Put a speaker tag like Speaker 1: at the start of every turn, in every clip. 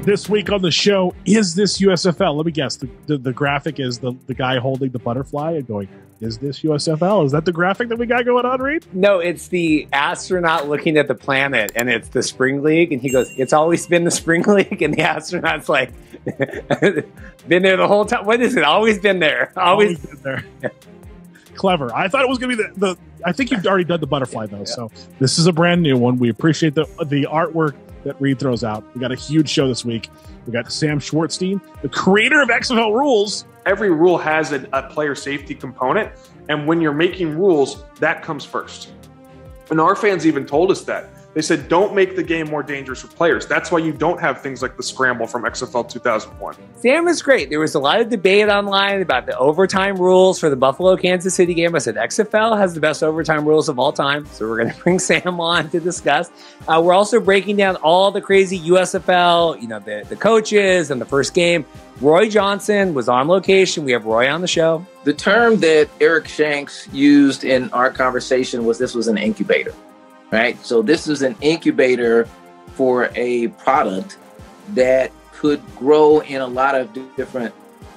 Speaker 1: This week on the show, is this USFL? Let me guess. The graphic is the guy holding the butterfly and going, is this USFL? Is that the graphic that we got going on, Reed?
Speaker 2: No, it's the astronaut looking at the planet, and it's the Spring League. And he goes, it's always been the Spring League. And the astronaut's like, been there the whole time. What is it? Always been there. Always been there.
Speaker 1: Clever. I thought it was going to be the I think you've already done the butterfly, though. Yeah. So this is a brand new one. We appreciate the artwork that Reed throws out. We got a huge show this week. We got Sam Schwartzstein, the creator of XFL rules.
Speaker 3: Every rule has a player safety component, and when you're making rules, that comes first. And our fans even told us that. They said, don't make the game more dangerous for players. That's why you don't have things like the scramble from XFL 2001.
Speaker 2: Sam is great. There was a lot of debate online about the overtime rules for the Buffalo-Kansas City game. I said, XFL has the best overtime rules of all time, so we're going to bring Sam on to discuss. We're also breaking down all the crazy USFL, the coaches and the first game. Roy Johnsson was on location. We have Roy on the show.
Speaker 4: The term that Eric Shanks used in our conversation was this was an incubator. Right. So this is an incubator for a product that could grow in a lot of different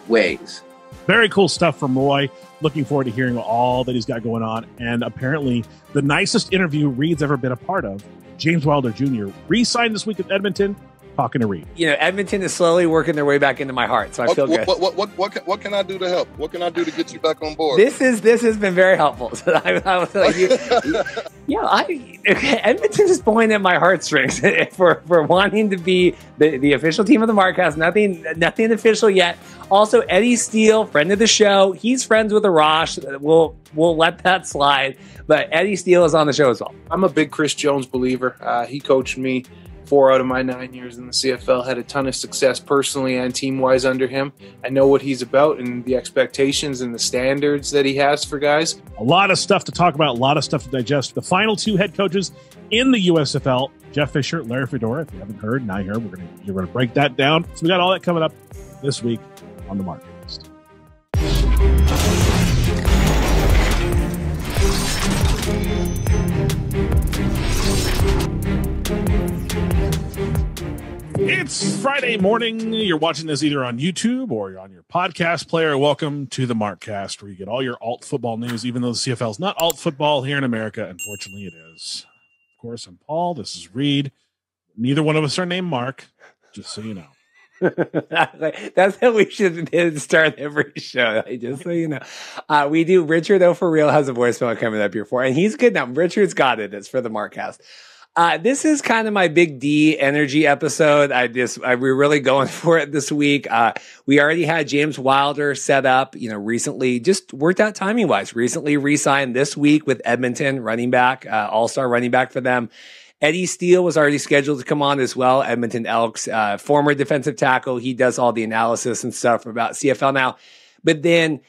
Speaker 4: ways.
Speaker 1: Very cool stuff from Roy. Looking forward to hearing all that he's got going on. And apparently the nicest interview Reed's ever been a part of, James Wilder Jr. re-signed this week at Edmonton. Talking to Reed.
Speaker 2: Edmonton is slowly working their way back into my heart, so I feel good.
Speaker 5: What can I do to help? What can I do to get you back on board?
Speaker 2: This has been very helpful. I was like, Edmonton is pulling at my heartstrings for wanting to be the official team of the Markcast. Nothing official yet. Also, Eddie Steele, friend of the show, he's friends with Arash. We'll let that slide, but Eddie Steele is on the show as well.
Speaker 3: I'm a big Chris Jones believer. He coached me 4 out of my 9 years in the CFL, had a ton of success personally and team-wise under him. I know what he's about and the expectations and the standards that he has for guys.
Speaker 1: A lot of stuff to talk about, a lot of stuff to digest. The final 2 head coaches in the USFL, Jeff Fisher, Larry Fedora. If you haven't heard, now you're going to break that down. So we got all that coming up this week on the Markcast. It's Friday morning. You're watching this either on YouTube or you're on your podcast player. Welcome to the Markcast, where you get all your alt football news, even though the CFL is not alt football here in America. Unfortunately, it is. Of course, I'm Paul. This is Reed. Neither one of us are named Mark, just so you know.
Speaker 2: That's how we should start every show, just so you know. We do. Richard O for real has a voicemail coming up here for, and he's good now. Richard's got it. It's for the Markcast. This is kind of my big D energy episode. We're really going for it this week. We already had James Wilder set up, recently, just worked out timing wise, recently re-signed this week with Edmonton running back, all-star running back for them. Eddie Steele was already scheduled to come on as well. Edmonton Elks, former defensive tackle. He does all the analysis and stuff about CFL now. But then,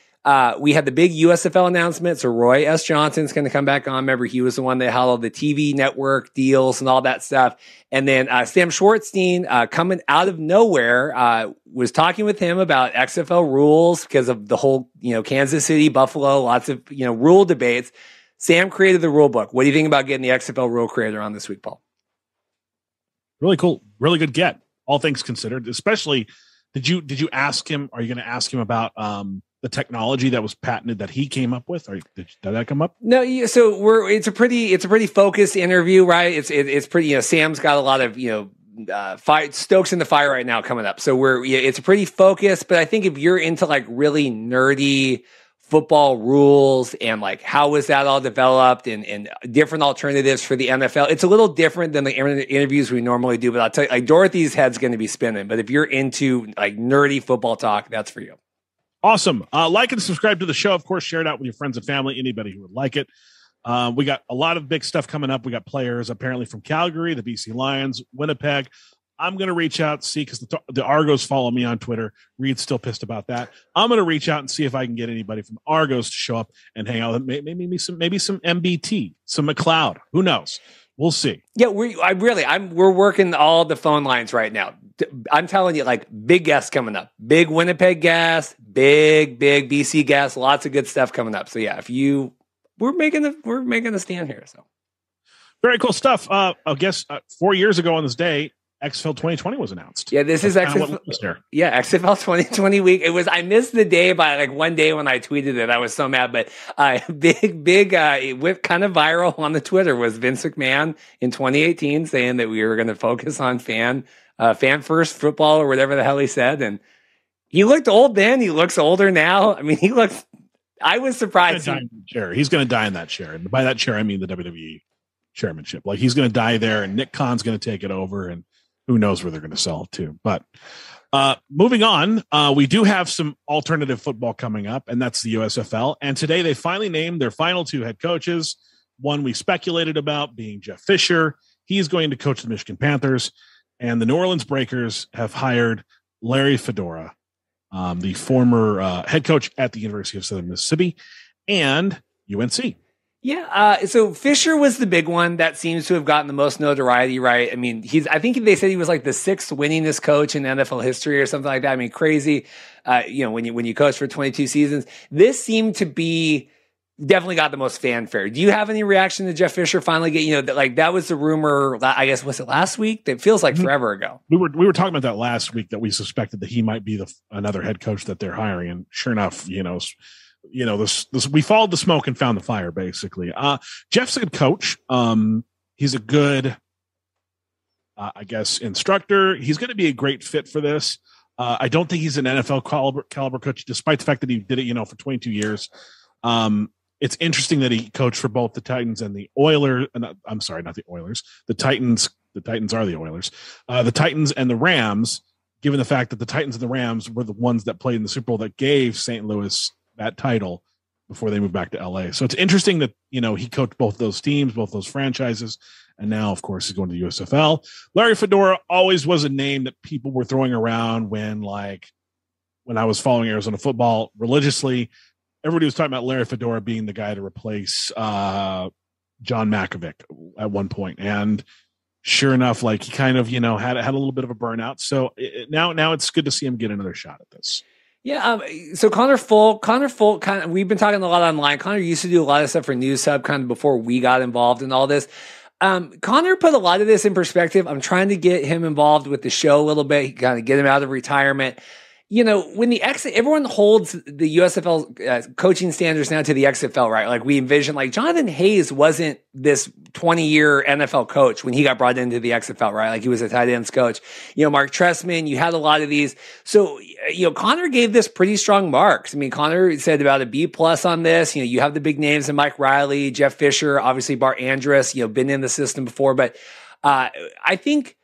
Speaker 2: we had the big USFL announcement. So Roy S. Johnson's going to come back on. Remember, he was the one that had all the TV network deals and all that stuff. And then Sam Schwartzstein, coming out of nowhere, was talking with him about XFL rules because of the whole, Kansas City, Buffalo, lots of, rule debates. Sam created the rule book. What do you think about getting the XFL rule creator on this week, Paul?
Speaker 1: Really cool. Really good get, all things considered. Especially, did you ask him, are you going to ask him about the technology that was patented that he came up with, or did that come up?
Speaker 2: No, so it's a pretty focused interview, right? It's pretty, Sam's got a lot of, stokes in the fire right now coming up. So it's pretty focused, but I think if you're into like really nerdy football rules and like how was that all developed and different alternatives for the NFL, it's a little different than the interviews we normally do, but I'll tell you, like Dorothy's head's going to be spinning, but if you're into like nerdy football talk, that's for you.
Speaker 1: Awesome. Like and subscribe to the show. Of course, share it out with your friends and family, anybody who would like it. We got a lot of big stuff coming up. We got players apparently from Calgary, the BC Lions, Winnipeg. I'm going to reach out, see, because the Argos follow me on Twitter. Reed's still pissed about that. I'm going to reach out and see if I can get anybody from Argos to show up and hang out. Maybe some MBT, some McLeod. Who knows? We'll see.
Speaker 2: Yeah, we're working all the phone lines right now. I'm telling you, like, big guests coming up. Big Winnipeg guests, big BC guests, lots of good stuff coming up. So yeah, we're making a stand here. So
Speaker 1: very cool stuff. I guess 4 years ago on this day, XFL 2020 was announced.
Speaker 2: Yeah, this is XFL. XFL 2020 week. I missed the day by like one day when I tweeted it. I was so mad, but big whip kind of viral on the Twitter was Vince McMahon in 2018 saying that we were going to focus on fan first football or whatever the hell he said. And he looked old then. He looks older now. I mean, I was surprised.
Speaker 1: He's going to die in that chair. And by that chair, I mean the WWE chairmanship. Like, he's going to die there, and Nick Khan's going to take it over, and who knows where they're going to sell it to. But moving on, we do have some alternative football coming up, and that's the USFL. And today they finally named their final two head coaches. One we speculated about being Jeff Fisher. He's going to coach the Michigan Panthers. And the New Orleans Breakers have hired Larry Fedora, the former head coach at the University of Southern Mississippi and UNC.
Speaker 2: Yeah, so Fisher was the big one that seems to have gotten the most notoriety, right? I mean, I think they said he was like the 6th winningest coach in NFL history or something like that. I mean, crazy. When you coach for 22 seasons, this seemed to be definitely got the most fanfare. Do you have any reaction to Jeff Fisher finally get, that was the rumor, I guess, was it last week? That feels like forever ago.
Speaker 1: We were talking about that last week, that we suspected that he might be another head coach that they're hiring. And sure enough, this we followed the smoke and found the fire, basically. Jeff's a good coach. He's a good, I guess, instructor. He's going to be a great fit for this. I don't think he's an NFL caliber coach, despite the fact that he did it, for 22 years. It's interesting that he coached for both the Titans and the Oilers. I'm sorry, not the Oilers. The Titans. The Titans are the Oilers. The Titans and the Rams, given the fact that the Titans and the Rams were the ones that played in the Super Bowl that gave St. Louis that title before they moved back to LA. So it's interesting that, he coached both those teams, both those franchises. And now, of course, he's going to the USFL. Larry Fedora always was a name that people were throwing around when I was following Arizona football religiously. Everybody was talking about Larry Fedora being the guy to replace John Malkovich at one point. And sure enough, he kind of, had a little bit of a burnout. So now it's good to see him get another shot at this.
Speaker 2: Yeah. So Connor Folk, kind of, we've been talking a lot online. Connor used to do a lot of stuff for News Hub kind of before we got involved in all this. Connor put a lot of this in perspective. I'm trying to get him involved with the show a little bit, kind of get him out of retirement. When everyone holds the USFL coaching standards now to the XFL, right? Like, we envision, Jonathan Hayes wasn't this 20-year NFL coach when he got brought into the XFL, right? Like, he was a tight ends coach. Mark Trestman, you had a lot of these. So, Connor gave this pretty strong marks. I mean, Connor said about a B+ on this. You have the big names in Mike Reilly, Jeff Fisher, obviously Bart Andrus, been in the system before. But I think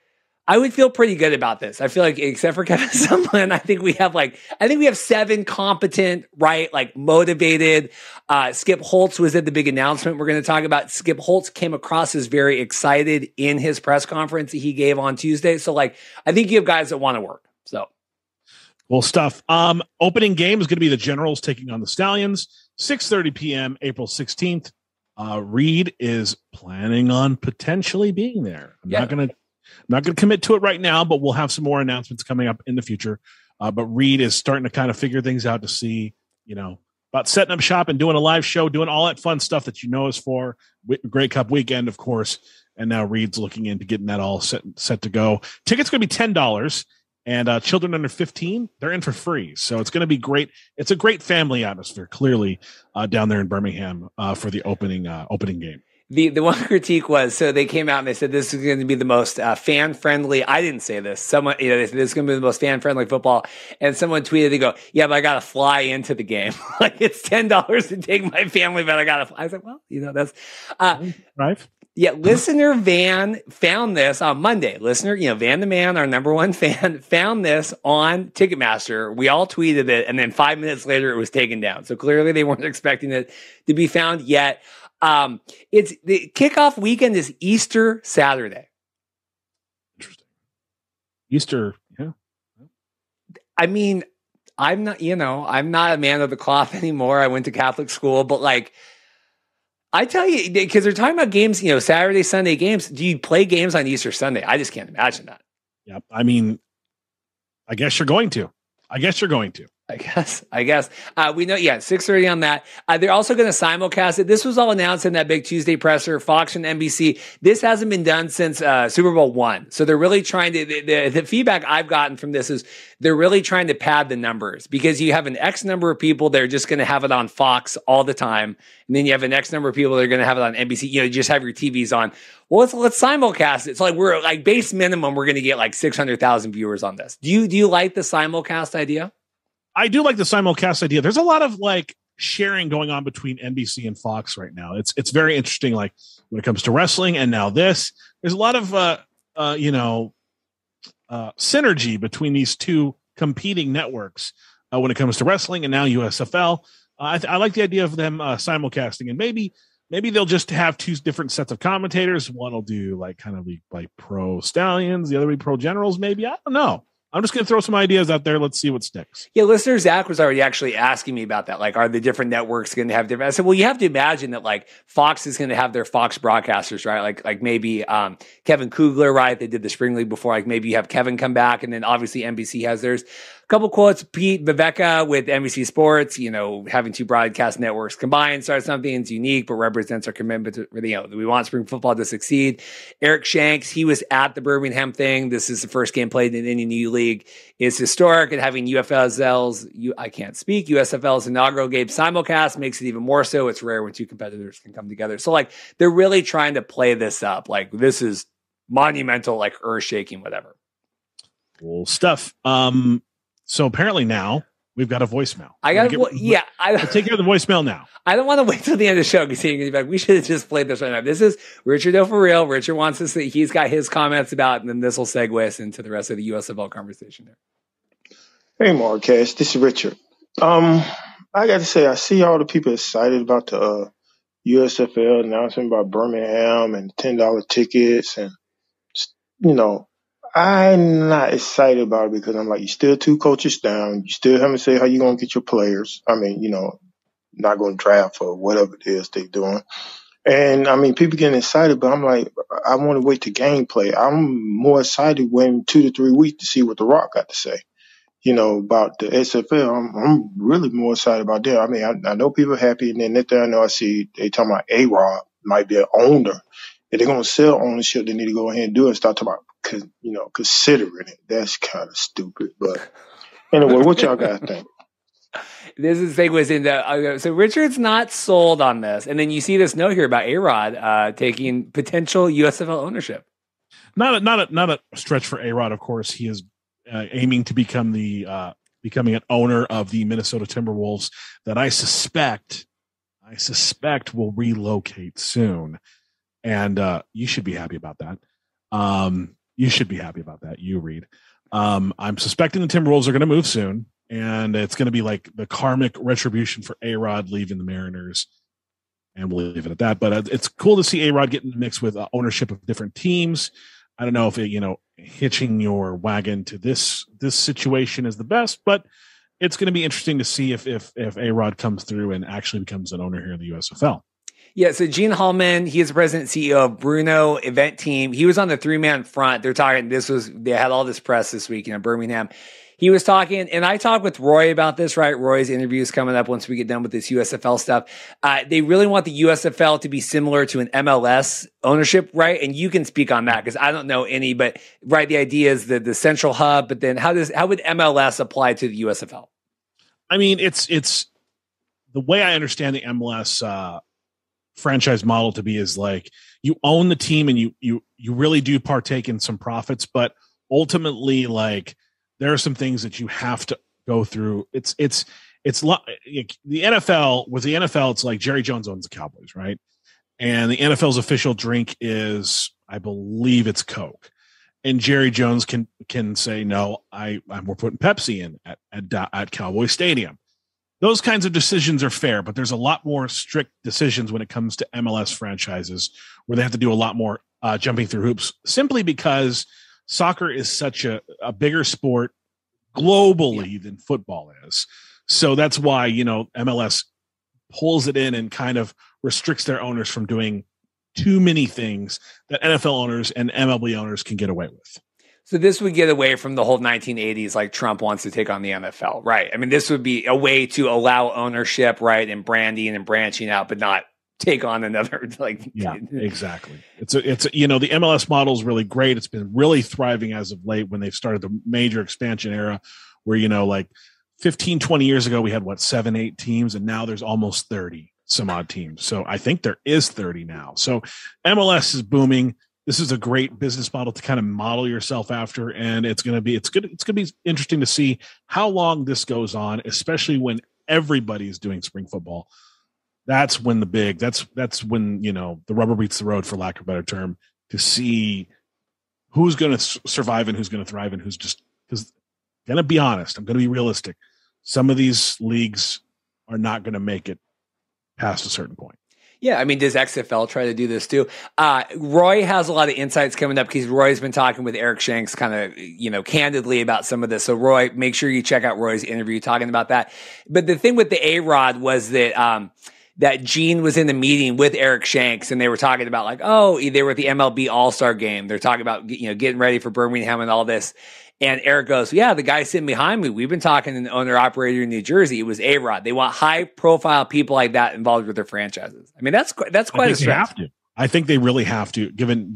Speaker 2: I would feel pretty good about this. I feel like, except for Kevin Sumlin, I think we have 7 competent, right? Motivated. Skip Holtz was at the big announcement we're going to talk about. Skip Holtz came across as very excited in his press conference that he gave on Tuesday. So, I think you have guys that want to work. So,
Speaker 1: cool stuff. Opening game is going to be the Generals taking on the Stallions, 6:30 p.m. April 16th. Reed is planning on potentially being there. I'm not going to commit to it right now, but we'll have some more announcements coming up in the future. But Reed is starting to kind of figure things out to see, about setting up shop and doing a live show, doing all that fun stuff that us for. Grey Cup weekend, of course. And now Reed's looking into getting that all set to go. Tickets going to be $10, and children under 15, they're in for free. So it's going to be great. It's a great family atmosphere, clearly, down there in Birmingham for the opening game.
Speaker 2: The one critique was, so they came out and they said this is going to be the most fan-friendly. I didn't say this. Someone, they said this is going to be the most fan-friendly football. And someone tweeted, they go, yeah, but I got to fly into the game. It's $10 to take my family, but I got to fly. I was like, well, that's
Speaker 1: right.
Speaker 2: Yeah, listener Van found this on Monday. Listener, Van the Man, our number one fan, found this on Ticketmaster. We all tweeted it, and then 5 minutes later, it was taken down. So clearly, they weren't expecting it to be found yet. It's the kickoff weekend is Easter Saturday.
Speaker 1: Interesting. Easter, yeah.
Speaker 2: I mean, I'm not a man of the cloth anymore. I went to Catholic school, but I tell you, because they're talking about games, Saturday, Sunday games. Do you play games on Easter Sunday? I just can't imagine that.
Speaker 1: Yeah. I mean, I guess you're going to.
Speaker 2: I guess. We know, 6:30 on that. They're also going to simulcast it. This was all announced in that big Tuesday presser, Fox and NBC. This hasn't been done since Super Bowl I. So they're really trying to, the feedback I've gotten from this is they're really trying to pad the numbers because you have an X number of people that are just going to have it on Fox all the time. And then you have an X number of people that are going to have it on NBC. You just have your TVs on. Well, let's simulcast it. So we're base minimum, we're going to get 600,000 viewers on this. Do you like the simulcast idea?
Speaker 1: I do like the simulcast idea. There's a lot of sharing going on between NBC and Fox right now. It's very interesting. When it comes to wrestling and now there's a lot of synergy between these two competing networks when it comes to wrestling and now USFL. I like the idea of them simulcasting, and maybe they'll just have two different sets of commentators. One will do kind of like pro Stallions, the other will be pro Generals. Maybe, I don't know. I'm just going to throw some ideas out there. Let's see what sticks.
Speaker 2: Yeah, listener Zach was already actually asking me about that. Are the different networks going to have different? I said, well, you have to imagine that Fox is going to have their Fox broadcasters, right? Like maybe Kevin Kugler, right? They did the Spring League before. Maybe you have Kevin come back, and then obviously NBC has theirs. A couple quotes: Pete Beveka with NBC Sports. Having two broadcast networks combined starts something that's unique, but represents our commitment to we want spring football to succeed. Eric Shanks, he was at the Birmingham thing. This is the first game played in any new league. It's historic, and having USFL's inaugural game simulcast makes it even more so. It's rare when two competitors can come together. So they're really trying to play this up. This is monumental, earth shaking, whatever.
Speaker 1: Cool stuff. So apparently now we've got a voicemail.
Speaker 2: I'll
Speaker 1: take care of the voicemail now.
Speaker 2: I don't want to wait till the end of the show because we should have just played this right now. This is Richard O for real. Richard wants us to, he's got his comments about, and then this will segue us into the rest of the USFL conversation there.
Speaker 6: Hey, Markcast, this is Richard. I got to say, I see all the people excited about the USFL announcement about Birmingham and $10 tickets, and I'm not excited about it because I'm you're still two coaches down. You still haven't said how you're going to get your players. I mean, not going to draft or whatever it is they're doing. And, people getting excited, but I'm I want to wait to gameplay. I'm more excited waiting 2 to 3 weeks to see what the Rourke got to say, about the XFL. I'm really more excited about that. I know people are happy, and then next thing I know, I see they talking about A-Rod might be an owner. If they're going to sell ownership, they need to go ahead and do it and start talking about considering it. That's kind of stupid. But anyway, what y'all guys think?
Speaker 2: This is segues into so Richard's not sold on this, and then you see this note here about A-Rod taking potential USFL ownership.
Speaker 1: Not a stretch for A-Rod. Of course, he is aiming to become becoming an owner of the Minnesota Timberwolves that I suspect will relocate soon, and you should be happy about that. You should be happy about that. You read. I'm suspecting the Timberwolves are going to move soon, and it's going to be the karmic retribution for A-Rod leaving the Mariners, and we'll leave it at that. But it's cool to see A-Rod get in the mix with ownership of different teams. I don't know if hitching your wagon to this situation is the best, but it's going to be interesting to see if A-Rod comes through and actually becomes an owner here in the USFL.
Speaker 2: Yeah, so Gene Hallman, he is the president and CEO of Bruno Event Team. He was on the 3-man front. They had all this press this week, Birmingham. He was talking, and I talked with Roy about this, right? Roy's interview is coming up once we get done with this USFL stuff. They really want the USFL to be similar to an MLS ownership, right? And you can speak on that because I don't know any, but right, the idea is the central hub, but then how would MLS apply to the USFL?
Speaker 1: It's the way I understand the MLS franchise model to be is you own the team and you really do partake in some profits, but ultimately there are some things that you have to go through. It's the NFL. With the NFL, it's like Jerry Jones owns the Cowboys, right? And the NFL's official drink is, I believe it's Coke. And Jerry Jones can say, no, we're putting Pepsi in at Cowboy Stadium. Those kinds of decisions are fair, but there's a lot more strict decisions when it comes to MLS franchises where they have to do a lot more jumping through hoops, simply because soccer is such a bigger sport globally than football is. So that's why, MLS pulls it in and kind of restricts their owners from doing too many things that NFL owners and MLB owners can get away with.
Speaker 2: So this would get away from the whole 1980s, like Trump wants to take on the NFL, right? I mean, this would be a way to allow ownership, right, and branding and branching out, but not take on another, like.
Speaker 1: Yeah, exactly. It's the MLS model is really great. It's been really thriving as of late when they've started the major expansion era where, like 15, 20 years ago, we had 7, 8 teams, and now there's almost 30 some odd teams. So I think there is 30 now. So MLS is booming. This is a great business model to kind of model yourself after, and it's going to be interesting to see how long this goes on, especially when everybody's doing spring football. That's when that's when the rubber meets the road, for lack of a better term, to see who's going to survive and who's going to thrive and who's just, because I'm going to be honest, I'm going to be realistic. Some of these leagues are not going to make it past a certain point.
Speaker 2: Yeah, I mean, does XFL try to do this too? Roy has a lot of insights coming up because Roy's been talking with Eric Shanks kind of, candidly about some of this. So Roy, make sure you check out Roy's interview talking about that. But the thing with the A-Rod was that that Gene was in the meeting with Eric Shanks and they were talking about they were at the MLB All-Star game. They're talking about, getting ready for Birmingham and all this. And Eric goes, yeah, the guy sitting behind me, we've been talking to an owner-operator in New Jersey. It was A-Rod. They want high-profile people like that involved with their franchises. I mean, that's quite a stretch.
Speaker 1: Have to. I think they really have to, given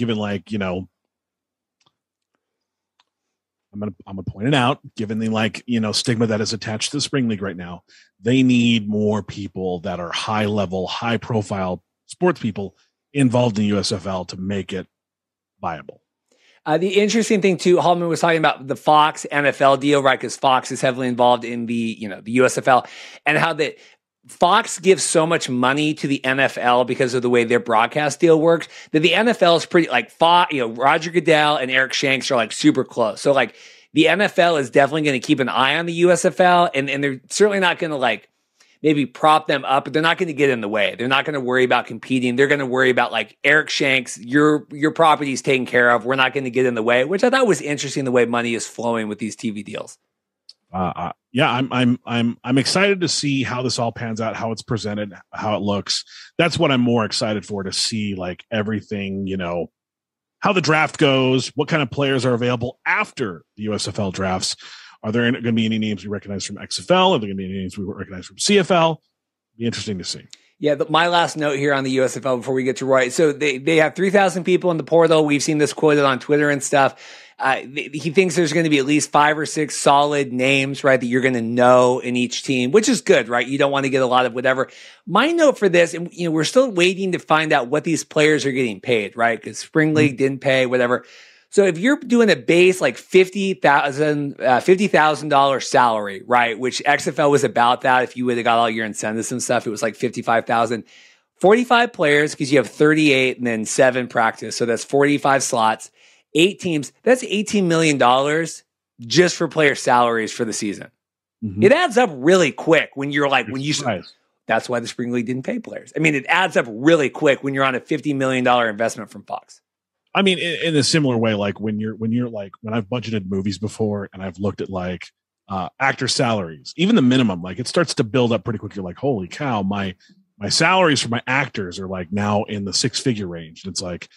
Speaker 1: I'm gonna point it out, given the stigma that is attached to the Spring League right now. They need more people that are high-level, high-profile sports people involved in USFL to make it viable.
Speaker 2: The interesting thing too, Hallman was talking about the Fox NFL deal, right? Because Fox is heavily involved in the USFL, and how that Fox gives so much money to the NFL because of the way their broadcast deal works that the NFL is pretty Roger Goodell and Eric Shanks are super close. So the NFL is definitely going to keep an eye on the USFL, and they're certainly not going to maybe prop them up, but they're not going to get in the way. They're not going to worry about competing. They're going to worry about Eric Shanks, your property is taken care of. We're not going to get in the way, which I thought was interesting, the way money is flowing with these TV deals.
Speaker 1: Yeah, I'm excited to see how this all pans out, how it's presented, how it looks. That's what I'm more excited for, to see everything, how the draft goes, what kind of players are available after the USFL drafts. Are there going to be any names we recognize from XFL? Are there going to be any names we recognize from CFL? Be interesting to see.
Speaker 2: Yeah, my last note here on the USFL before we get to Roy. So they have 3,000 people in the portal. We've seen this quoted on Twitter and stuff. He thinks there's going to be at least 5 or 6 solid names, right, that you're going to know in each team, which is good, right? You don't want to get a lot of whatever. My note for this, and we're still waiting to find out what these players are getting paid, right? Because Spring League didn't pay, whatever. So if you're doing a base $50,000 salary, right, which XFL was about that, if you would have got all your incentives and stuff, it was $55,000. 45 players because you have 38 and then 7 practice, so that's 45 slots. 8 teams, that's $18 million just for player salaries for the season. Mm-hmm. It adds up really quick when you're that's why the Spring League didn't pay players. I mean, it adds up really quick when you're on a $50 million investment from Fox.
Speaker 1: I mean, in a similar way, when I've budgeted movies before and I've looked at actor salaries, even the minimum, it starts to build up pretty quick. You're holy cow, my salaries for my actors are now in the 6-figure range. And it's okay,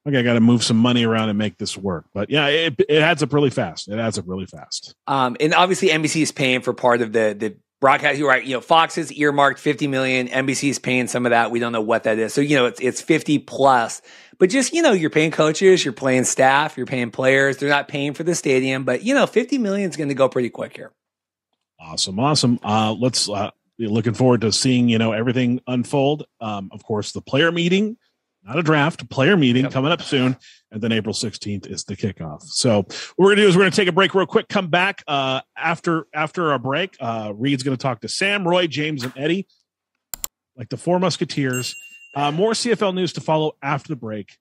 Speaker 1: I got to move some money around and make this work. But yeah, it adds up really fast. And obviously NBC is paying for part of the broadcast. You're right. Fox has earmarked $50 million. NBC is paying some of that. We don't know what that is. So, it's 50 plus, but just, you're paying coaches, you're paying staff, you're paying players. They're not paying for the stadium, but 50 million is going to go pretty quick here. Awesome. Let's be looking forward to seeing, everything unfold. Of course, the player meeting, not a draft, a player meeting coming up soon. And then April 16th is the kickoff. So what we're going to do is we're going to take a break real quick, come back after our break. Reed's going to talk to Sam, Roy, James, and Eddie, like the 4 Musketeers. More CFL news to follow after the break.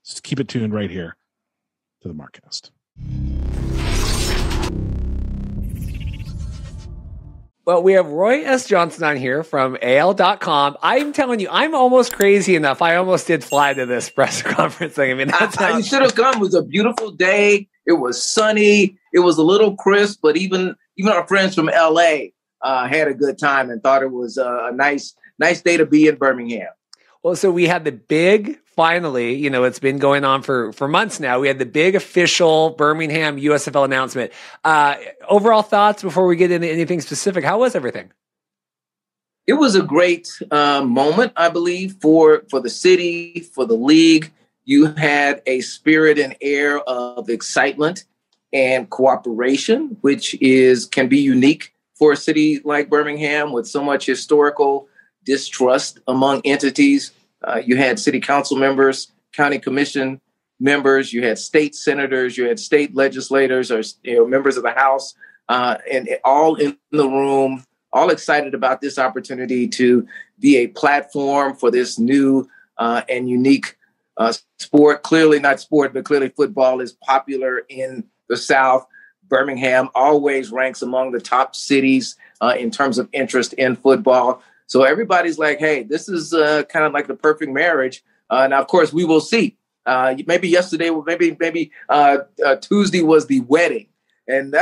Speaker 1: Just keep it tuned right here to the Markcast.
Speaker 2: Well, we have Roy S. Johnsson on here from AL.com. I'm telling you, I'm almost crazy enough. I almost did fly to this press conference thing. I mean,
Speaker 4: you should have come. It was a beautiful day. It was sunny. It was a little crisp, but even our friends from LA had a good time and thought it was a nice day to be in Birmingham.
Speaker 2: Well, so we had the big, finally, it's been going on for months now. We had the big official Birmingham USFL announcement. Overall thoughts before we get into anything specific. How was everything?
Speaker 4: It was a great moment, I believe, for the city, for the league. You had a spirit and air of excitement and cooperation, which can be unique for a city like Birmingham with so much historical distrust among entities. You had city council members, county commission members, you had state senators, you had state legislators or members of the House, and all in the room, all excited about this opportunity to be a platform for this new and unique sport. Clearly not sport, but clearly football is popular in the South. Birmingham always ranks among the top cities in terms of interest in football. So everybody's like, hey, this is kind of like the perfect marriage. Now, of course, we will see. Maybe yesterday, maybe Tuesday was the wedding. And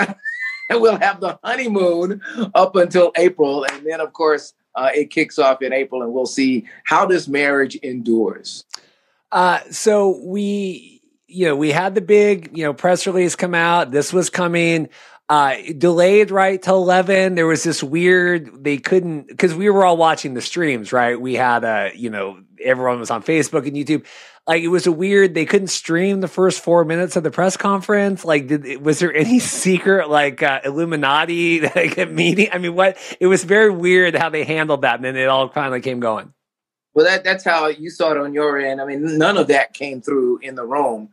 Speaker 4: we'll have the honeymoon up until April. And then, of course, it kicks off in April, and we'll see how this marriage endures.
Speaker 2: So we had the big, press release come out. This was coming. Delayed right till 11. There was this weird, they couldn't, because we were all watching the streams, right? We had everyone was on Facebook and YouTube. Like, it was they couldn't stream the first 4 minutes of the press conference. Like, was there any secret, Illuminati, meeting? I mean, it was very weird how they handled that. And then it all finally came going.
Speaker 4: Well, that's how you saw it on your end. I mean, none of that came through in the room.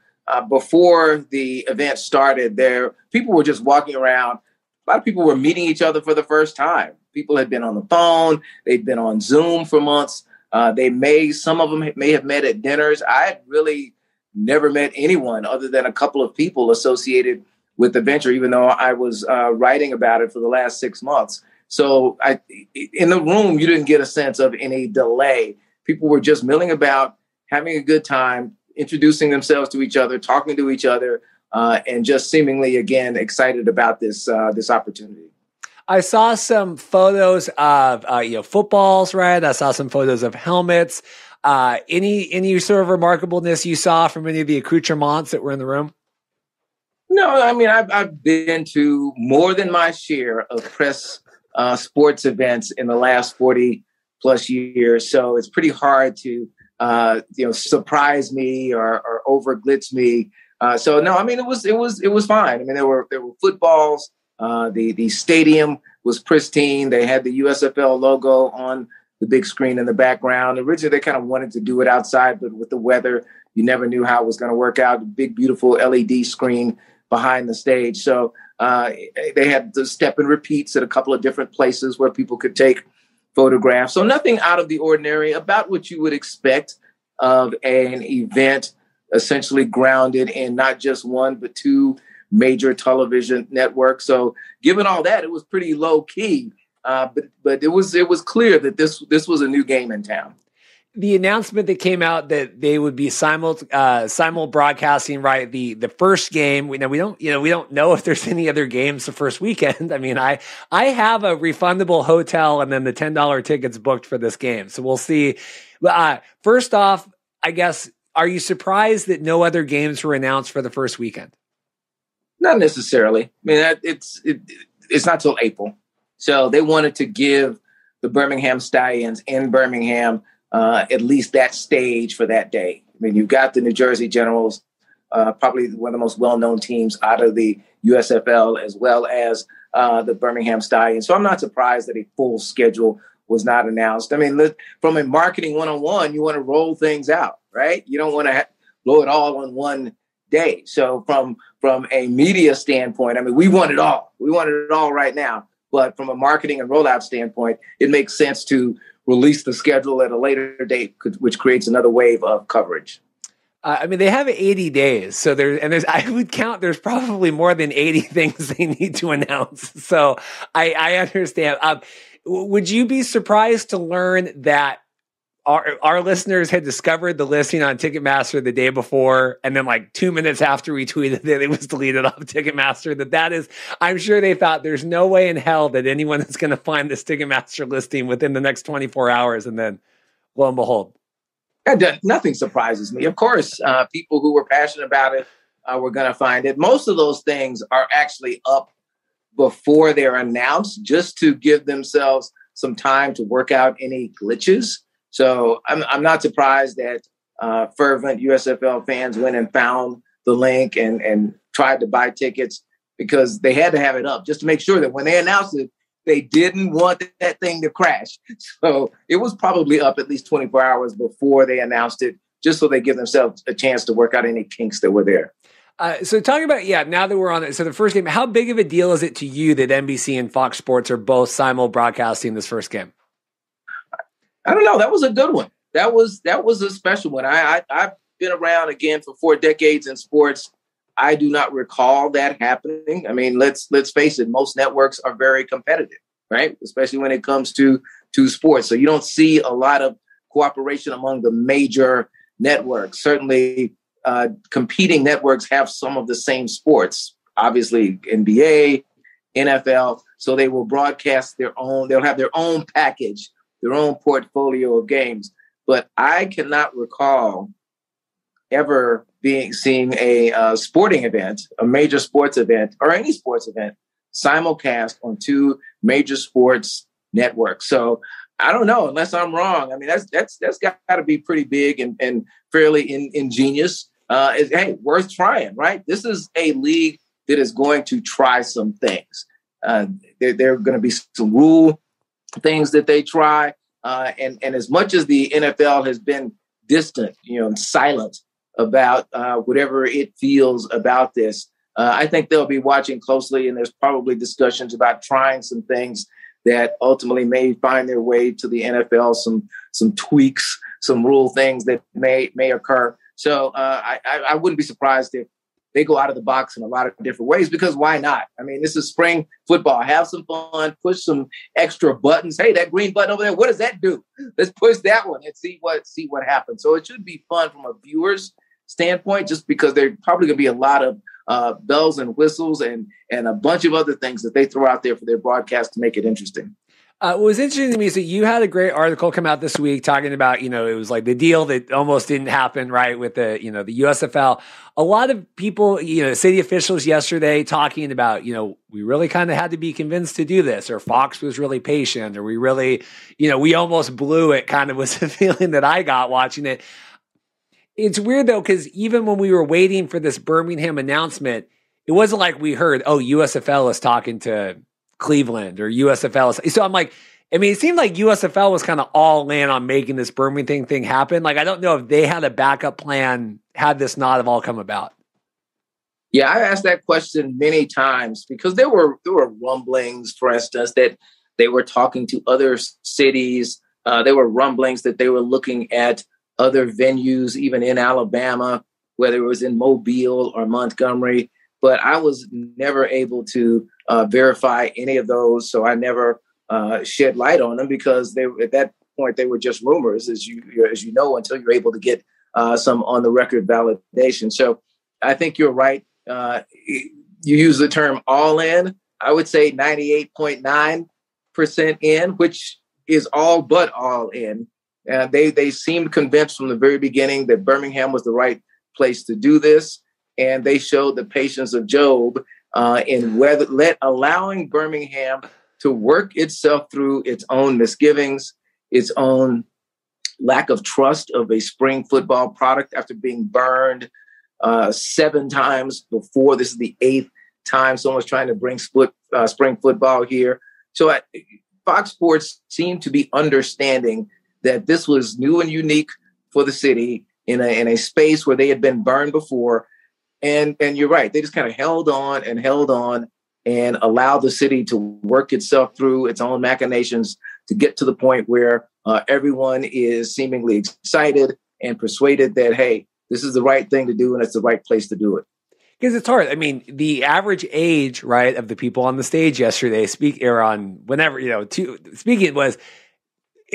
Speaker 4: Before the event started, people were just walking around. A lot of people were meeting each other for the first time. People had been on the phone. They'd been on Zoom for months. Some of them may have met at dinners. I had really never met anyone other than a couple of people associated with the venture, even though I was writing about it for the last 6 months. So in the room, you didn't get a sense of any delay. People were just milling about, having a good time, introducing themselves to each other, talking to each other, and just seemingly, again, excited about this opportunity.
Speaker 2: I saw some photos of footballs, right? I saw some photos of helmets. Any sort of remarkableness you saw from any of the accoutrements that were in the room?
Speaker 4: No, I mean, I've been to more than my share of press sports events in the last 40 plus years, so it's pretty hard to surprise me or over glitz me. So no, I mean, it was fine. I mean, there were footballs. The stadium was pristine. They had the USFL logo on the big screen in the background. Originally, they kind of wanted to do it outside, but with the weather, you never knew how it was going to work out. A big, beautiful LED screen behind the stage. So they had the step and repeats at a couple of different places where people could take photographs. So nothing out of the ordinary, about what you would expect of an event essentially grounded in not just one, but two major television networks. So given all that, it was pretty low key. But it was clear that this was a new game in town.
Speaker 2: The announcement that came out that they would be simul broadcasting, right? The first game. We don't know if there's any other games the first weekend. I mean, I have a refundable hotel and then the $10 tickets booked for this game. So we'll see. First off, I guess, are you surprised that no other games were announced for the first weekend?
Speaker 4: Not necessarily. I mean, it's not till April. So they wanted to give the Birmingham Stallions in Birmingham at least that stage for that day. I mean, you've got the New Jersey Generals, probably one of the most well-known teams out of the USFL, as well as the Birmingham Stallions. So I'm not surprised that a full schedule was not announced. I mean, from a marketing one-on-one, you want to roll things out, right? You don't want to blow it all on one day. So from a media standpoint, I mean, we want it all. We want it all right now. But from a marketing and rollout standpoint, it makes sense to release the schedule at a later date, which creates another wave of coverage.
Speaker 2: I mean, they have 80 days. So I would count there's probably more than 80 things they need to announce. So I understand. Would you be surprised to learn that our listeners had discovered the listing on Ticketmaster the day before, and then like 2 minutes after we tweeted that it was deleted off Ticketmaster? That is, I'm sure they thought there's no way in hell that anyone is going to find this Ticketmaster listing within the next 24 hours. And then lo and behold.
Speaker 4: Nothing surprises me. Of course, people who were passionate about it were going to find it. Most of those things are actually up before they're announced, just to give themselves some time to work out any glitches. So I'm not surprised that fervent USFL fans went and found the link and tried to buy tickets, because they had to have it up just to make sure that when they announced it, they didn't want that thing to crash. So it was probably up at least 24 hours before they announced it, just so they give themselves a chance to work out any kinks that were there.
Speaker 2: So talking about, now that we're on it, so the first game, how big of a deal is it to you that NBC and Fox Sports are both simul broadcasting this first game?
Speaker 4: I don't know. That was a good one. That was a special one. I've been around again for 4 decades in sports. I do not recall that happening. I mean, let's face it. Most networks are very competitive, right? Especially when it comes to sports. So you don't see a lot of cooperation among the major networks. Certainly, competing networks have some of the same sports, obviously NBA, NFL. So they will broadcast their own. They'll have their own package, their own portfolio of games. But I cannot recall ever seeing a sporting event, a major sports event, or any sports event simulcast on 2 major sports networks. So I don't know, unless I'm wrong. I mean, that's got to be pretty big and fairly ingenious. Hey, worth trying, right? This is a league that is going to try some things. There are going to be some rule things that they try. And as much as the NFL has been distant, and silent about whatever it feels about this, I think they'll be watching closely, and there's probably discussions about trying some things that ultimately may find their way to the NFL, some tweaks, some rule things that may occur. So I wouldn't be surprised if they go out of the box in a lot of different ways, because why not? I mean, this is spring football. Have some fun, push some extra buttons. Hey, that green button over there, what does that do? Let's push that one and see what happens. So it should be fun from a viewer's standpoint, just because there probably going to be a lot of bells and whistles and a bunch of other things that they throw out there for their broadcast to make it interesting.
Speaker 2: What was interesting to me is that you had a great article come out this week talking about, it was like the deal that almost didn't happen, right, with the USFL. A lot of people, city officials yesterday talking about, we really kind of had to be convinced to do this, or Fox was really patient, or we really, we almost blew it, kind of was the feeling that I got watching it. It's weird, though, because even when we were waiting for this Birmingham announcement, it wasn't like we heard, USFL is talking to Cleveland or USFL. So I'm like, it seemed like USFL was kind of all in on making this Birmingham thing happen. Like, I don't know if they had a backup plan had this not have all come about.
Speaker 4: Yeah, I asked that question many times, because there were rumblings, for instance, that they were talking to other cities. There were rumblings that they were looking at other venues, even in Alabama, whether it was in Mobile or Montgomery. But I was never able to verify any of those, so I never shed light on them, because at that point they were just rumors, as you know, until you're able to get some on the record validation. So I think you're right. You use the term all in. I would say 98.9% in, which is all but all in. They seemed convinced from the very beginning that Birmingham was the right place to do this. And they showed the patience of Job in allowing Birmingham to work itself through its own misgivings, its own lack of trust of a spring football product after being burned 7 times before. This is the 8th time someone's trying to bring spring football here. So Fox Sports seemed to be understanding that this was new and unique for the city in a space where they had been burned before. And you're right. They just kind of held on and allowed the city to work itself through its own machinations to get to the point where everyone is seemingly excited and persuaded that, hey, this is the right thing to do and it's the right place to do it.
Speaker 2: Because it's hard. I memean, the average age, right, of the people on the stage yesterday speaking was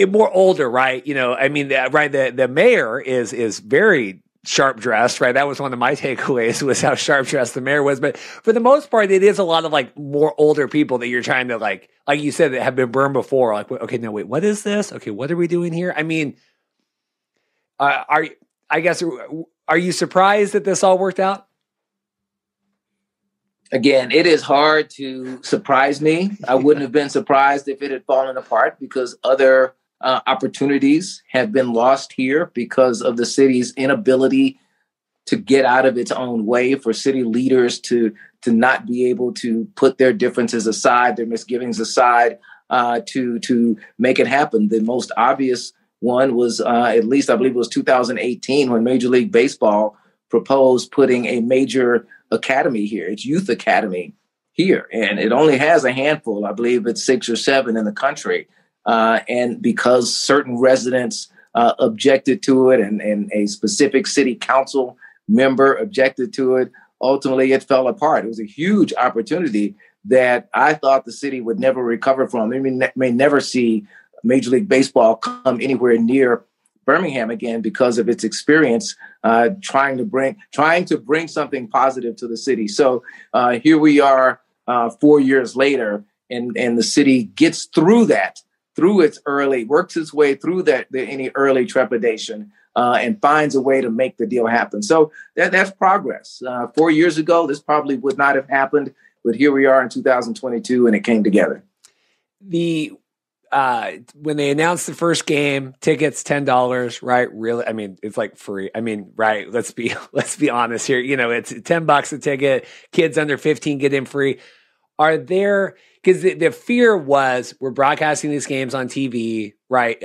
Speaker 2: more older, right? The mayor is very sharp dressed, right? That was one of my takeaways, was how sharp dressed the mayor was. But for the most part, it is a lot of more older people that you're trying to like you said, that have been burned before. Like, okay, no, wait, what is this? Okay, what are we doing here? Are you surprised that this all worked out?
Speaker 4: Again, it is hard to surprise me. I wouldn't have been surprised if it had fallen apart because other opportunities have been lost here because of the city's inability to get out of its own way, for city leaders to not be able to put their differences aside, their misgivings aside, to make it happen. The most obvious one was, at least I believe it was 2018, when Major League Baseball proposed putting a major academy here, its youth academy here. And it only has a handful, I believe it's 6 or 7 in the country. And because certain residents objected to it and a specific city council member objected to it, ultimately it fell apart. It was a huge opportunity that I thought the city would never recover from. They may never see Major League Baseball come anywhere near Birmingham again because of its experience trying to bring something positive to the city. So here we are 4 years later, and the city gets through that, works its way through any early trepidation and finds a way to make the deal happen. So that's progress. 4 years ago, this probably would not have happened, but here we are in 2022, and it came together.
Speaker 2: When they announced the first game, tickets $10, right? Really, I mean, it's like free. I mean, right? Let's be honest here. You know, it's $10 a ticket. Kids under 15 get in free. Are there? Because the fear was we're broadcasting these games on TV, right?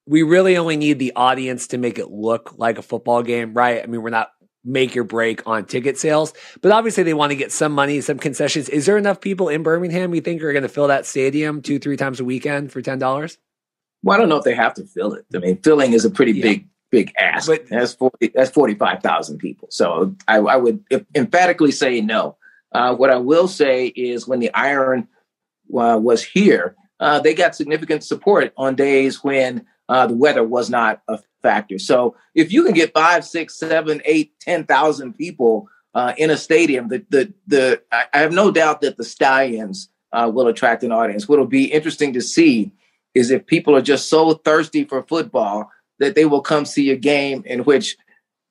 Speaker 2: We really only need the audience to make it look like a football game, right? I mean, we're not make or break on ticket sales, but obviously they want to get some money, some concessions. Is there enough people in Birmingham you think are going to fill that stadium 2-3 times a weekend for $10?
Speaker 4: Well, I don't know if they have to fill it. I mean, filling is a pretty big ask. But that's 45,000 people. So I would emphatically say no. What I will say is when the Iron was here, they got significant support on days when the weather was not a factor. So if you can get 5, 6, 7, 8, 10,000 people in a stadium, I have no doubt that the Stallions will attract an audience. What'll be interesting to see is if people are just so thirsty for football that they will come see a game in which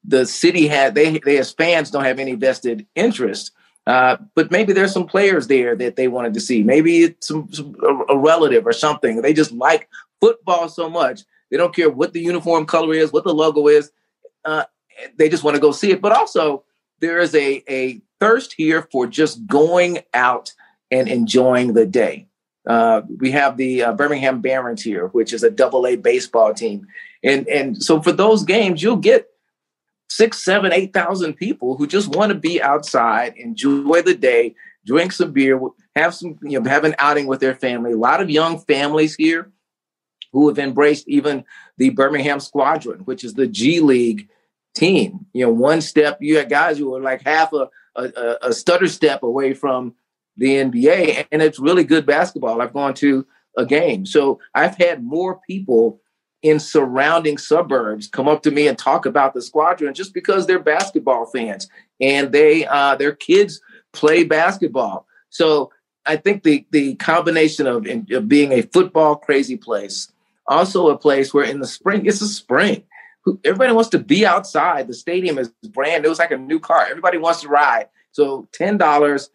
Speaker 4: the city they as fans don't have any vested interest. But maybe there's some players there that they wanted to see. Maybe it's a relative or something. They just like football so much. They don't care what the uniform color is, what the logo is. They just want to go see it. But also, there is a thirst here for just going out and enjoying the day. We have the Birmingham Barons here, which is a AA baseball team. And so for those games, you'll get 6, 7, 8,000 people who just want to be outside, enjoy the day, drink some beer, have an outing with their family. A lot of young families here who have embraced even the Birmingham Squadron, which is the G League team. One step, you had guys who were like half a stutter step away from the NBA, and it's really good basketball. I've gone to a game. So I've had more people in surrounding suburbs come up to me and talk about the Squadron just because they're basketball fans and their kids play basketball. So I think the combination of being a football crazy place, also a place where in the spring, it's a spring. Everybody wants to be outside. The stadium is brand new. It was like a new car. Everybody wants to ride. So $10,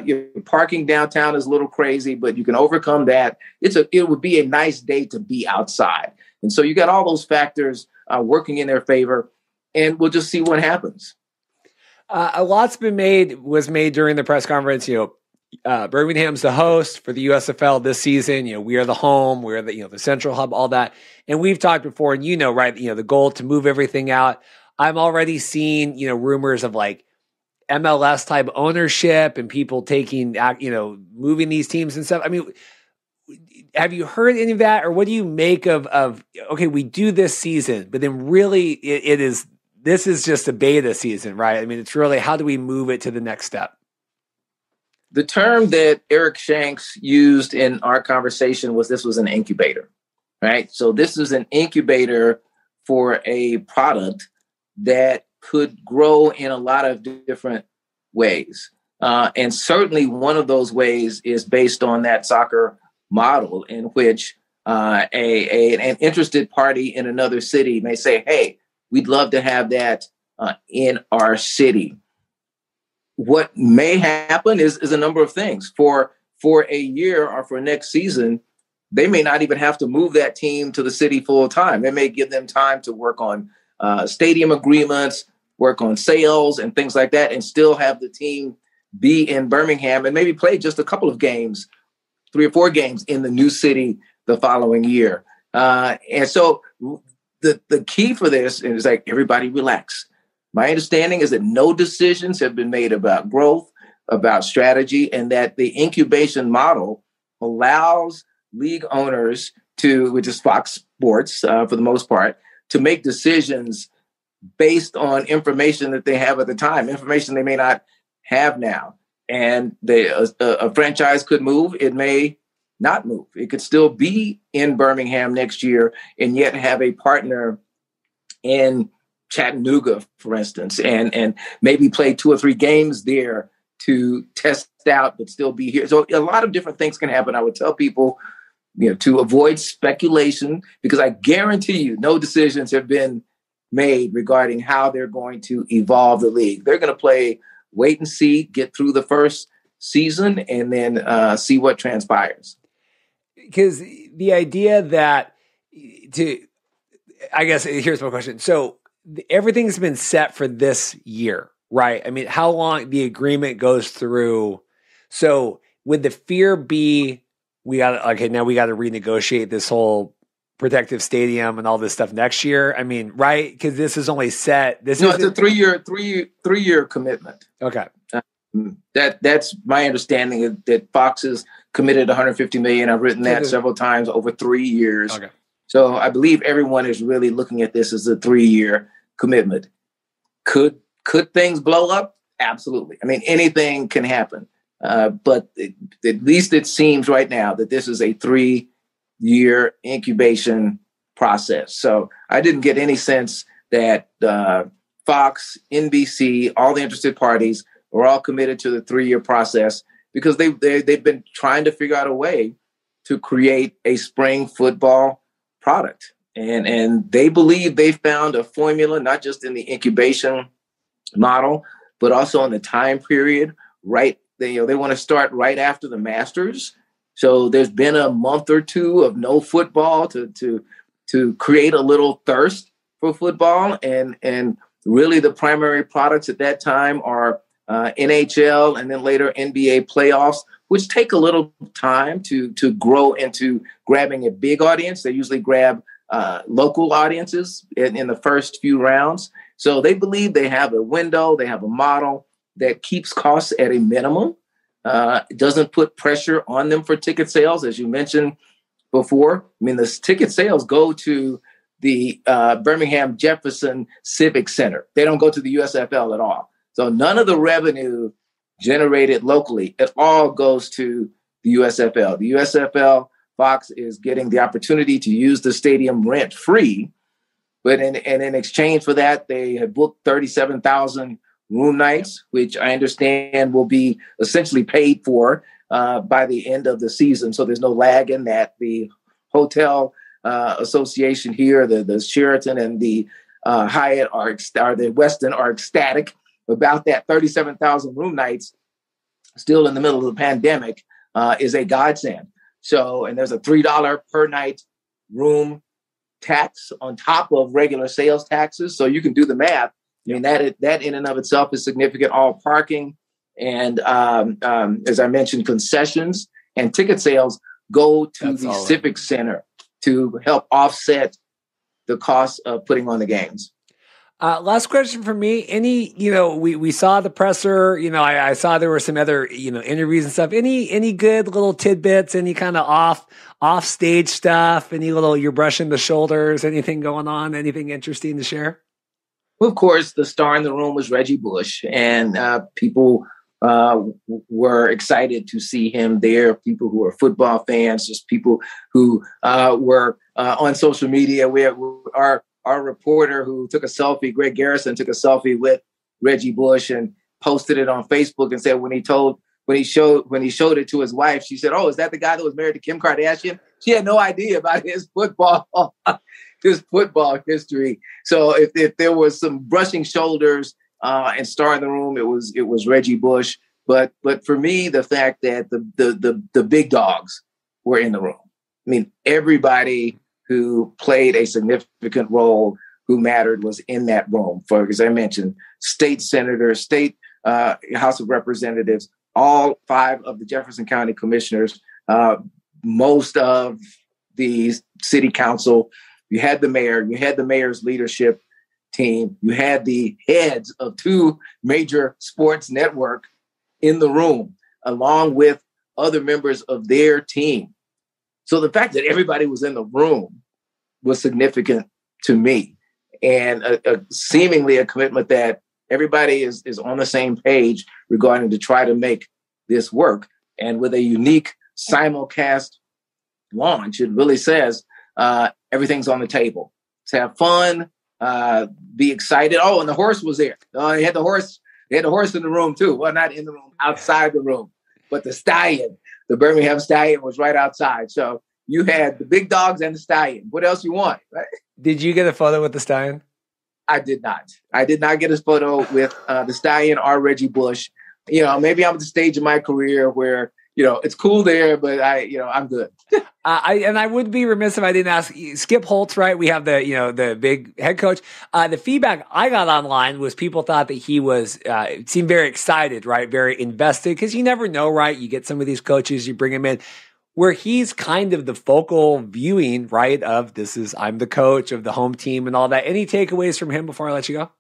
Speaker 4: your parking downtown is a little crazy, but you can overcome that. It would be a nice day to be outside. And so you got all those factors working in their favor, and we'll just see what happens.
Speaker 2: A lot's was made during the press conference. Birmingham's the host for the USFL this season. We are the home, we're the central hub, all that. And we've talked before, and right, the goal to move everything out. I'm already seeing, rumors of like MLS type ownership and people taking, moving these teams and stuff. I mean, have you heard any of that, or what do you make of okay, we do this season, but then really this is just a beta season, right? I mean, it's really, how do we move it to the next step?
Speaker 4: The term that Eric Shanks used in our conversation was this was an incubator, right? So this is an incubator for a product that could grow in a lot of different ways. And certainly one of those ways is based on that soccer model in which an interested party in another city may say, hey, we'd love to have that in our city. What may happen is a number of things. For a year or for next season, they may not even have to move that team to the city full time. It may give them time to work on stadium agreements, work on sales and things like that, and still have the team be in Birmingham and maybe play just a couple of games, 3 or 4 games in the new city the following year. And so the key for this is like, everybody relax. My understanding is that no decisions have been made about growth, about strategy, and that the incubation model allows league owners to, which is Fox Sports for the most part, to make decisions based on information that they have at the time, information they may not have now. And a franchise could move. It may not move. It could still be in Birmingham next year and yet have a partner in Chattanooga, for instance, and maybe play 2 or 3 games there to test out, but still be here. So a lot of different things can happen. I would tell people, to avoid speculation, because I guarantee you no decisions have been made regarding how they're going to evolve the league. They're going to play wait and see, get through the first season, and then see what transpires.
Speaker 2: Because the idea that I guess here's my question. So everything's been set for this year, right? I mean, how long the agreement goes through. So would the fear be, now we got to renegotiate this whole protective stadium and all this stuff next year? I mean, right? Because this is only set. It's a
Speaker 4: 3-year commitment.
Speaker 2: Okay.
Speaker 4: That's my understanding, that Fox is committed $150 million. I've written that several times, over 3 years.
Speaker 2: Okay.
Speaker 4: So I believe everyone is really looking at this as a 3-year commitment. Could things blow up? Absolutely. I mean, anything can happen. But at least it seems right now that this is a 3-year incubation process. So I didn't get any sense that Fox, NBC, all the interested parties are all committed to the 3-year process, because they've been trying to figure out a way to create a spring football product. And they believe they found a formula, not just in the incubation model, but also in the time period, right? They want to start right after the Masters. So there's been a month or 2 of no football to create a little thirst for football. And really the primary products at that time are NHL and then later NBA playoffs, which take a little time to grow into grabbing a big audience. They usually grab local audiences in the first few rounds. So they believe they have a window, they have a model that keeps costs at a minimum. It doesn't put pressure on them for ticket sales, as you mentioned before. I mean, the ticket sales go to the Birmingham Jefferson Civic Center. They don't go to the USFL at all. So none of the revenue generated locally, it all goes to the USFL. The USFL, Fox is getting the opportunity to use the stadium rent-free, but in exchange for that, they have booked 37,000 room nights, which I understand will be essentially paid for by the end of the season. So there's no lag in that. The hotel association here, the Sheraton and the Hyatt or the Westin are ecstatic about that. 37,000 room nights still in the middle of the pandemic is a godsend. So, and there's a $3 per night room tax on top of regular sales taxes. So you can do the math. I mean, that in and of itself is significant. All parking and, as I mentioned, concessions and ticket sales go to the Civic Center to help offset the cost of putting on the games.
Speaker 2: Last question for me. We saw the presser, I saw there were some other, interviews and stuff. Any good little tidbits, any kind of off stage stuff, any little, you're brushing the shoulders, anything going on, anything interesting to share?
Speaker 4: Well, of course, the star in the room was Reggie Bush, and people were excited to see him there. People who are football fans, just people who were on social media. Our reporter who took a selfie, Greg Garrison, took a selfie with Reggie Bush and posted it on Facebook and said when he told when he showed it to his wife, she said, "Oh, is that the guy that was married to Kim Kardashian?" She had no idea about his football history. So if there was some brushing shoulders and star in the room, it was Reggie Bush. But for me, the fact that the big dogs were in the room. I mean, everybody who played a significant role, who mattered, was in that room. For, as I mentioned, state senators, state House of Representatives, all 5 of the Jefferson County commissioners, most of the city council. You had the mayor, you had the mayor's leadership team, you had the heads of 2 major sports networks in the room, along with other members of their team. So the fact that everybody was in the room was significant to me, and seemingly a commitment that everybody is on the same page regarding to try to make this work. And with a unique simulcast launch, it really says everything's on the table. To have fun, be excited. Oh, and the horse was there. They had the horse in the room too. Well, not in the room, outside the room. But the stallion, the Birmingham Stallion, was right outside. So you had the big dogs and the stallion. What else you want? Right?
Speaker 2: Did you get a photo with the stallion?
Speaker 4: I did not. I did not get a photo with the stallion or Reggie Bush. Maybe I'm at the stage of my career where, it's cool there, but I'm good.
Speaker 2: I would be remiss if I didn't ask Skip Holtz, right? We have the big head coach. The feedback I got online was people thought that he was, seemed very excited, right? Very invested, because you never know, right? You get some of these coaches, you bring him in where he's kind of the focal viewing, right? Of I'm the coach of the home team and all that. Any takeaways from him before I let you go?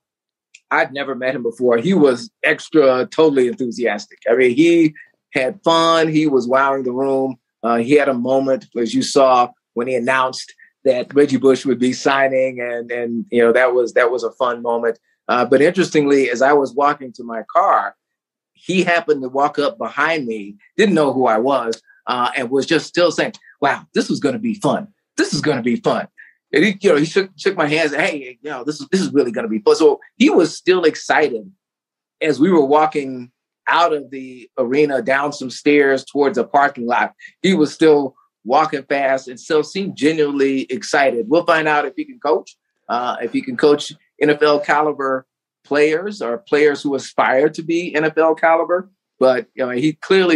Speaker 4: I'd never met him before. He was totally enthusiastic. I mean, he had fun. He was wowing the room. He had a moment, as you saw, when he announced that Reggie Bush would be signing, and that was a fun moment. But interestingly, as I was walking to my car, he happened to walk up behind me, didn't know who I was, and was just still saying, "Wow, this was going to be fun. This is going to be fun." And he shook my hands. And, "Hey, this is really going to be fun." So he was still excited as we were walking out of the arena, down some stairs towards a parking lot. He was still walking fast and still seemed genuinely excited. We'll find out if he can coach, NFL caliber players or players who aspire to be NFL caliber. But he clearly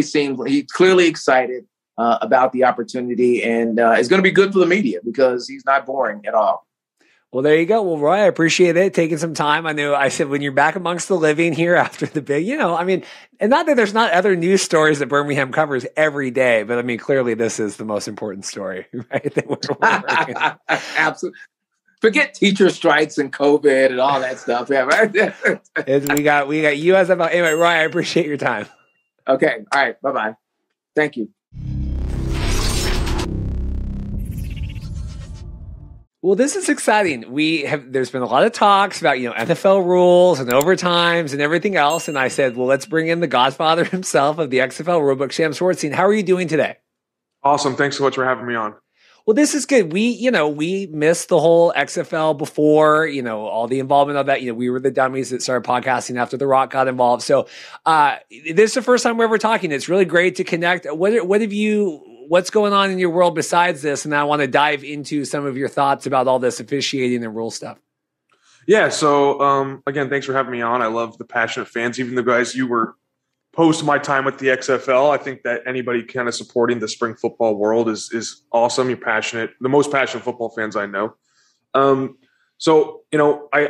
Speaker 4: excited about the opportunity, and it's going to be good for the media because he's not boring at all.
Speaker 2: Well, there you go. Well, Roy, I appreciate it. Taking some time. I know I said when you're back amongst the living here after the big, and not that there's not other news stories that Birmingham covers every day, but I mean, clearly this is the most important story, right?
Speaker 4: Absolutely. Forget teacher strikes and COVID and all that stuff. Yeah, right.
Speaker 2: we got USFL. Anyway, Roy, I appreciate your time.
Speaker 4: Okay. All right. Bye-bye. Thank you.
Speaker 2: Well, this is exciting. There's been a lot of talks about, NFL rules and overtimes and everything else. And I said, well, let's bring in the godfather himself of the XFL rulebook, Sam Schwartzstein. How are you doing today?
Speaker 3: Awesome. Thanks so much for having me on.
Speaker 2: Well, this is good. We missed the whole XFL before, all the involvement of that. We were the dummies that started podcasting after the Rourke got involved. So, this is the first time we're ever talking. It's really great to connect. What's going on in your world besides this? And I want to dive into some of your thoughts about all this officiating and rule stuff.
Speaker 3: Yeah. So, again, thanks for having me on. I love the passionate fans, even the guys you were post my time with the XFL. I think that anybody kind of supporting the spring football world is awesome. You're passionate, the most passionate football fans I know. I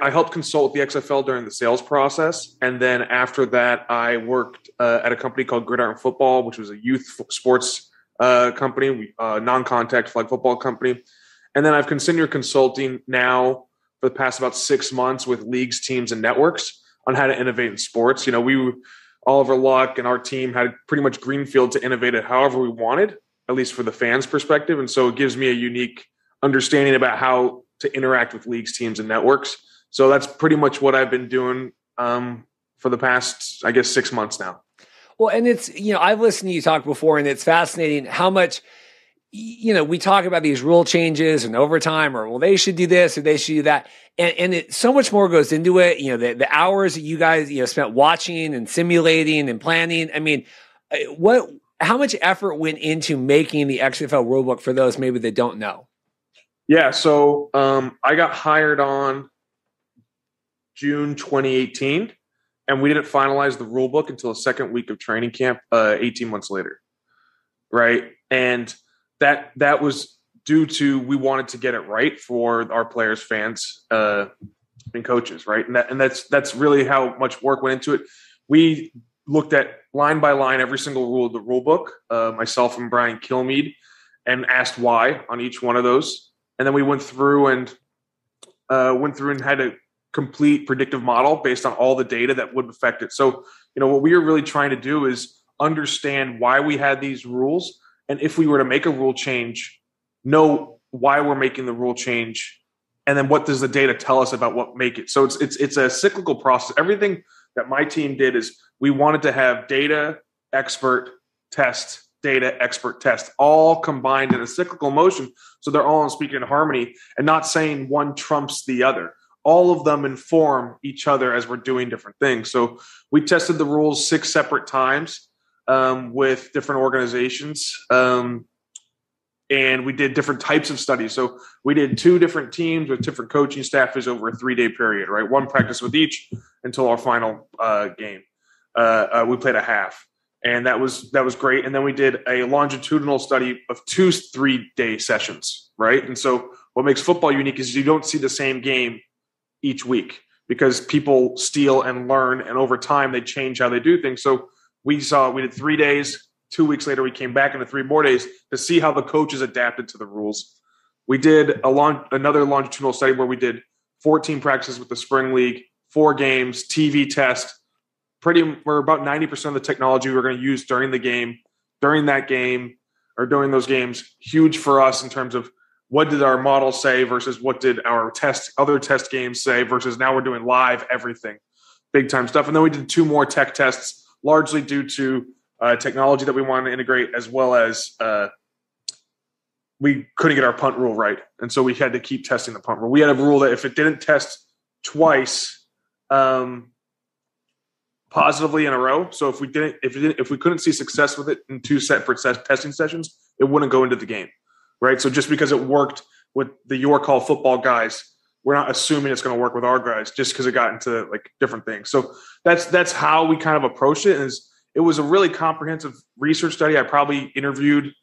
Speaker 3: helped consult the XFL during the sales process. And then after that, I worked at a company called Gridiron Football, which was a youth sports company, non-contact flag football company. And then I've continued consulting now for the past about 6 months with leagues, teams, and networks on how to innovate in sports. Oliver Luck and our team had pretty much greenfield to innovate it however we wanted, at least for the fans' perspective. And so it gives me a unique understanding about how to interact with leagues, teams, and networks. So that's pretty much what I've been doing for the past, 6 months now.
Speaker 2: Well, and it's, I've listened to you talk before, and it's fascinating how much, we talk about these rule changes and overtime, or, well, they should do this or they should do that. And so much more goes into it. The hours that you guys, spent watching and simulating and planning. I mean, How much effort went into making the XFL rulebook for those maybe that don't know?
Speaker 3: Yeah, so I got hired on June 2018, and we didn't finalize the rulebook until the second week of training camp 18 months later, right? And that was due to we wanted to get it right for our players, fans, and coaches, right? And that's really how much work went into it. We looked at line by line every single rule of the rule book, myself and Brian Kilmeade, and asked why on each one of those. And then we went through and had a complete predictive model based on all the data that would affect it. So, what we were really trying to do is understand why we had these rules. And if we were to make a rule change, know why we're making the rule change. And then what does the data tell us about what make it? So it's a cyclical process. Everything that my team did is we wanted to have data, expert, test, data, expert, test, all combined in a cyclical motion. So they're all speaking in harmony and not saying one trumps the other. All of them inform each other as we're doing different things. So we tested the rules 6 separate times with different organizations. And we did different types of studies. So we did 2 different teams with different coaching staffers over a 3-day period, right? 1 practice with each until our final game. We played a half, and that was great. And then we did a longitudinal study of 2 3-day sessions, right? And so what makes football unique is you don't see the same game each week because people steal and learn, and over time they change how they do things. So we did 3 days. 2 weeks later, we came back into 3 more days to see how the coaches adapted to the rules. We did another longitudinal study where we did 14 practices with the spring league, 4 games, TV test. We're about 90% of the technology we're going to use during the game, during that game, or during those games. Huge for us in terms of what did our model say versus what did our other test games say versus now we're doing live everything, big time stuff. And then we did 2 more tech tests, largely due to technology that we wanted to integrate, as well as we couldn't get our punt rule right, and so we had to keep testing the punt rule. We had a rule that if it didn't test twice positively in a row, so if we couldn't see success with it in 2 separate testing sessions, it wouldn't go into the game, right? So just because it worked with the Your Call football guys, we're not assuming it's going to work with our guys just because it got into like different things. So that's how we kind of approached it. It was a really comprehensive research study. I probably interviewed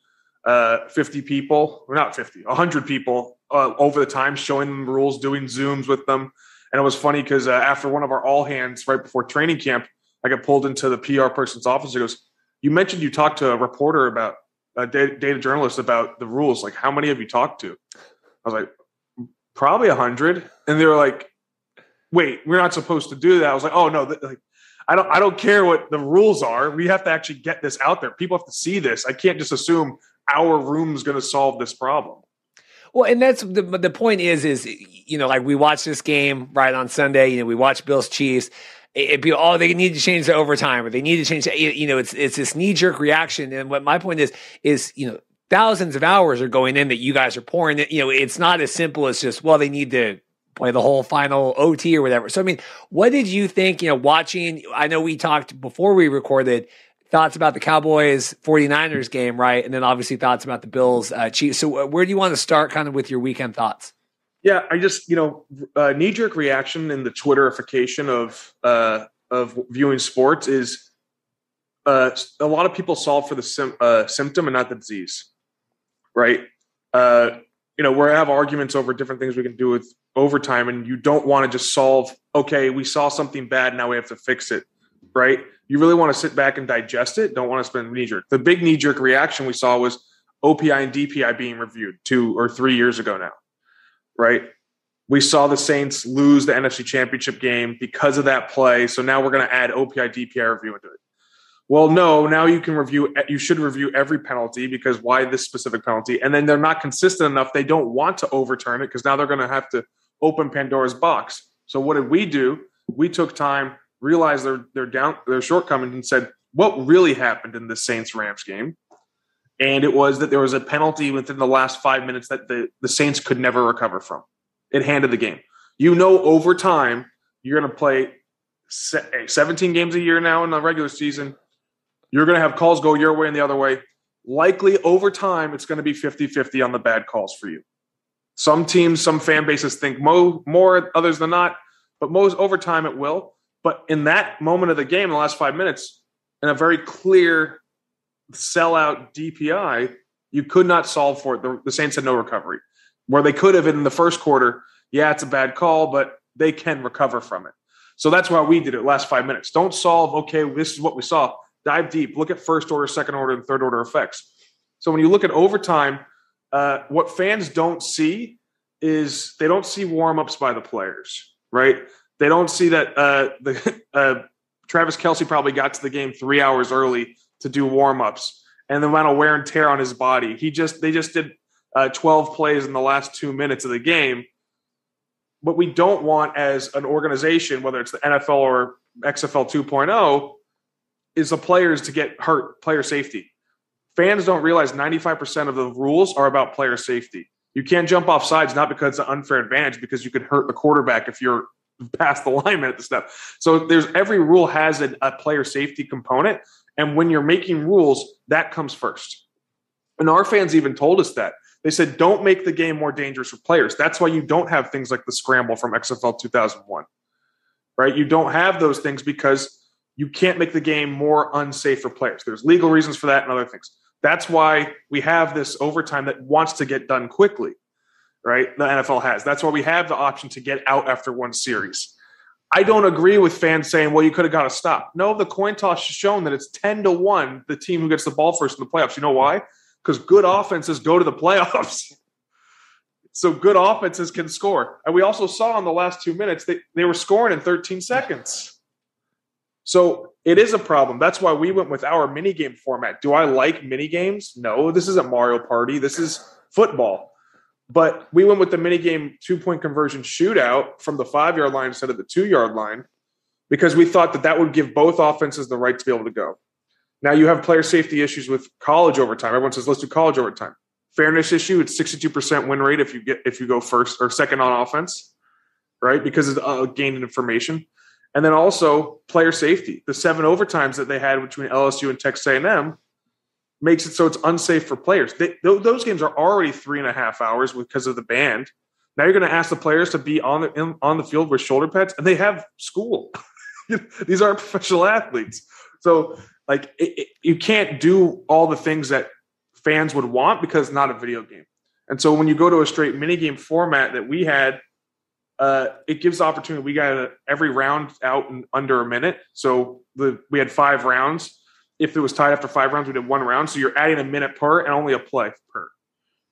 Speaker 3: 50 people, or not 50, 100 people over the time, showing them rules, doing Zooms with them. And it was funny because after one of our all hands right before training camp, I got pulled into the PR person's office. He goes, "You mentioned you talked to a reporter about a data journalist about the rules. Like, how many have you talked to?" I was like, "Probably 100." And they were like, "Wait, we're not supposed to do that." I was like, "Oh no, I don't care what the rules are. We have to actually get this out there. People have to see this. I can't just assume our room's going to solve this problem."
Speaker 2: Well, and that's the point is, like we watched this game right on Sunday, we watched Bills Chiefs. It'd be, they need to change the overtime, or they need to change, it's this knee jerk reaction. And what my point is, thousands of hours are going in that you guys are pouring. It's not as simple as just, they need to play the whole final OT or whatever. So, I mean, what did you think, watching, I know we talked before we recorded, thoughts about the Cowboys 49ers game, right? And then obviously thoughts about the Bills Chiefs. So where do you want to start kind of with your weekend thoughts?
Speaker 3: Yeah, I just, knee-jerk reaction in the Twitterification of viewing sports is a lot of people solve for the symptom and not the disease, right? We have arguments over different things we can do with overtime, and you don't want to just solve, okay, we saw something bad, now we have to fix it, right? You really want to sit back and digest it, don't want to spend knee-jerk. The big knee-jerk reaction we saw was OPI and DPI being reviewed 2 or 3 years ago now, right? We saw the Saints lose the NFC Championship game because of that play, so now we're going to add OPI, DPI review into it. Well, no, now you should review every penalty, because why this specific penalty? And then they're not consistent enough. They don't want to overturn it because now they're going to have to open Pandora's box. So what did we do? We took time, realized their shortcomings, and said, what really happened in the Saints-Rams game? And it was that there was a penalty within the last 5 minutes that the Saints could never recover from. It handed the game. Over time, you're going to play 17 games a year now in the regular season. You're going to have calls go your way and the other way. Likely over time, it's going to be 50-50 on the bad calls for you. Some teams, some fan bases think more, others than not, but most over time it will. But in that moment of the game, in the last 5 minutes, in a very clear sellout DPI, you could not solve for it. The Saints had no recovery. Where they could have in the first quarter, yeah, it's a bad call, but they can recover from it. So that's why we did it last 5 minutes. Don't solve, okay, this is what we saw. Dive deep. Look at first order, second order, and third order effects. So when you look at overtime, what fans don't see is they don't see warm-ups by the players, right? They don't see that Travis Kelce probably got to the game 3 hours early to do warm-ups and the amount of wear and tear on his body. They just did 12 plays in the last 2 minutes of the game. What we don't want as an organization, whether it's the NFL or XFL 2.0, is the players to get hurt, player safety. Fans don't realize 95% of the rules are about player safety. You can't jump off sides, not because it's an unfair advantage, because you could hurt the quarterback if you're past the lineman at the step. So every rule has a player safety component. And when you're making rules, that comes first. And our fans even told us that. They said, don't make the game more dangerous for players. That's why you don't have things like the scramble from XFL 2001, right? You don't have those things because you can't make the game more unsafe for players. There's legal reasons for that and other things. That's why we have this overtime that wants to get done quickly, right? The NFL has. That's why we have the option to get out after one series. I don't agree with fans saying, well, you could have got a stop. No, the coin toss has shown that it's 10-1, the team who gets the ball first in the playoffs. You know why? Because good offenses go to the playoffs. So good offenses can score. And we also saw in the last 2 minutes, they were scoring in 13 seconds. So it is a problem. That's why we went with our minigame format. Do I like minigames? No, this isn't Mario Party. This is football. But we went with the minigame 2-point conversion shootout from the 5-yard line instead of the 2-yard line because we thought that would give both offenses the right to be able to go. Now you have player safety issues with college overtime. Everyone says, let's do college overtime. Fairness issue, it's 62% win rate if you go first or second on offense, right? Because of gained information. And then also player safety. The 7 overtimes that they had between LSU and Texas A&M makes it so it's unsafe for players. Those games are already 3.5 hours because of the band. Now you're going to ask the players to be on the field with shoulder pads, and they have school. These aren't professional athletes. So you can't do all the things that fans would want because it's not a video game. And so when you go to a straight minigame format that we had, it gives the opportunity. We got every round out in under a minute. So we had 5 rounds. If it was tied after 5 rounds, we did 1 round. So you're adding a minute per and only a play per,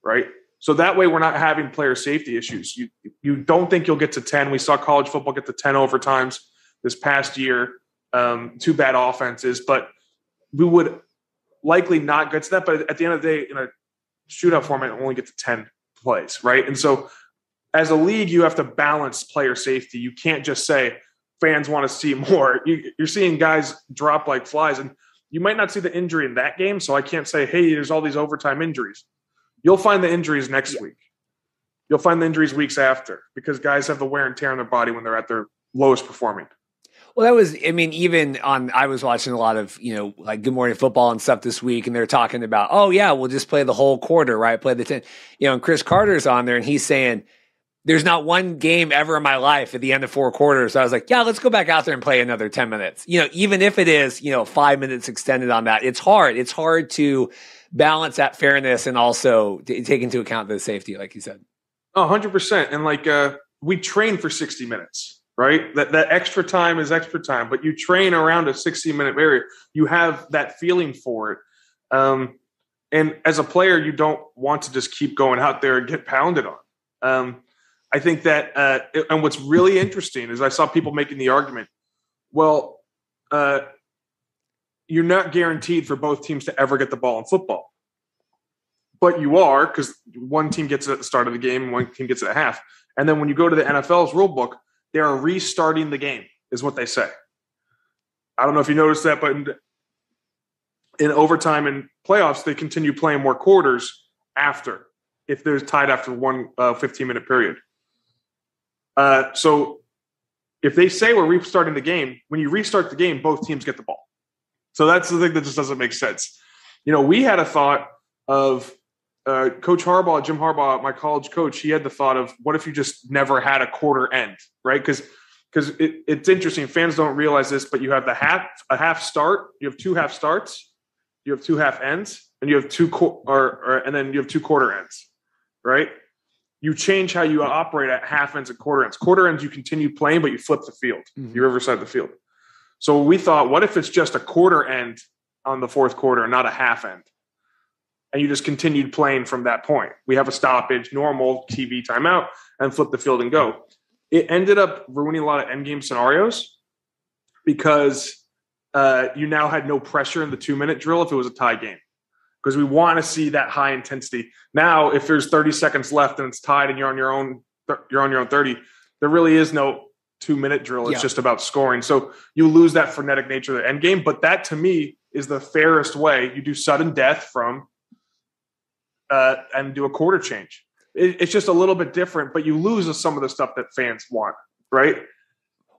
Speaker 3: right? So that way we're not having player safety issues. You don't think you'll get to 10. We saw college football get to 10 overtimes this past year. 2 bad offenses, but we would likely not get to that. But at the end of the day, in a shootout format, it only get to 10 plays, right? And so as a league, you have to balance player safety. You can't just say fans want to see more. You're seeing guys drop like flies, and you might not see the injury in that game. So I can't say, hey, there's all these overtime injuries. You'll find the injuries next week. You'll find the injuries weeks after because guys have the wear and tear on their body when they're at their lowest performing.
Speaker 2: Well, I was watching a lot of, like Good Morning Football and stuff this week, and they're talking about, oh yeah, we'll just play the whole quarter, right? Play the 10, and Chris Carter's on there and he's saying, there's not one game ever in my life at the end of 4 quarters. So I was like, yeah, let's go back out there and play another 10 minutes. Even if it is, 5 minutes extended on that, it's hard. It's hard to balance that fairness and also take into account the safety, like you said.
Speaker 3: 100%. And we train for 60 minutes, right? That extra time is extra time, but you train around a 60-minute area. You have that feeling for it. And as a player, you don't want to just keep going out there and get pounded on. I think that, and what's really interesting is I saw people making the argument, well, you're not guaranteed for both teams to ever get the ball in football. But you are, because one team gets it at the start of the game and one team gets it at half. And then when you go to the NFL's rule book, they are restarting the game, is what they say. I don't know if you noticed that, but in overtime and playoffs, they continue playing more quarters after, if they're tied after one 15-minute period. So if they say we're restarting the game, when you restart the game, both teams get the ball. So that's the thing that just doesn't make sense. We had a thought of Coach Harbaugh, Jim Harbaugh, my college coach. He had the thought of, what if you just never had a quarter end, right? Because it's interesting. Fans don't realize this, but you have a half start. You have 2 half starts. You have 2 half ends, and you have and then you have 2 quarter ends, right? You change how you operate at half ends and quarter ends. Quarter ends, you continue playing, but you flip the field.
Speaker 2: Mm-hmm.
Speaker 3: You riverside the field. So we thought, what if it's just a quarter end on the fourth quarter and not a half end? And you just continued playing from that point. We have a stoppage, normal TV timeout, and flip the field and go. It ended up ruining a lot of end game scenarios because you now had no pressure in the 2-minute drill if it was a tie game, because we want to see that high intensity. Now, if there's 30 seconds left and it's tied and you're on your own 30, there really is no 2-minute drill. It's just about scoring. So you lose that frenetic nature of the end game. But that, to me, is the fairest way. You do sudden death from and do a quarter change. It's just a little bit different, but you lose some of the stuff that fans want, right?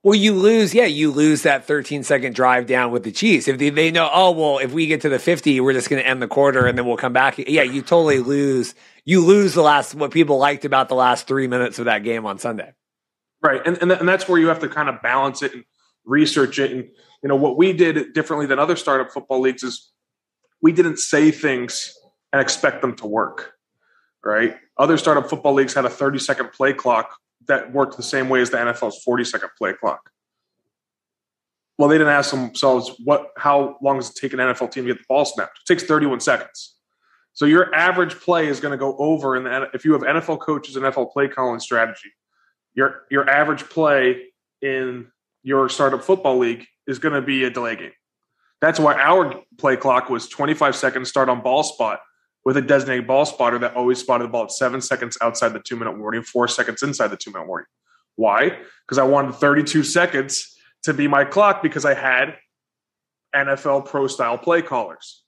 Speaker 2: Well, you lose that 13-second drive down with the Chiefs. If they know, if we get to the 50, we're just going to end the quarter and then we'll come back. Yeah, you totally lose. You lose what people liked about the last 3 minutes of that game on Sunday.
Speaker 3: Right, and that's where you have to kind of balance it and research it. And what we did differently than other startup football leagues is we didn't say things and expect them to work, right? Other startup football leagues had a 30-second play clock that worked the same way as the NFL's 40-second play clock. Well, they didn't ask themselves, how long does it take an NFL team to get the ball snapped? It takes 31 seconds. So your average play is going to go over, if you have NFL coaches and NFL play calling strategy, your average play in your startup football league is going to be a delay game. That's why our play clock was 25 seconds start on ball spot with a designated ball spotter that always spotted the ball at 7 seconds outside the 2-minute warning, 4 seconds inside the 2-minute warning. Why? Because I wanted 32 seconds to be my clock because I had NFL pro-style play callers.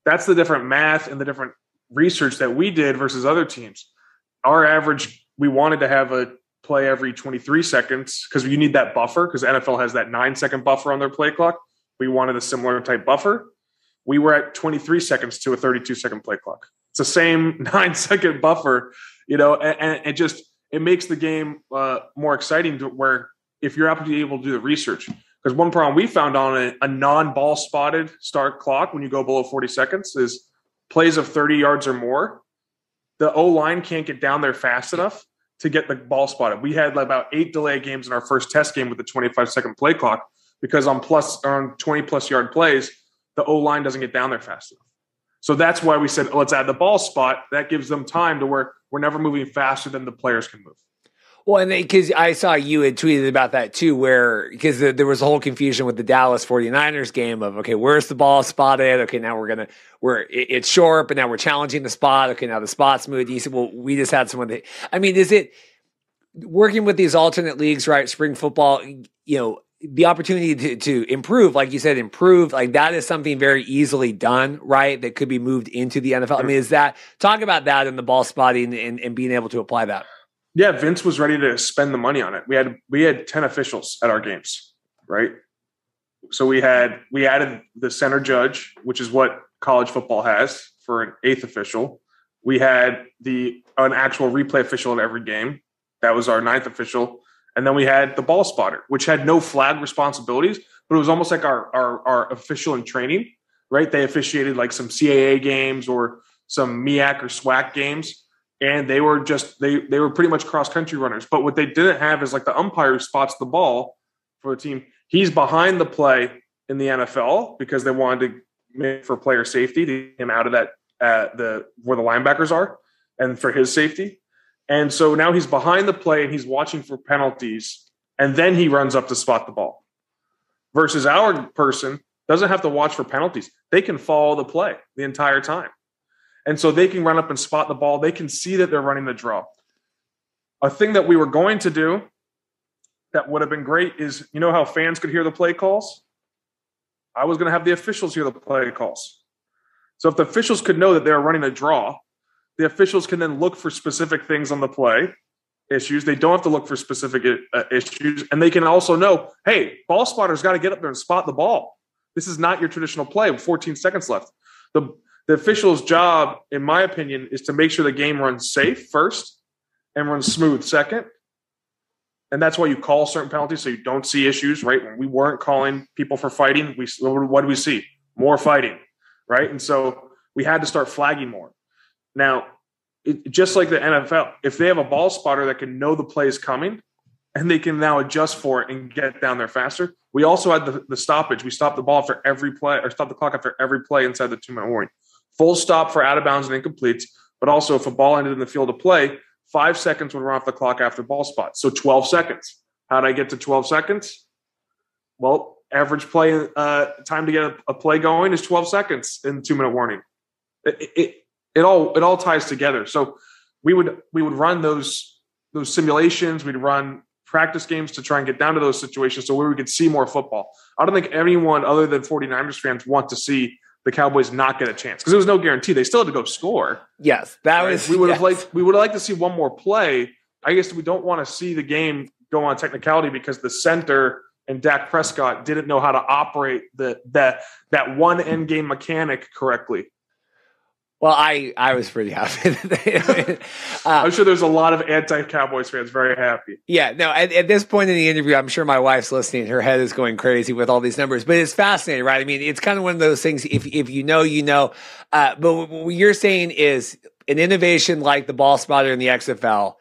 Speaker 3: That's the different math and the different research that we did versus other teams. Our average, we wanted to have a play every 23 seconds because you need that buffer, because NFL has that 9-second buffer on their play clock. We wanted a similar type buffer. We were at 23 seconds to a 32-second play clock. It's the same 9-second buffer, and it makes the game more exciting to where if you're able to do the research. Because one problem we found on a non-ball spotted start clock when you go below 40 seconds is plays of 30 yards or more, the O-line can't get down there fast enough to get the ball spotted. We had about 8 delay games in our first test game with the 25-second play clock because on 20-plus yard plays, the O-line doesn't get down there fast enough. So that's why we said, let's add the ball spot. That gives them time to where we're never moving faster than the players can move.
Speaker 2: Well, and because I saw you had tweeted about that too, because there was a whole confusion with the Dallas 49ers game of, okay, where's the ball spotted? Okay, now it's short, but now we're challenging the spot. Okay, now the spot's moved. You said, well, we just had someone is it working with these alternate leagues, right? Spring football, the opportunity to improve, like you said, like that is something very easily done, right? That could be moved into the NFL. I mean, talk about that in the ball spotting and being able to apply that.
Speaker 3: Yeah, Vince was ready to spend the money on it. We had 10 officials at our games, right? So we added the center judge, which is what college football has for an 8th official. We had an actual replay official at every game. That was our 9th official. And then we had the ball spotter, which had no flag responsibilities, but it was almost like our official in training, right? They officiated like some CAA games or some MEAC or SWAC games. And they were they were pretty much cross-country runners. But what they didn't have is like the umpire who spots the ball for the team. He's behind the play in the NFL because they wanted to make for player safety to get him out of that where the linebackers are and for his safety. And so now he's behind the play and he's watching for penalties, and then he runs up to spot the ball. Versus our person doesn't have to watch for penalties. They can follow the play the entire time. And so they can run up and spot the ball. They can see that they're running the draw. A thing that we were going to do that would have been great is, how fans could hear the play calls? I was going to have the officials hear the play calls. So if the officials could know that they're running a draw, the officials can then look for specific things on the play issues. They don't have to look for specific issues. And they can also know, hey, ball spotter's got to get up there and spot the ball. This is not your traditional play with 14 seconds left. The official's job, in my opinion, is to make sure the game runs safe first and runs smooth second. And that's why you call certain penalties so you don't see issues, right? When we weren't calling people for fighting, what do we see? More fighting, right? And so we had to start flagging more. Now, just like the NFL, if they have a ball spotter that can know the play is coming and they can now adjust for it and get down there faster, we also had the stoppage. We stopped the ball after every play, or stopped the clock after every play inside the 2-minute warning. Full stop for out of bounds and incompletes, but also if a ball ended in the field of play, 5 seconds would run off the clock after ball spot. So 12 seconds. How did I get to 12 seconds? Well, average play time to get a play going is 12 seconds in 2-minute warning. It all ties together. So we would run those simulations. We'd run practice games to try and get down to those situations so where we could see more football. I don't think anyone other than 49ers fans want to see the Cowboys not get a chance because there was no guarantee. They still had to go score.
Speaker 2: Yes, that was.
Speaker 3: We would have liked to see one more play. I guess we don't want to see the game go on technicality because the center and Dak Prescott didn't know how to operate that one end game mechanic correctly.
Speaker 2: Well, I was pretty happy.
Speaker 3: I'm sure there's a lot of anti-Cowboys fans very happy.
Speaker 2: Yeah, no, at this point in the interview, I'm sure my wife's listening. Her head is going crazy with all these numbers. But it's fascinating, right? I mean, it's kind of one of those things, if you know, you know. But what you're saying is an innovation like the ball spotter in the XFL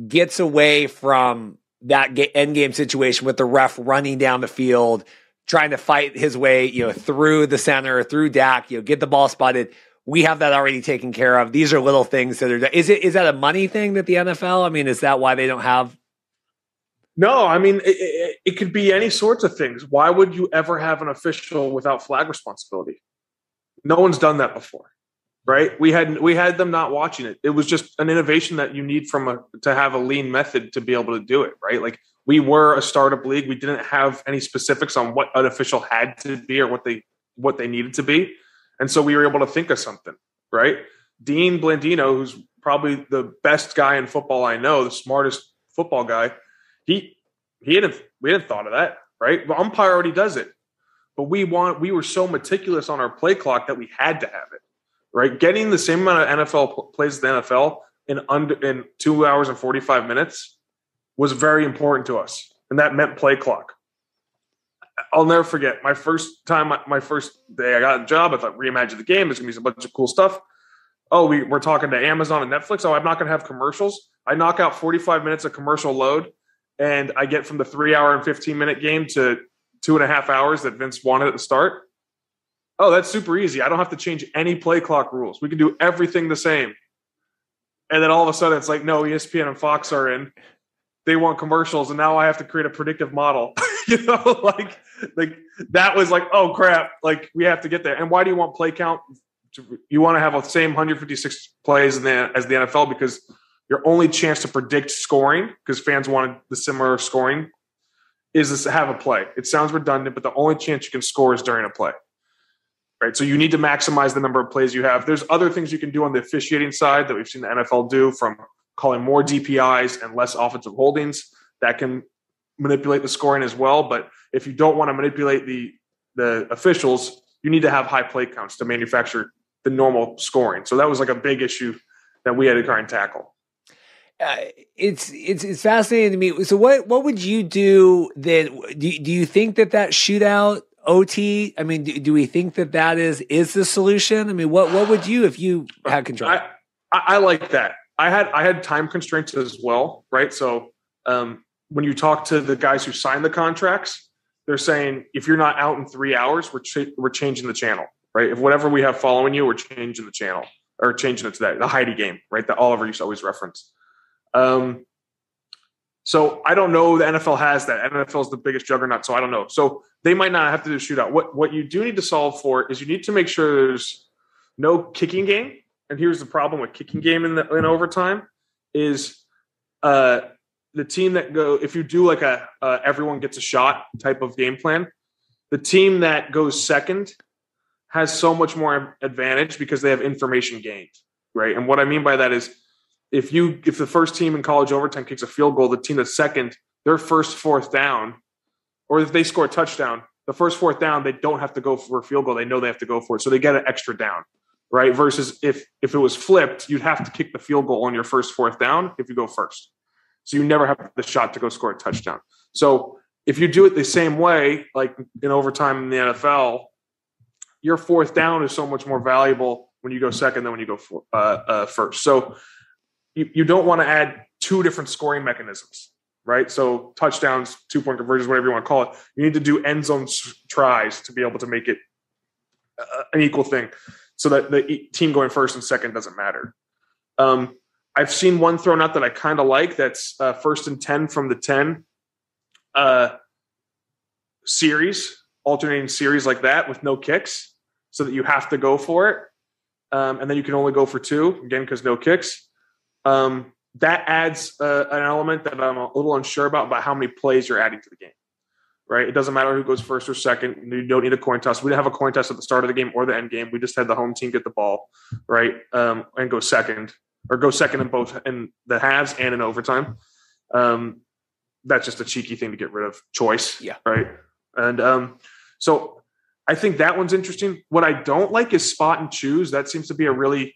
Speaker 2: gets away from that end game situation with the ref running down the field, trying to fight his way, through the center, through Dak, get the ball spotted. We have that already taken care of. These are little things that are. Is that a money thing that the NFL? I mean, is that why they don't have?
Speaker 3: No, I mean it could be any sorts of things. Why would you ever have an official without flag responsibility? No one's done that before, right? We had them not watching it. It was just an innovation that you need to have a lean method to be able to do it, right? Like we were a startup league. We didn't have any specifics on what an official had to be or what they needed to be. And so we were able to think of something, right? Dean Blandino, who's probably the best guy in football I know, the smartest football guy, we hadn't thought of that, right? The umpire already does it. But we were so meticulous on our play clock that we had to have it, right? Getting the same amount of NFL plays as the NFL in 2 hours and 45 minutes was very important to us. And that meant play clock. I'll never forget my first day I got a job. I thought, reimagine the game. There's going to be a bunch of cool stuff. Oh, we're talking to Amazon and Netflix. Oh, I'm not going to have commercials. I knock out 45 minutes of commercial load, and I get from the 3 hour and 15-minute game to 2.5 hours that Vince wanted at the start. Oh, that's super easy. I don't have to change any play clock rules. We can do everything the same. And then all of a sudden it's like, no, ESPN and Fox are in. They want commercials, and now I have to create a predictive model. Like that was like, oh crap, like we have to get there. And why do you want play count? You want to have the same 156 plays as the NFL because your only chance to predict scoring, because fans wanted the similar scoring, is to have a play. It sounds redundant, but the only chance you can score is during a play. Right? So you need to maximize the number of plays you have. There's other things you can do on the officiating side that we've seen the NFL do, from calling more DPIs and less offensive holdings. That can manipulate the scoring as well. But if you don't want to manipulate the officials, you need to have high play counts to manufacture the normal scoring. So that was like a big issue that we had to try and tackle.
Speaker 2: It's fascinating to me. So what would you do then? Do you think that shootout OT? I mean, do we think that is the solution? I mean, what would you, if you had control?
Speaker 3: I like that. I had time constraints as well, right? So when you talk to the guys who signed the contracts, they're saying if you're not out in 3 hours, we're changing the channel, right? If whatever we have following you, we're changing the channel or changing it to the Heidi game, right? That Oliver used to always reference. So I don't know. The NFL has that. NFL is the biggest juggernaut, so I don't know. So they might not have to do a shootout. What you do need to solve for is you need to make sure there's no kicking game. And here's the problem with kicking game in overtime is the team that if you do like a everyone gets a shot type of game plan, the team that goes second has so much more advantage because they have information gained, right? And what I mean by that is if the first team in college overtime kicks a field goal, the team that's second, their first fourth down, or if they score a touchdown, the first fourth down, they don't have to go for a field goal. They know they have to go for it. So they get an extra down, right? Versus if it was flipped, you'd have to kick the field goal on your first fourth down if you go first. So you never have the shot to go score a touchdown. So if you do it the same way, like in overtime in the NFL, your fourth down is so much more valuable when you go second than when you go first. So you don't want to add two different scoring mechanisms, right? So touchdowns, 2-point conversions, whatever you want to call it. You need to do end zone tries to be able to make it an equal thing so that the team going first and second doesn't matter. I've seen one thrown out that I kind of like. That's 1st and 10 from the 10 series, alternating series like that with no kicks so that you have to go for it. And then you can only go for 2, again, because no kicks. That adds an element that I'm a little unsure about how many plays you're adding to the game, right? It doesn't matter who goes first or second. You don't need a coin toss. We didn't have a coin toss at the start of the game or the end game. We just had the home team get the ball, right, and go second in both in the halves and in overtime. That's just a cheeky thing to get rid of choice, right? And so I think that one's interesting. What I don't like is spot and choose. That seems to be a really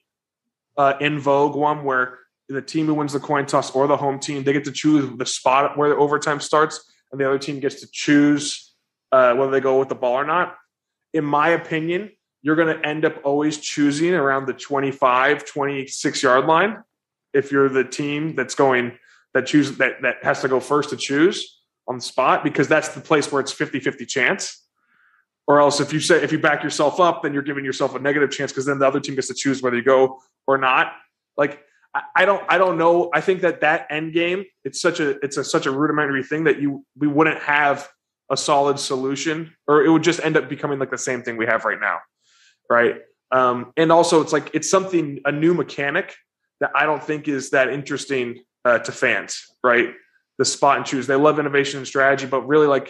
Speaker 3: in vogue one where the team who wins the coin toss or the home team, they get to choose the spot where the overtime starts, and the other team gets to choose whether they go with the ball or not. In my opinion, you're going to end up always choosing around the 25, 26-yard line if you're the team that has to go first to choose on the spot, because that's the place where it's 50-50 chance. Or else if you back yourself up, then you're giving yourself a negative chance because then the other team gets to choose whether you go or not. Like, I don't know. I think that end game, it's such a rudimentary thing that we wouldn't have a solid solution, or it would just end up becoming like the same thing we have right now, right? And also it's something, a new mechanic that I don't think is that interesting to fans, right? The spot and choose. They love innovation and strategy, but really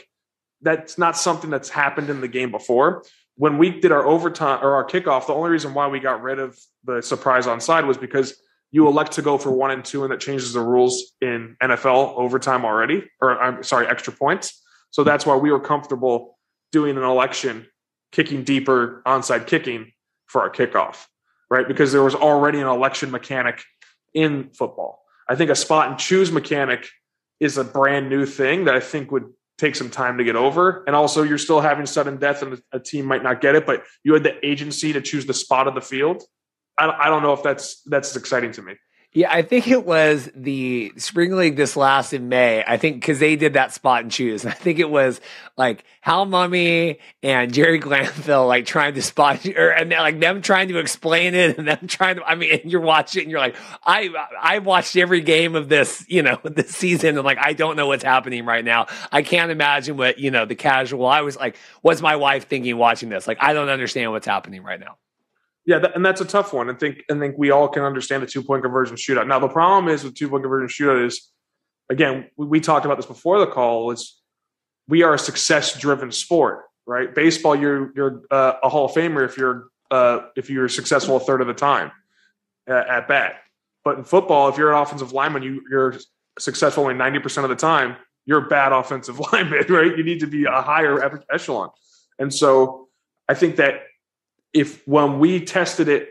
Speaker 3: that's not something that's happened in the game before. When we did our overtime or our kickoff, the only reason why we got rid of the surprise onside was because you elect to go for 1 and 2, and that changes the rules in NFL overtime already, extra points. So that's why we were comfortable doing an election, kicking deeper, onside kicking for our kickoff, right? Because there was already an election mechanic in football. I think a spot and choose mechanic is a brand new thing that I think would take some time to get over. And also you're still having sudden death and a team might not get it, but you had the agency to choose the spot of the field. I don't know if that's exciting to me.
Speaker 2: Yeah, I think it was the Spring League this last in May. I think because they did that spot and choose. I think it was like Hal Mummy and Jerry Glanville trying to spot, and them trying to explain it, and them trying to. I mean, and you're watching, and you're like, I watched every game of this, this season, and I don't know what's happening right now. I can't imagine what the casual. I was like, what's my wife thinking watching this? I don't understand what's happening right now.
Speaker 3: Yeah, and that's a tough one. I think we all can understand the 2-point conversion shootout. Now, the problem is with 2-point conversion shootout is, again, we talked about this before the call, is we are a success-driven sport, right? Baseball, you're a Hall of Famer if you're successful a third of the time at bat. But in football, if you're an offensive lineman, you're successful only 90% of the time. You're a bad offensive lineman, right? You need to be a higher echelon. And so I think that when we tested it,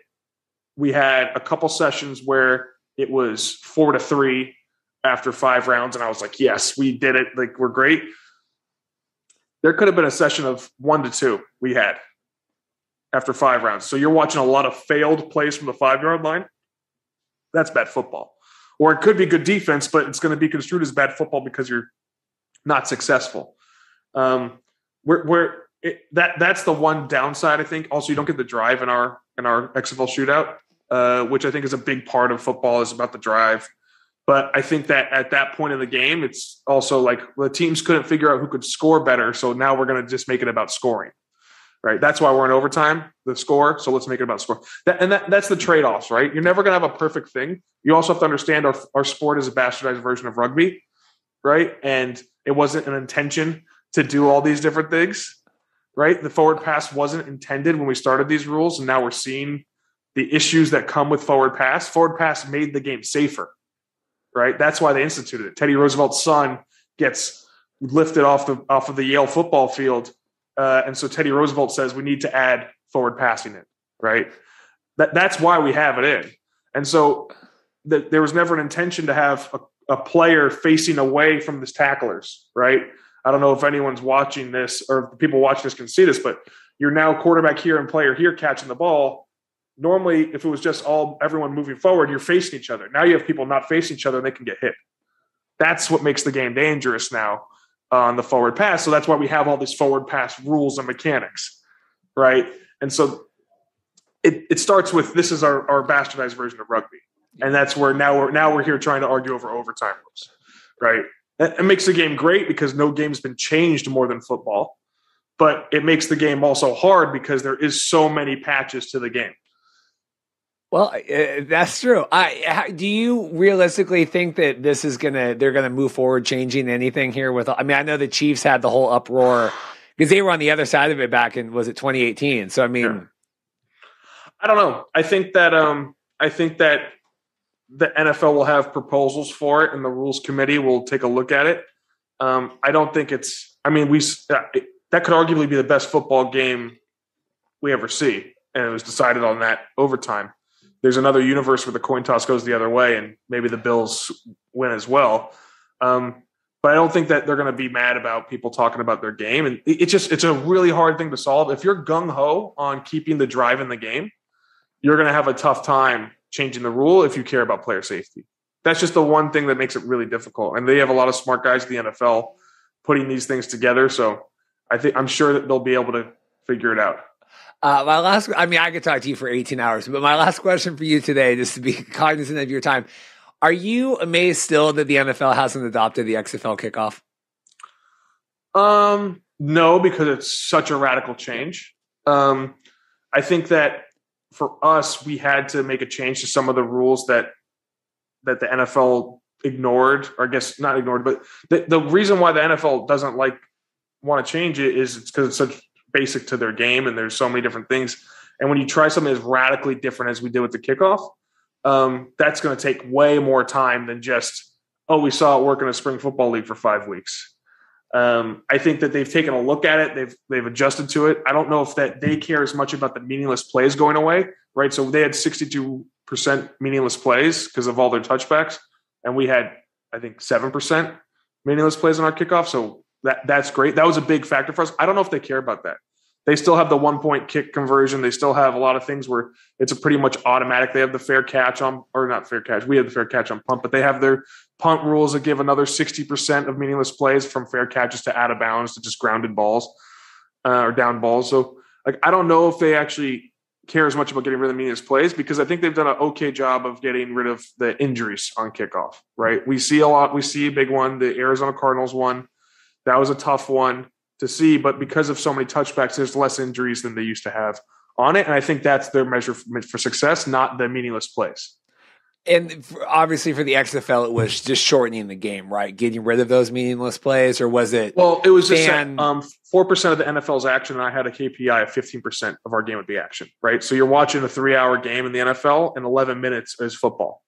Speaker 3: we had a couple sessions where it was 4-3 after 5 rounds. And I was like, yes, we did it. We're great. There could have been a session of 1-2 we had after 5 rounds. So you're watching a lot of failed plays from the 5-yard line. That's bad football. Or it could be good defense, but it's going to be construed as bad football because you're not successful. That's the one downside, I think. Also, you don't get the drive in our XFL shootout, which I think is a big part of football, is about the drive. But I think that at that point in the game, it's also the teams couldn't figure out who could score better. So now we're going to just make it about scoring, right? That's why we're in overtime, the score. So let's make it about score. That's the trade-offs, right? You're never going to have a perfect thing. You also have to understand our sport is a bastardized version of rugby, right? And it wasn't an intention to do all these different things. Right? The forward pass wasn't intended when we started these rules, and now we're seeing the issues that come with forward pass. Forward pass made the game safer, right? That's why they instituted it. Teddy Roosevelt's son gets lifted off of the Yale football field And so Teddy Roosevelt says we need to add forward passing in, right? That's why we have it in. And so there was never an intention to have a player facing away from his tacklers, right? I don't know if anyone's watching this or people watching this can see this, but you're now quarterback here and player here catching the ball. Normally, if it was just everyone moving forward, you're facing each other. Now you have people not facing each other and they can get hit. That's what makes the game dangerous now on the forward pass. So that's why we have all these forward pass rules and mechanics, right? And so it starts with this is our bastardized version of rugby. And that's where now we're here trying to argue over overtime rules, right? It makes the game great because no game's been changed more than football, but it makes the game also hard because there is so many patches to the game.
Speaker 2: Well, that's true. Do you realistically think that they're gonna move forward, changing anything here? I know the Chiefs had the whole uproar because they were on the other side of it back in 2018. So I mean,
Speaker 3: yeah. I don't know. I think that the NFL will have proposals for it, and the rules committee will take a look at it. I don't think it's. I mean, that could arguably be the best football game we ever see, and it was decided on that overtime. There's another universe where the coin toss goes the other way, and maybe the Bills win as well. But I don't think that they're going to be mad about people talking about their game, and it's a really hard thing to solve. If you're gung ho on keeping the drive in the game, you're going to have a tough time changing the rule if you care about player safety. That's just the one thing that makes it really difficult. And they have a lot of smart guys in the NFL putting these things together. So I'm sure that they'll be able to figure it out.
Speaker 2: I could talk to you for 18 hours, but my last question for you today, just to be cognizant of your time. Are you amazed still that the NFL hasn't adopted the XFL kickoff?
Speaker 3: No, because it's such a radical change. I think that for us, we had to make a change to some of the rules that the NFL ignored, or I guess not ignored, but the reason why the NFL doesn't want to change it is it's because it's such basic to their game and there's so many different things. And when you try something as radically different as we did with the kickoff, that's going to take way more time than just, we saw it work in a spring football league for 5 weeks. I think that they've taken a look at it. They've adjusted to it. I don't know if that they care as much about the meaningless plays going away, right? So they had 62% meaningless plays because of all their touchbacks. And we had, I think, 7% meaningless plays on our kickoff. So that's great. That was a big factor for us. I don't know if they care about that. They still have the 1-point kick conversion. They still have a lot of things where it's a pretty much automatic. They have the fair catch or not fair catch. We have the fair catch on punt, but they have their punt rules that give another 60% of meaningless plays from fair catches to out of bounds to just grounded balls or down balls. So I don't know if they actually care as much about getting rid of the meaningless plays because I think they've done an okay job of getting rid of the injuries on kickoff, right? We see a lot. We see a big one, the Arizona Cardinals one. That was a tough one to see, but because of so many touchbacks, there's less injuries than they used to have on it. And I think that's their measure for success, not the meaningless plays.
Speaker 2: And obviously for the XFL, it was just shortening the game, right? Getting rid of those meaningless plays, or was it?
Speaker 3: Well, it was just 4% of the NFL's action, and I had a KPI of 15% of our game would be action, right? So you're watching a 3-hour game in the NFL, and 11 minutes is football,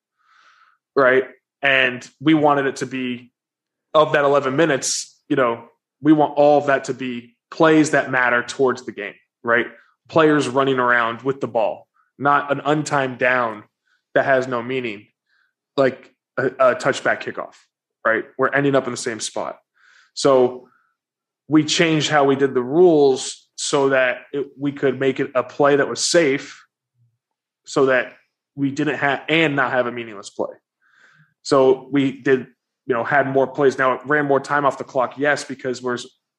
Speaker 3: right? And we wanted it to be, of that 11 minutes, we want all of that to be plays that matter towards the game, right? Players running around with the ball, not an untimed down that has no meaning, like a touchback kickoff, right? We're ending up in the same spot. So we changed how we did the rules so that we could make it a play that was safe so that we didn't have and not have a meaningless play. So we did, had more plays. Now it ran more time off the clock. Yes, because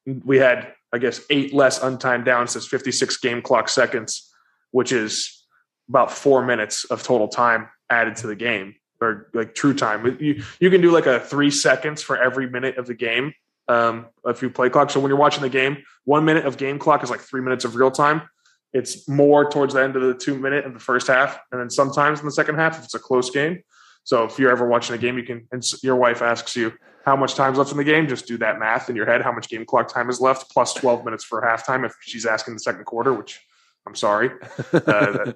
Speaker 3: we had, I guess, 8 less untimed downs. That's 56 game clock seconds, which is about 4 minutes of total time added to the game, or like true time. You can do like a 3 seconds for every minute of the game, if you play clock. So when you're watching the game, 1 minute of game clock is like 3 minutes of real time. It's more towards the end of the 2 minute of the first half. And then sometimes in the second half, if it's a close game. So if you're ever watching a game, and your wife asks you how much time's left in the game, just do that math in your head, how much game clock time is left, plus 12 minutes for halftime if she's asking the second quarter, which I'm sorry, because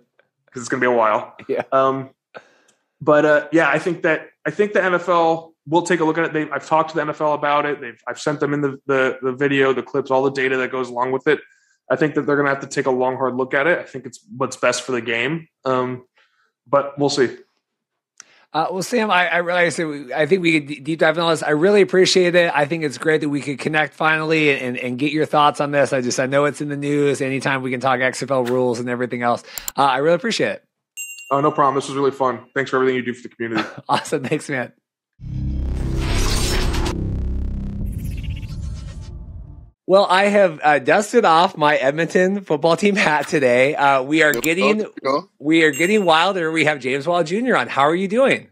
Speaker 3: it's going to be a while.
Speaker 2: Yeah.
Speaker 3: I think the NFL we'll take a look at it. I've talked to the NFL about it. I've sent them in the video, the clips, all the data that goes along with it. I think that they're going to have to take a long, hard look at it. I think it's what's best for the game. But we'll see.
Speaker 2: Well, Sam, I think we could deep dive on this. I really appreciate it. I think it's great that we could connect finally and get your thoughts on this. I know it's in the news. Anytime we can talk XFL rules and everything else, I really appreciate it.
Speaker 3: Oh, no problem. This was really fun. Thanks for everything you do for the community.
Speaker 2: Awesome. Thanks, man. Well, I have dusted off my Edmonton football team hat today. We are getting wilder. We have James Wild Jr. on. How are you doing?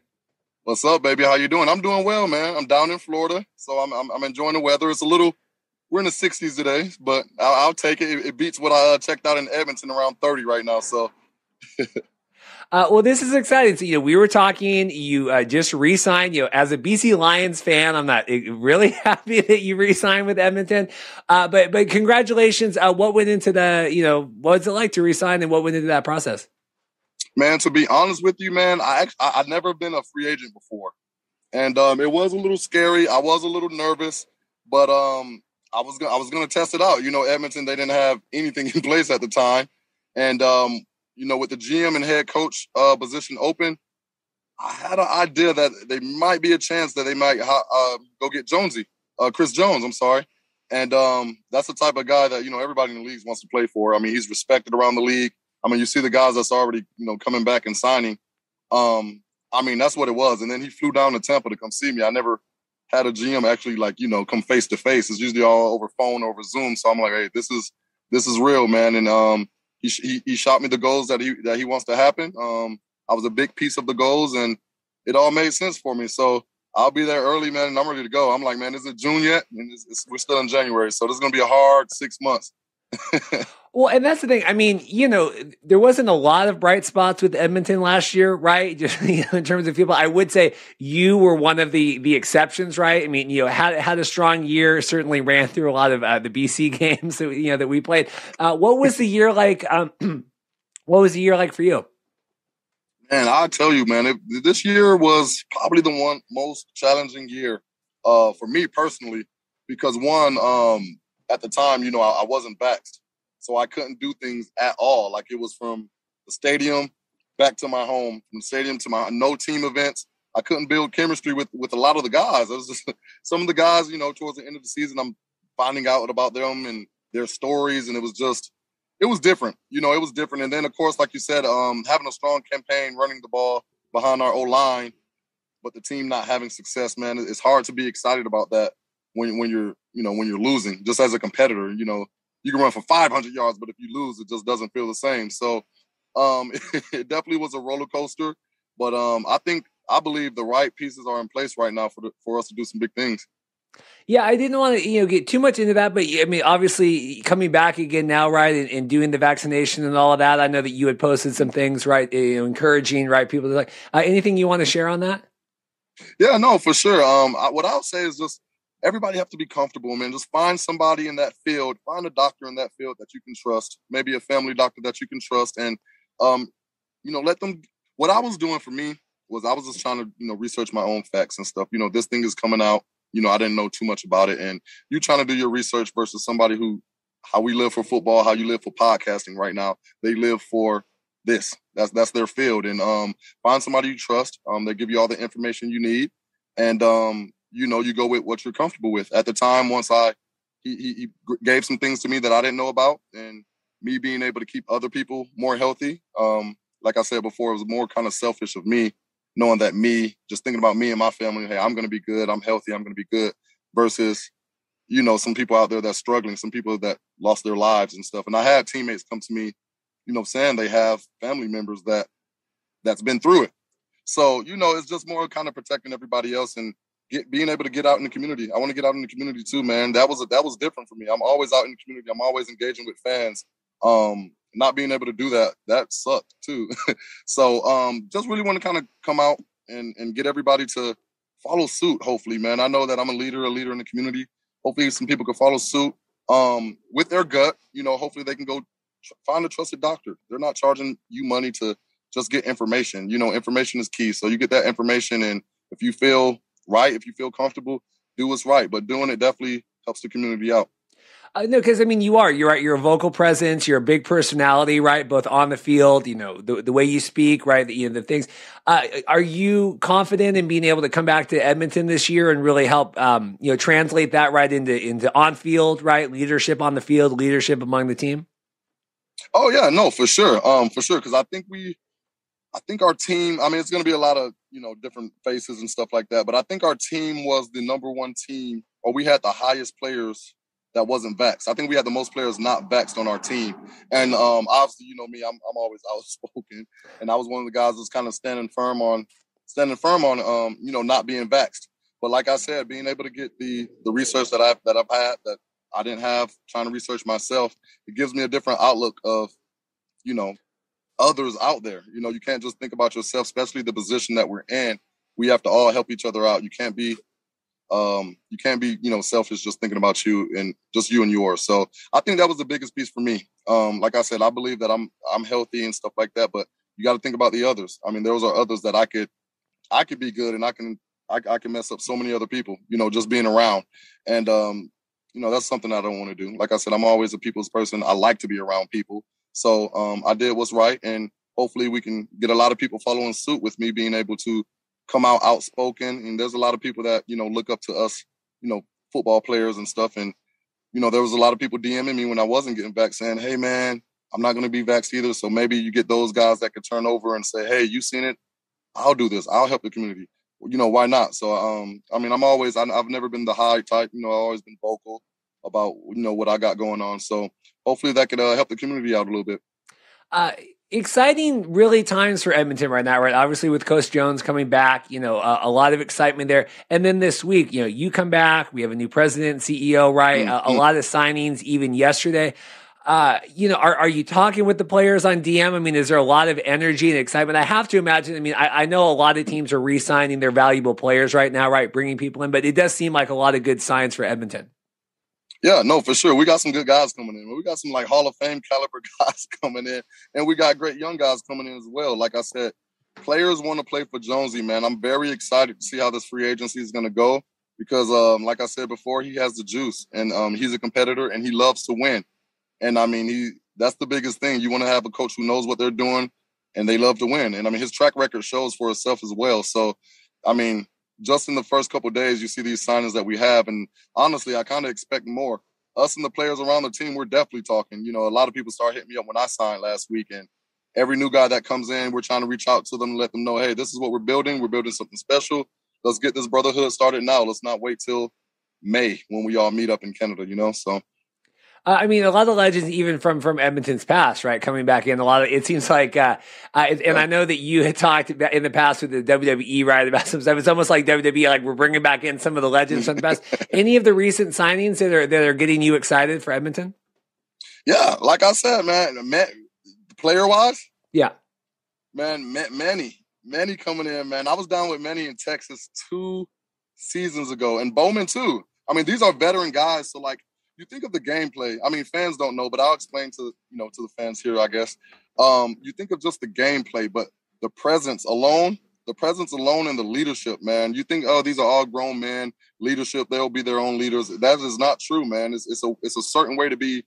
Speaker 5: What's up, baby? How you doing? I'm doing well, man. I'm down in Florida, so I'm enjoying the weather. It's we're in the 60s today, but I'll take it. It beats what I checked out in Edmonton, around 30 right now. So.
Speaker 2: Well, this is exciting. So, we were talking, you just re-signed, as a BC Lions fan, I'm not really happy that you re-signed with Edmonton. But congratulations. What went into what was it like to re-sign and what went into that process?
Speaker 5: Man, to be honest with you, man, I'd never been a free agent before. And it was a little scary. I was a little nervous, but I was going to test it out. Edmonton, they didn't have anything in place at the time. And, with the GM and head coach position open, I had an idea that there might be a chance that they might go get Chris Jones, I'm sorry. And that's the type of guy that, everybody in the league wants to play for. I mean, he's respected around the league. I mean, you see the guys that's already, coming back and signing. I mean, that's what it was. And then he flew down to Tampa to come see me. I never had a GM actually come face to face. It's usually all over phone, over Zoom. So I'm like, hey, this is real, man. And he shot me the goals that he wants to happen. I was a big piece of the goals, and it all made sense for me. So I'll be there early, man, and I'm ready to go. I'm like, man, is it June yet? And we're still in January, so this is going to be a hard 6 months.
Speaker 2: Well, and that's the thing. I mean, there wasn't a lot of bright spots with Edmonton last year, right? Just in terms of people, I would say you were one of the exceptions, right? I mean, had a strong year. Certainly ran through a lot of the BC games that we played. What was the year like? What was the year like for you?
Speaker 5: Man, I'll tell you, man. This year was probably the most challenging year for me personally, because at the time, I wasn't vaxxed. So I couldn't do things at all. Like, it was from the stadium back to my home, from the stadium to my no team events. I couldn't build chemistry with a lot of the guys. It was just some of the guys, towards the end of the season, I'm finding out about them and their stories. And it was different. It was different. And then, of course, like you said, having a strong campaign, running the ball behind our O-line, but the team not having success, man, it's hard to be excited about that when you're losing. Just as a competitor, you can run for 500 yards, but if you lose, it just doesn't feel the same. So it definitely was a roller coaster. But I believe the right pieces are in place right now for us to do some big things.
Speaker 2: Yeah, I didn't want to get too much into that, but I mean, obviously coming back again now, right, and doing the vaccination and all of that. I know that you had posted some things, right, encouraging, right, people to anything you want to share on that?
Speaker 5: Yeah, no, for sure. What I'll say is just, everybody have to be comfortable, man. Just find somebody in that field, find a doctor in that field that you can trust, maybe a family doctor that you can trust. And, let them, what I was doing for me was I was just trying to, research my own facts and stuff. This thing is coming out, I didn't know too much about it. And you trying to do your research versus somebody how we live for football, how you live for podcasting right now. They live for this. That's their field. And find somebody you trust. They give you all the information you need. And, you go with what you're comfortable with. At the time, once he gave some things to me that I didn't know about, and me being able to keep other people more healthy. Like I said before, it was more kind of selfish of me, knowing that just thinking about me and my family, hey, I'm going to be good. I'm healthy. I'm going to be good versus, some people out there that's struggling, some people that lost their lives and stuff. And I had teammates come to me, saying they have family members that's been through it. So, it's just more kind of protecting everybody else and being able to get out in the community. I want to get out in the community too, man. That was different for me. I'm always out in the community. I'm always engaging with fans. Not being able to do that sucked too. So just really want to kind of come out and get everybody to follow suit, hopefully, man. I know that I'm a leader in the community. Hopefully some people can follow suit with their gut. Hopefully they can go find a trusted doctor. They're not charging you money to just get information. Information is key. So you get that information, and if you feel right, if you feel comfortable, do what's right. But doing it definitely helps the community out.
Speaker 2: No, because I mean, you're right. You're a vocal presence. You're a big personality, right? Both on the field, the way you speak, right? The things. Are you confident in being able to come back to Edmonton this year and really help, translate that right into on field, right? Leadership on the field, leadership among the team.
Speaker 5: Oh yeah, no, for sure, because I think our team. I mean, it's going to be a lot of different faces and stuff like that, but I think our team was the number one team, or we had the highest players that wasn't vaxxed. I think we had the most players not vaxxed on our team. And obviously, me, I'm always outspoken. And I was one of the guys that's kind of standing firm on not being vaxxed. But like I said, being able to get the research that I've had that I didn't have, trying to research myself, it gives me a different outlook of, others out there. You can't just think about yourself, especially the position that we're in. We have to all help each other out. You can't be selfish, just thinking about you and just you and yours. So I think that was the biggest piece for me. Like I said, I believe that I'm healthy and stuff like that, but you got to think about the others. I mean, those are others that I could be good, and I can mess up so many other people, just being around. And, that's something I don't want to do. Like I said, I'm always a people's person. I like to be around people. So I did what's right, and hopefully we can get a lot of people following suit with me being able to come out outspoken. And there's a lot of people that, look up to us, football players and stuff. And, there was a lot of people DMing me when I wasn't getting vaxxed saying, hey, man, I'm not going to be vaxxed either. So maybe you get those guys that could turn over and say, hey, you seen it? I'll do this. I'll help the community. Why not? So, I've never been the high type. I've always been vocal about, what I got going on. So hopefully that could help the community out a little bit.
Speaker 2: Exciting, really, times for Edmonton right now, right? Obviously, with Coach Jones coming back, a lot of excitement there. And then this week, you come back. We have a new president, CEO, right?
Speaker 5: Mm-hmm.
Speaker 2: A lot of signings, even yesterday. Are you talking with the players on DM? I mean, is there a lot of energy and excitement? I have to imagine. I mean, I know a lot of teams are re-signing their valuable players right now, right? Bringing people in, but it does seem like a lot of good signs for Edmonton.
Speaker 5: Yeah, no, for sure. We got some good guys coming in. We got some Hall of Fame caliber guys coming in, and we got great young guys coming in as well. Like I said, players want to play for Jonesy, man. I'm very excited to see how this free agency is going to go because, like I said before, he has the juice, and he's a competitor, and he loves to win. And, I mean, that's the biggest thing. You want to have a coach who knows what they're doing, and they love to win. And, I mean, his track record shows for itself as well. So, I mean, just in the first couple of days, you see these signings that we have. And honestly, I kind of expect more. Us and the players around the team, we're definitely talking. A lot of people start hitting me up when I signed last week. And every new guy that comes in, we're trying to reach out to them and let them know, hey, this is what we're building. We're building something special. Let's get this brotherhood started now. Let's not wait till May when we all meet up in Canada, So.
Speaker 2: I mean, a lot of legends, even from Edmonton's past, right, coming back in. It seems like, and I know that you had talked about in the past with the WWE, right, about some stuff. It's almost like WWE, like we're bringing back in some of the legends from the past. Any of the recent signings that are getting you excited for Edmonton?
Speaker 5: Yeah, like I said, man, player wise,
Speaker 2: yeah,
Speaker 5: man, Manny coming in, man. I was down with Manny in Texas 2 seasons ago, and Bowman too. I mean, these are veteran guys, so you think of the gameplay. I mean, fans don't know, but I'll explain to the fans here, I guess. You think of just the gameplay, but the presence alone and the leadership, man. You think, oh, these are all grown men, leadership, they'll be their own leaders. That is not true, man. It's a certain way to be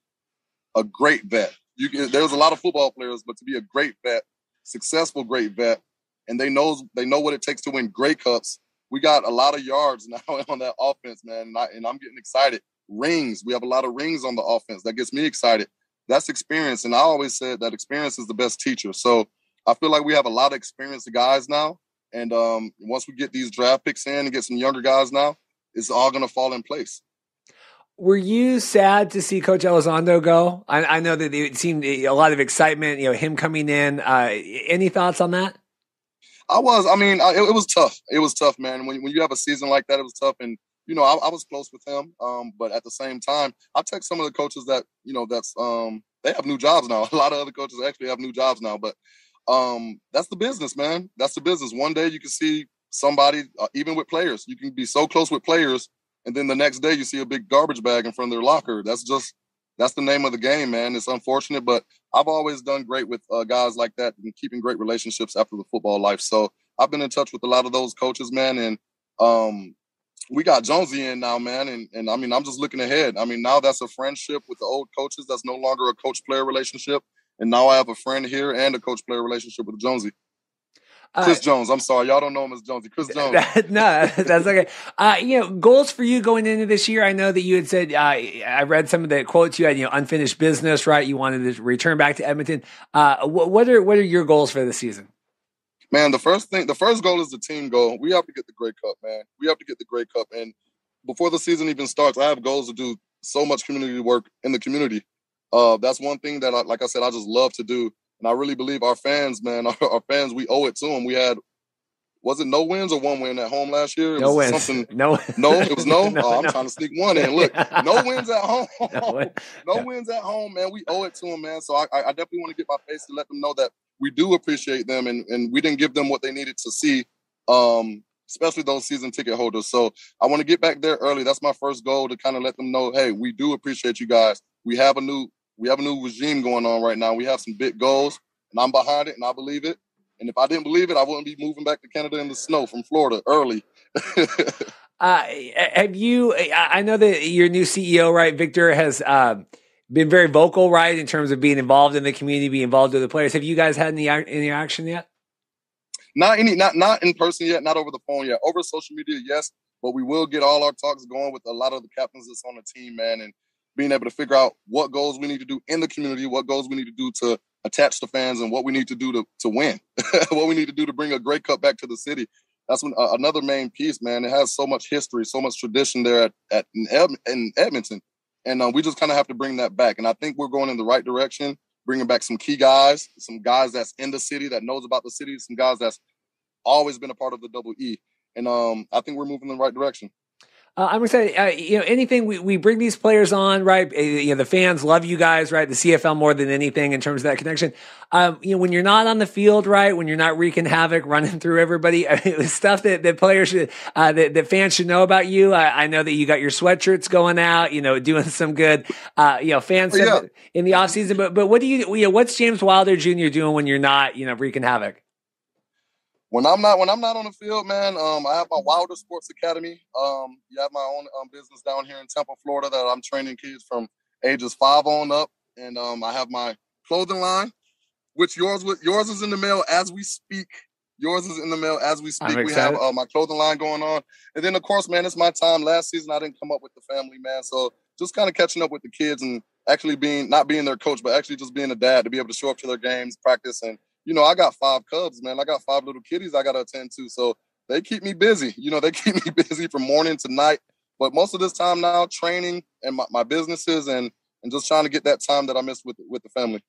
Speaker 5: a great vet. There's a lot of football players, but to be a great vet, successful great vet, and they know what it takes to win Grey Cups. We got a lot of yards now on that offense, man, and I'm getting excited. Rings. We have a lot of rings on the offense. That gets me excited. That's experience. And I always said that experience is the best teacher. So I feel like we have a lot of experienced guys now. And once we get these draft picks in and get some younger guys now, it's all going to fall in place.
Speaker 2: Were you sad to see Coach Elizondo go? I know that it seemed a lot of excitement, him coming in. Any thoughts on that?
Speaker 5: I was. I mean, it was tough. It was tough, man. When you have a season like that, it was tough. And I was close with him, but at the same time, I text some of the coaches that, they have new jobs now. A lot of other coaches actually have new jobs now, but that's the business, man. That's the business. One day you can see somebody, even with players, you can be so close with players, and then the next day you see a big garbage bag in front of their locker. That's the name of the game, man. It's unfortunate, but I've always done great with guys like that and keeping great relationships after the football life. So I've been in touch with a lot of those coaches, man, and We got Johnsson in now, man, and I mean, I'm just looking ahead. I mean, now that's a friendship with the old coaches. That's no longer a coach-player relationship, and now I have a friend here and a coach-player relationship with Johnsson. Chris Jones. I'm sorry, y'all don't know him as Jonesy. Chris Jones.
Speaker 2: No, that's okay. Goals for you going into this year. I know that you had said I read some of the quotes you had. Unfinished business, right? You wanted to return back to Edmonton. What are your goals for the season?
Speaker 5: Man, the first goal is the team goal. We have to get the Grey Cup, man. We have to get the Grey Cup, and before the season even starts, I have goals to do so much community work in the community. That's one thing that, like I said, I just love to do. And I really believe our fans, man, our fans, we owe it to them. We had, was it no wins or one win at home last year? It
Speaker 2: no
Speaker 5: was
Speaker 2: wins.
Speaker 5: Something,
Speaker 2: no,
Speaker 5: it was no. I'm
Speaker 2: no.
Speaker 5: trying to sneak one in. Look, no wins at home.
Speaker 2: No
Speaker 5: wins at home, man. We owe it to them, man. So I definitely want to get my face to let them know that we do appreciate them, and we didn't give them what they needed to see, especially those season ticket holders. So I want to get back there early. That's my first goal, to kind of let them know, hey, we do appreciate you guys. We have a new regime going on right now. We have some big goals, and I'm behind it, and I believe it. And if I didn't believe it, I wouldn't be moving back to Canada in the snow from Florida early.
Speaker 2: Have you? I know that your new CEO, right, Victor, has been very vocal, right, in terms of being involved in the community, being involved with the players. Have you guys had any action yet?
Speaker 5: Not in person yet, not over the phone yet. Over social media, yes, but we will get all our talks going with a lot of the captains that's on the team, man, and being able to figure out what goals we need to do in the community, what goals we need to do to attach the fans, and what we need to do to win, what we need to do to bring a Grey Cup back to the city. That's another main piece, man. It has so much history, so much tradition there in Edmonton, and we just kind of have to bring that back. And I think we're going in the right direction, bringing back some key guys, some guys that's in the city, that knows about the city, some guys that's always been a part of the Double E. And I think we're moving in the right direction.
Speaker 2: I'm excited. Anything we bring these players on, right? The fans love you guys, right? The CFL more than anything in terms of that connection. When you're not on the field, right? When you're not wreaking havoc, running through everybody, stuff that players should, that fans should know about you. I know that you got your sweatshirts going out, doing some good, fans in the off season. But what do you, what's James Wilder Jr. doing when you're not, wreaking havoc?
Speaker 5: When I'm not on the field, man, I have my Wilder Sports Academy. You have my own business down here in Tampa, Florida, that I'm training kids from ages 5 on up, and I have my clothing line, which yours is in the mail as we speak. Yours is in the mail as we speak. We have my clothing line going on, and then of course, man, it's my time. Last season, I didn't come up with the family, man, so just kind of catching up with the kids and actually not being their coach, but actually just being a dad, to be able to show up to their games, practice, and I got 5 cubs, man. I got 5 little kitties I got to attend to. So they keep me busy. They keep me busy from morning to night. But most of this time now, training and my businesses and just trying to get that time that I missed with the family.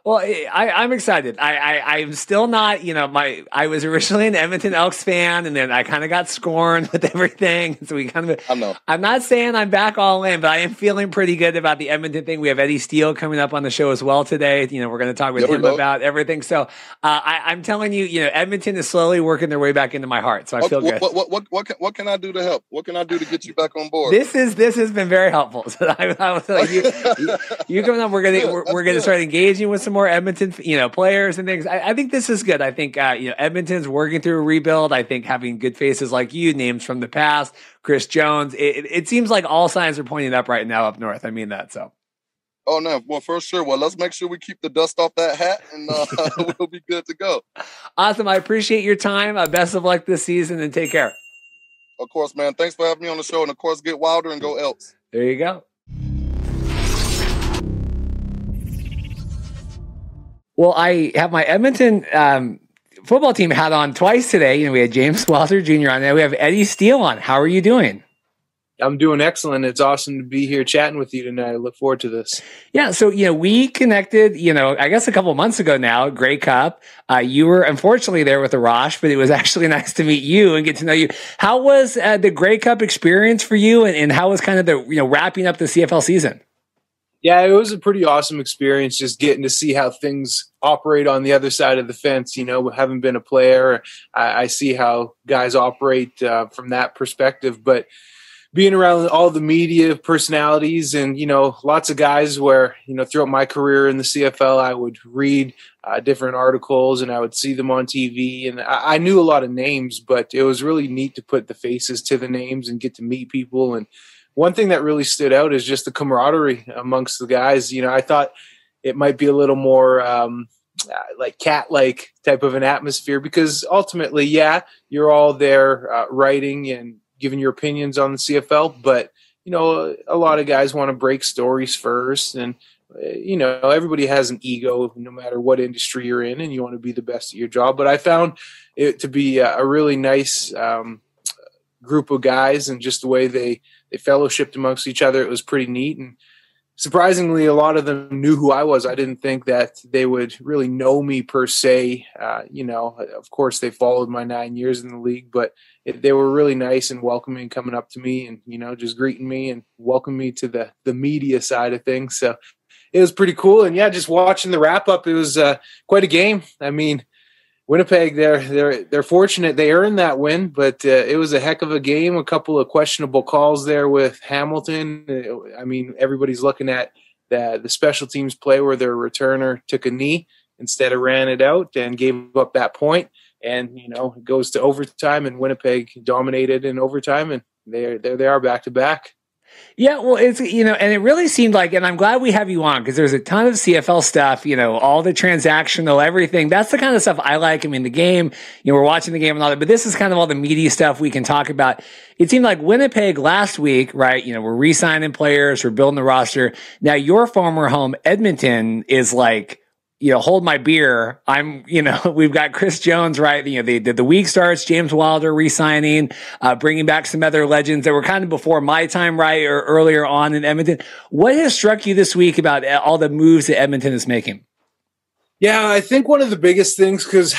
Speaker 2: Well, I'm excited. I'm still not, I was originally an Edmonton Elks fan, and then I kind of got scorned with everything. So we kind of,
Speaker 5: I know.
Speaker 2: I'm not saying I'm back all in, but I am feeling pretty good about the Edmonton thing. We have Eddie Steele coming up on the show as well today. We're going to talk with him about everything. So I'm telling you, Edmonton is slowly working their way back into my heart. So I feel good.
Speaker 5: What can I do to help? What can I do to get you back on board?
Speaker 2: This has been very helpful. So I was like, you coming on, we're going to start engaging with some more Edmonton, players and things. I think this is good. I think, Edmonton's working through a rebuild. I think having good faces like you, names from the past, Chris Jones, it seems like all signs are pointing up right now up north. I mean that, so.
Speaker 5: Oh, no. Well, for sure. Well, let's make sure we keep the dust off that hat, and we'll be good to go.
Speaker 2: Awesome. I appreciate your time. Best of luck this season, and take care.
Speaker 5: Of course, man. Thanks for having me on the show. And of course, get Wilder and go Elks.
Speaker 2: There you go. Well, I have my Edmonton football team hat on twice today. We had James Wilder Jr. on there. We have Eddie Steele on. How are you doing?
Speaker 7: I'm doing excellent. It's awesome to be here chatting with you tonight. I look forward to this.
Speaker 2: Yeah. So, we connected, I guess a couple of months ago now, Grey Cup. You were unfortunately there with the Rosh, but it was actually nice to meet you and get to know you. How was the Grey Cup experience for you? And how was kind of the, wrapping up the CFL season?
Speaker 7: Yeah, it was a pretty awesome experience, just getting to see how things operate on the other side of the fence. Having been a player, I see how guys operate from that perspective. But being around all the media personalities and, lots of guys where, throughout my career in the CFL, I would read different articles and I would see them on TV. And I knew a lot of names, but it was really neat to put the faces to the names and get to meet people. And one thing that really stood out is just the camaraderie amongst the guys. I thought it might be a little more like cat-like type of an atmosphere because ultimately, you're all there writing and giving your opinions on the CFL, but a lot of guys want to break stories first, and everybody has an ego no matter what industry you're in, and you want to be the best at your job. But I found it to be a really nice group of guys, and just the way they fellowshipped amongst each other, it was pretty neat. And surprisingly, a lot of them knew who I was. I didn't think that they would really know me per se. Of course, they followed my 9 years in the league, but they were really nice and welcoming, coming up to me and, just greeting me and welcoming me to the media side of things. So it was pretty cool. And just watching the wrap up, it was quite a game. I mean, Winnipeg, they're fortunate they earned that win, but it was a heck of a game. A couple of questionable calls there with Hamilton. I mean, everybody's looking at the special teams play where their returner took a knee instead of ran it out and gave up that point. And it goes to overtime, and Winnipeg dominated in overtime, and they are back to back.
Speaker 2: Yeah, well, it's, and it really seemed like, and I'm glad we have you on because there's a ton of CFL stuff, all the transactional, everything. That's the kind of stuff I like. I mean, the game, we're watching the game and all that, but this is kind of all the meaty stuff we can talk about. It seemed like Winnipeg last week, right? We're re-signing players, we're building the roster. Now, your former home, Edmonton, is like, hold my beer. We've got Chris Jones, right? The week starts, James Wilder re-signing, bringing back some other legends that were kind of before my time, right? Or earlier on in Edmonton. What has struck you this week about all the moves that Edmonton is making?
Speaker 7: Yeah, I think one of the biggest things, because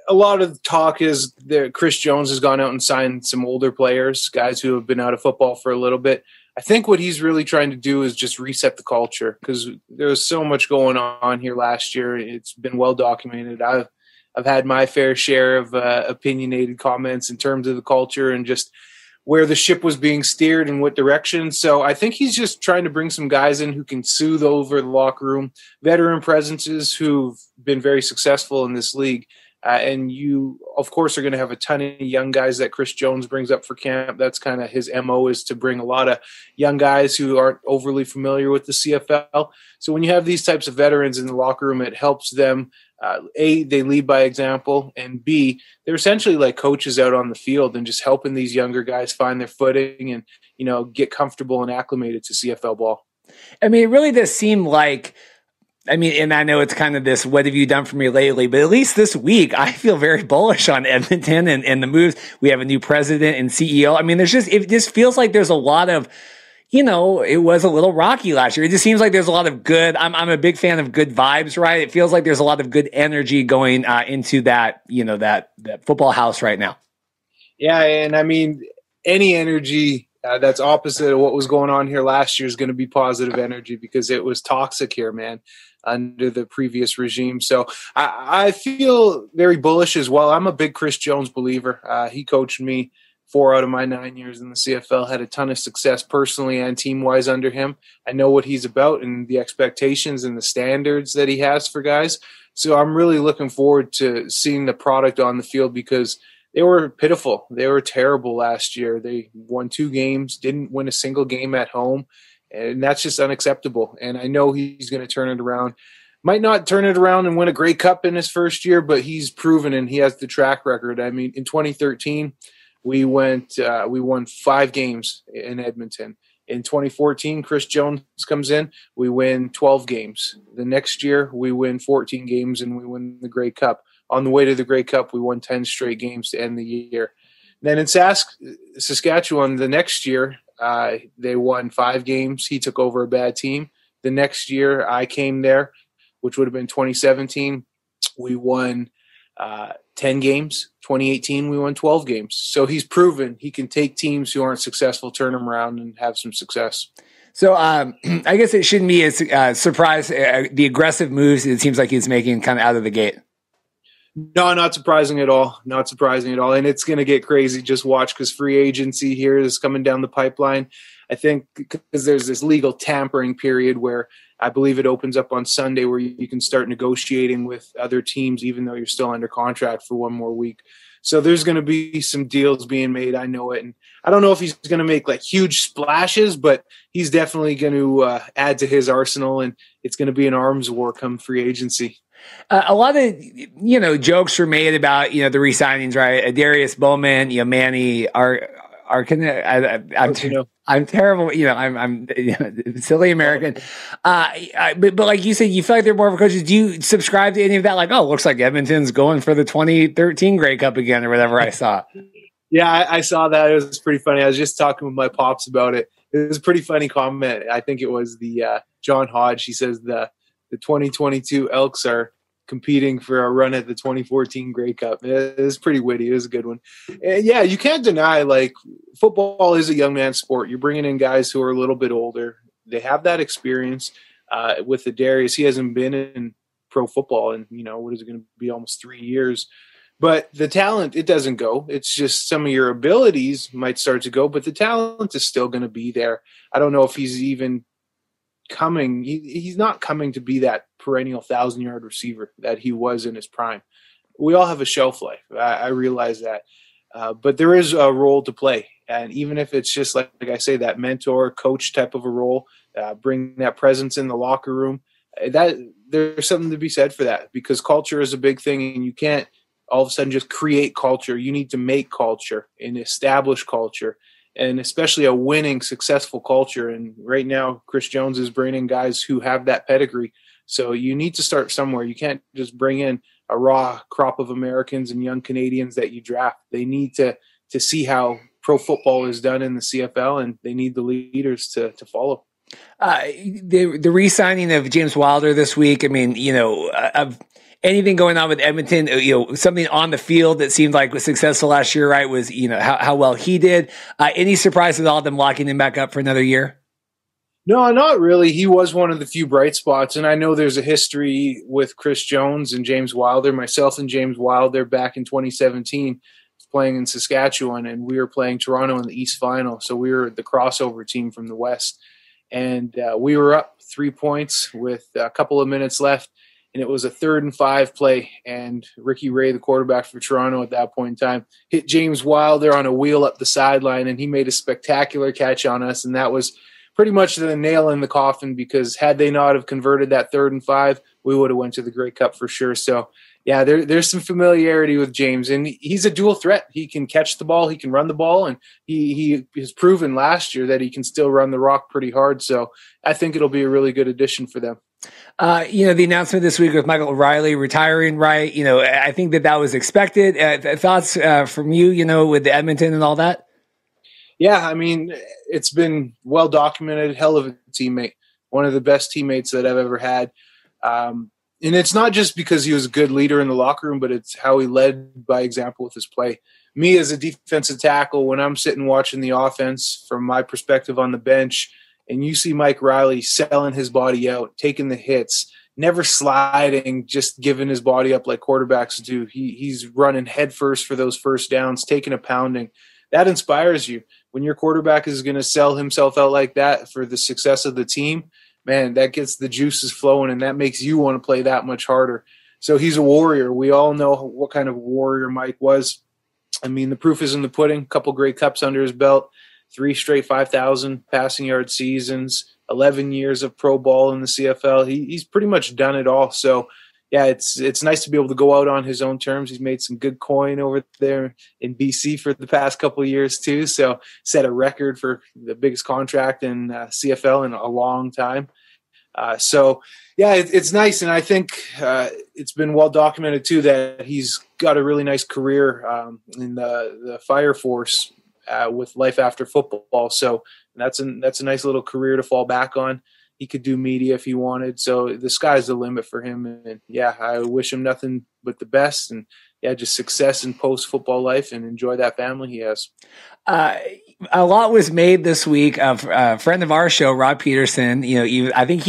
Speaker 7: a lot of talk is that Chris Jones has gone out and signed some older players, guys who have been out of football for a little bit. I think what he's really trying to do is just reset the culture because there was so much going on here last year. It's been well documented. I've had my fair share of opinionated comments in terms of the culture and just where the ship was being steered and what direction. So I think he's just trying to bring some guys in who can soothe over the locker room, veteran presences who've been very successful in this league. And you, of course, are going to have a ton of young guys that Chris Jones brings up for camp. That's kind of his MO, is to bring a lot of young guys who aren't overly familiar with the CFL. So when you have these types of veterans in the locker room, it helps them. A, they lead by example, and B, they're essentially like coaches out on the field and just helping these younger guys find their footing and, get comfortable and acclimated to CFL ball.
Speaker 2: I mean, it really does seem like, and I know it's kind of this, what have you done for me lately? But at least this week, I feel very bullish on Edmonton and the moves. We have a new president and CEO. I mean, it just feels like there's a lot of, it was a little rocky last year. It just seems like there's a lot of good, I'm a big fan of good vibes, right? It feels like there's a lot of good energy going into that, that football house right now.
Speaker 7: Yeah. And any energy that's opposite of what was going on here last year is going to be positive energy because it was toxic here, man, under the previous regime. So I feel very bullish as well. I'm a big Chris Jones believer. He coached me 4 out of my 9 years in the CFL, had a ton of success personally and team-wise under him. I know what he's about and the expectations and the standards that he has for guys. So I'm really looking forward to seeing the product on the field because they were pitiful. They were terrible last year. They won 2 games, didn't win a single game at home. And that's just unacceptable. And I know he's going to turn it around. Might not turn it around and win a Grey Cup in his first year, but he's proven and he has the track record. In 2013, we won 5 games in Edmonton. In 2014, Chris Jones comes in. We win 12 games. The next year, we win 14 games and we win the Grey Cup. On the way to the Grey Cup, we won 10 straight games to end the year. Then in Saskatchewan, the next year, they won 5 games. He took over a bad team. The next year I came there, which would have been 2017. We won 10 games. 2018, we won 12 games. So he's proven he can take teams who aren't successful, turn them around, and have some success. So I guess it shouldn't be a surprise, the aggressive moves it seems like he's making kind of out of the gate. No, not surprising at all. Not surprising at all. And it's going to get crazy. Just watch, because free agency here is coming down the pipeline. I think because there's this legal tampering period where I believe it opens up on Sunday, where you can start negotiating with other teams, even though you're still under contract for one more week. So there's going to be some deals being made. I know it. And I don't know if he's going to make like huge splashes, but he's definitely going to add to his arsenal, and it's going to be an arms war come free agency.
Speaker 2: A lot of, jokes were made about, the re-signings, right? Darius Bowman, Manny, I'm terrible. I'm silly American. But like you said, you feel like they're more of a coaches. Do you subscribe to any of that? Like, oh, looks like Edmonton's going for the 2013 Grey Cup again, or whatever I saw.
Speaker 7: Yeah, I saw that. It was pretty funny. I was just talking with my pops about it. It was a pretty funny comment. I think it was the John Hodge. He says the 2022 Elks are competing for a run at the 2014 Grey Cup. It was pretty witty. It was a good one. And yeah, you can't deny, like, football is a young man's sport. You're bringing in guys who are a little bit older. They have that experience. With the Darius, he hasn't been in pro football in, what is it going to be, almost 3 years. But the talent, it doesn't go. It's just some of your abilities might start to go, but the talent is still going to be there. I don't know if he's even coming. He's not coming to be that perennial 1,000-yard receiver that he was in his prime. We all have a shelf life. I realize that. But there is a role to play. And even if it's just like I say, that mentor, coach type of a role, bring that presence in the locker room, that there's something to be said for that, because culture is a big thing, and you can't all of a sudden just create culture. You need to make culture and establish culture, and especially a winning, successful culture. And right now, Chris Jones is bringing in guys who have that pedigree. So you need to start somewhere. You can't just bring in a raw crop of Americans and young Canadians that you draft. They need to see how pro football is done in the CFL, and they need the leaders to follow.
Speaker 2: The re-signing of James Wilder this week, I mean, of anything going on with Edmonton, something on the field that seemed like was successful last year, right, was, how well he did. Any surprise with all of them locking him back up for another year?
Speaker 7: No, not really. He was one of the few bright spots, and I know there's a history with Chris Jones and James Wilder. Myself and James Wilder back in 2017 playing in Saskatchewan, and we were playing Toronto in the East Final, so we were the crossover team from the West. And we were up 3 points with a couple of minutes left, and it was a 3rd and 5 play. And Ricky Ray, the quarterback for Toronto at that point in time, hit James Wilder on a wheel up the sideline, and he made a spectacular catch on us. And that was pretty much the nail in the coffin, because had they not have converted that 3rd and 5, we would have went to the Grey Cup for sure. So, yeah, there's some familiarity with James, and he's a dual threat. He can catch the ball, he can run the ball, and he has proven last year that he can still run the rock pretty hard. So I think it'll be a really good addition for them.
Speaker 2: The announcement this week with Michael Reilly retiring, right? I think that was expected. Thoughts from you, with the Edmonton and all that?
Speaker 7: Yeah, I mean, it's been well documented. Hell of a teammate, one of the best teammates that I've ever had. And it's not just because he was a good leader in the locker room, but it's how he led by example with his play. Me as a defensive tackle, when I'm sitting watching the offense from my perspective on the bench, and you see Mike Reilly selling his body out, taking the hits, never sliding, just giving his body up like quarterbacks do. He's running headfirst for those first downs, taking a pounding. That inspires you. When your quarterback is going to sell himself out like that for the success of the team, man, that gets the juices flowing, and that makes you want to play that much harder. So he's a warrior. We all know what kind of warrior Mike was. I mean, the proof is in the pudding. A couple Grey Cups under his belt, 3 straight 5,000 passing yard seasons, 11 years of pro ball in the CFL. He's pretty much done it all. So, yeah, it's nice to be able to go out on his own terms. He's made some good coin over there in BC for the past couple of years too. So set a record for the biggest contract in CFL in a long time. It's nice. And I think it's been well documented too that he's got a really nice career in the fire force with life after football. So that's a nice little career to fall back on. He could do media if he wanted. So the sky's the limit for him. And yeah, I wish him nothing but the best. And yeah, just success in post-football life, and enjoy that family he has.
Speaker 2: a lot was made this week of a friend of our show, Rod Peterson. I think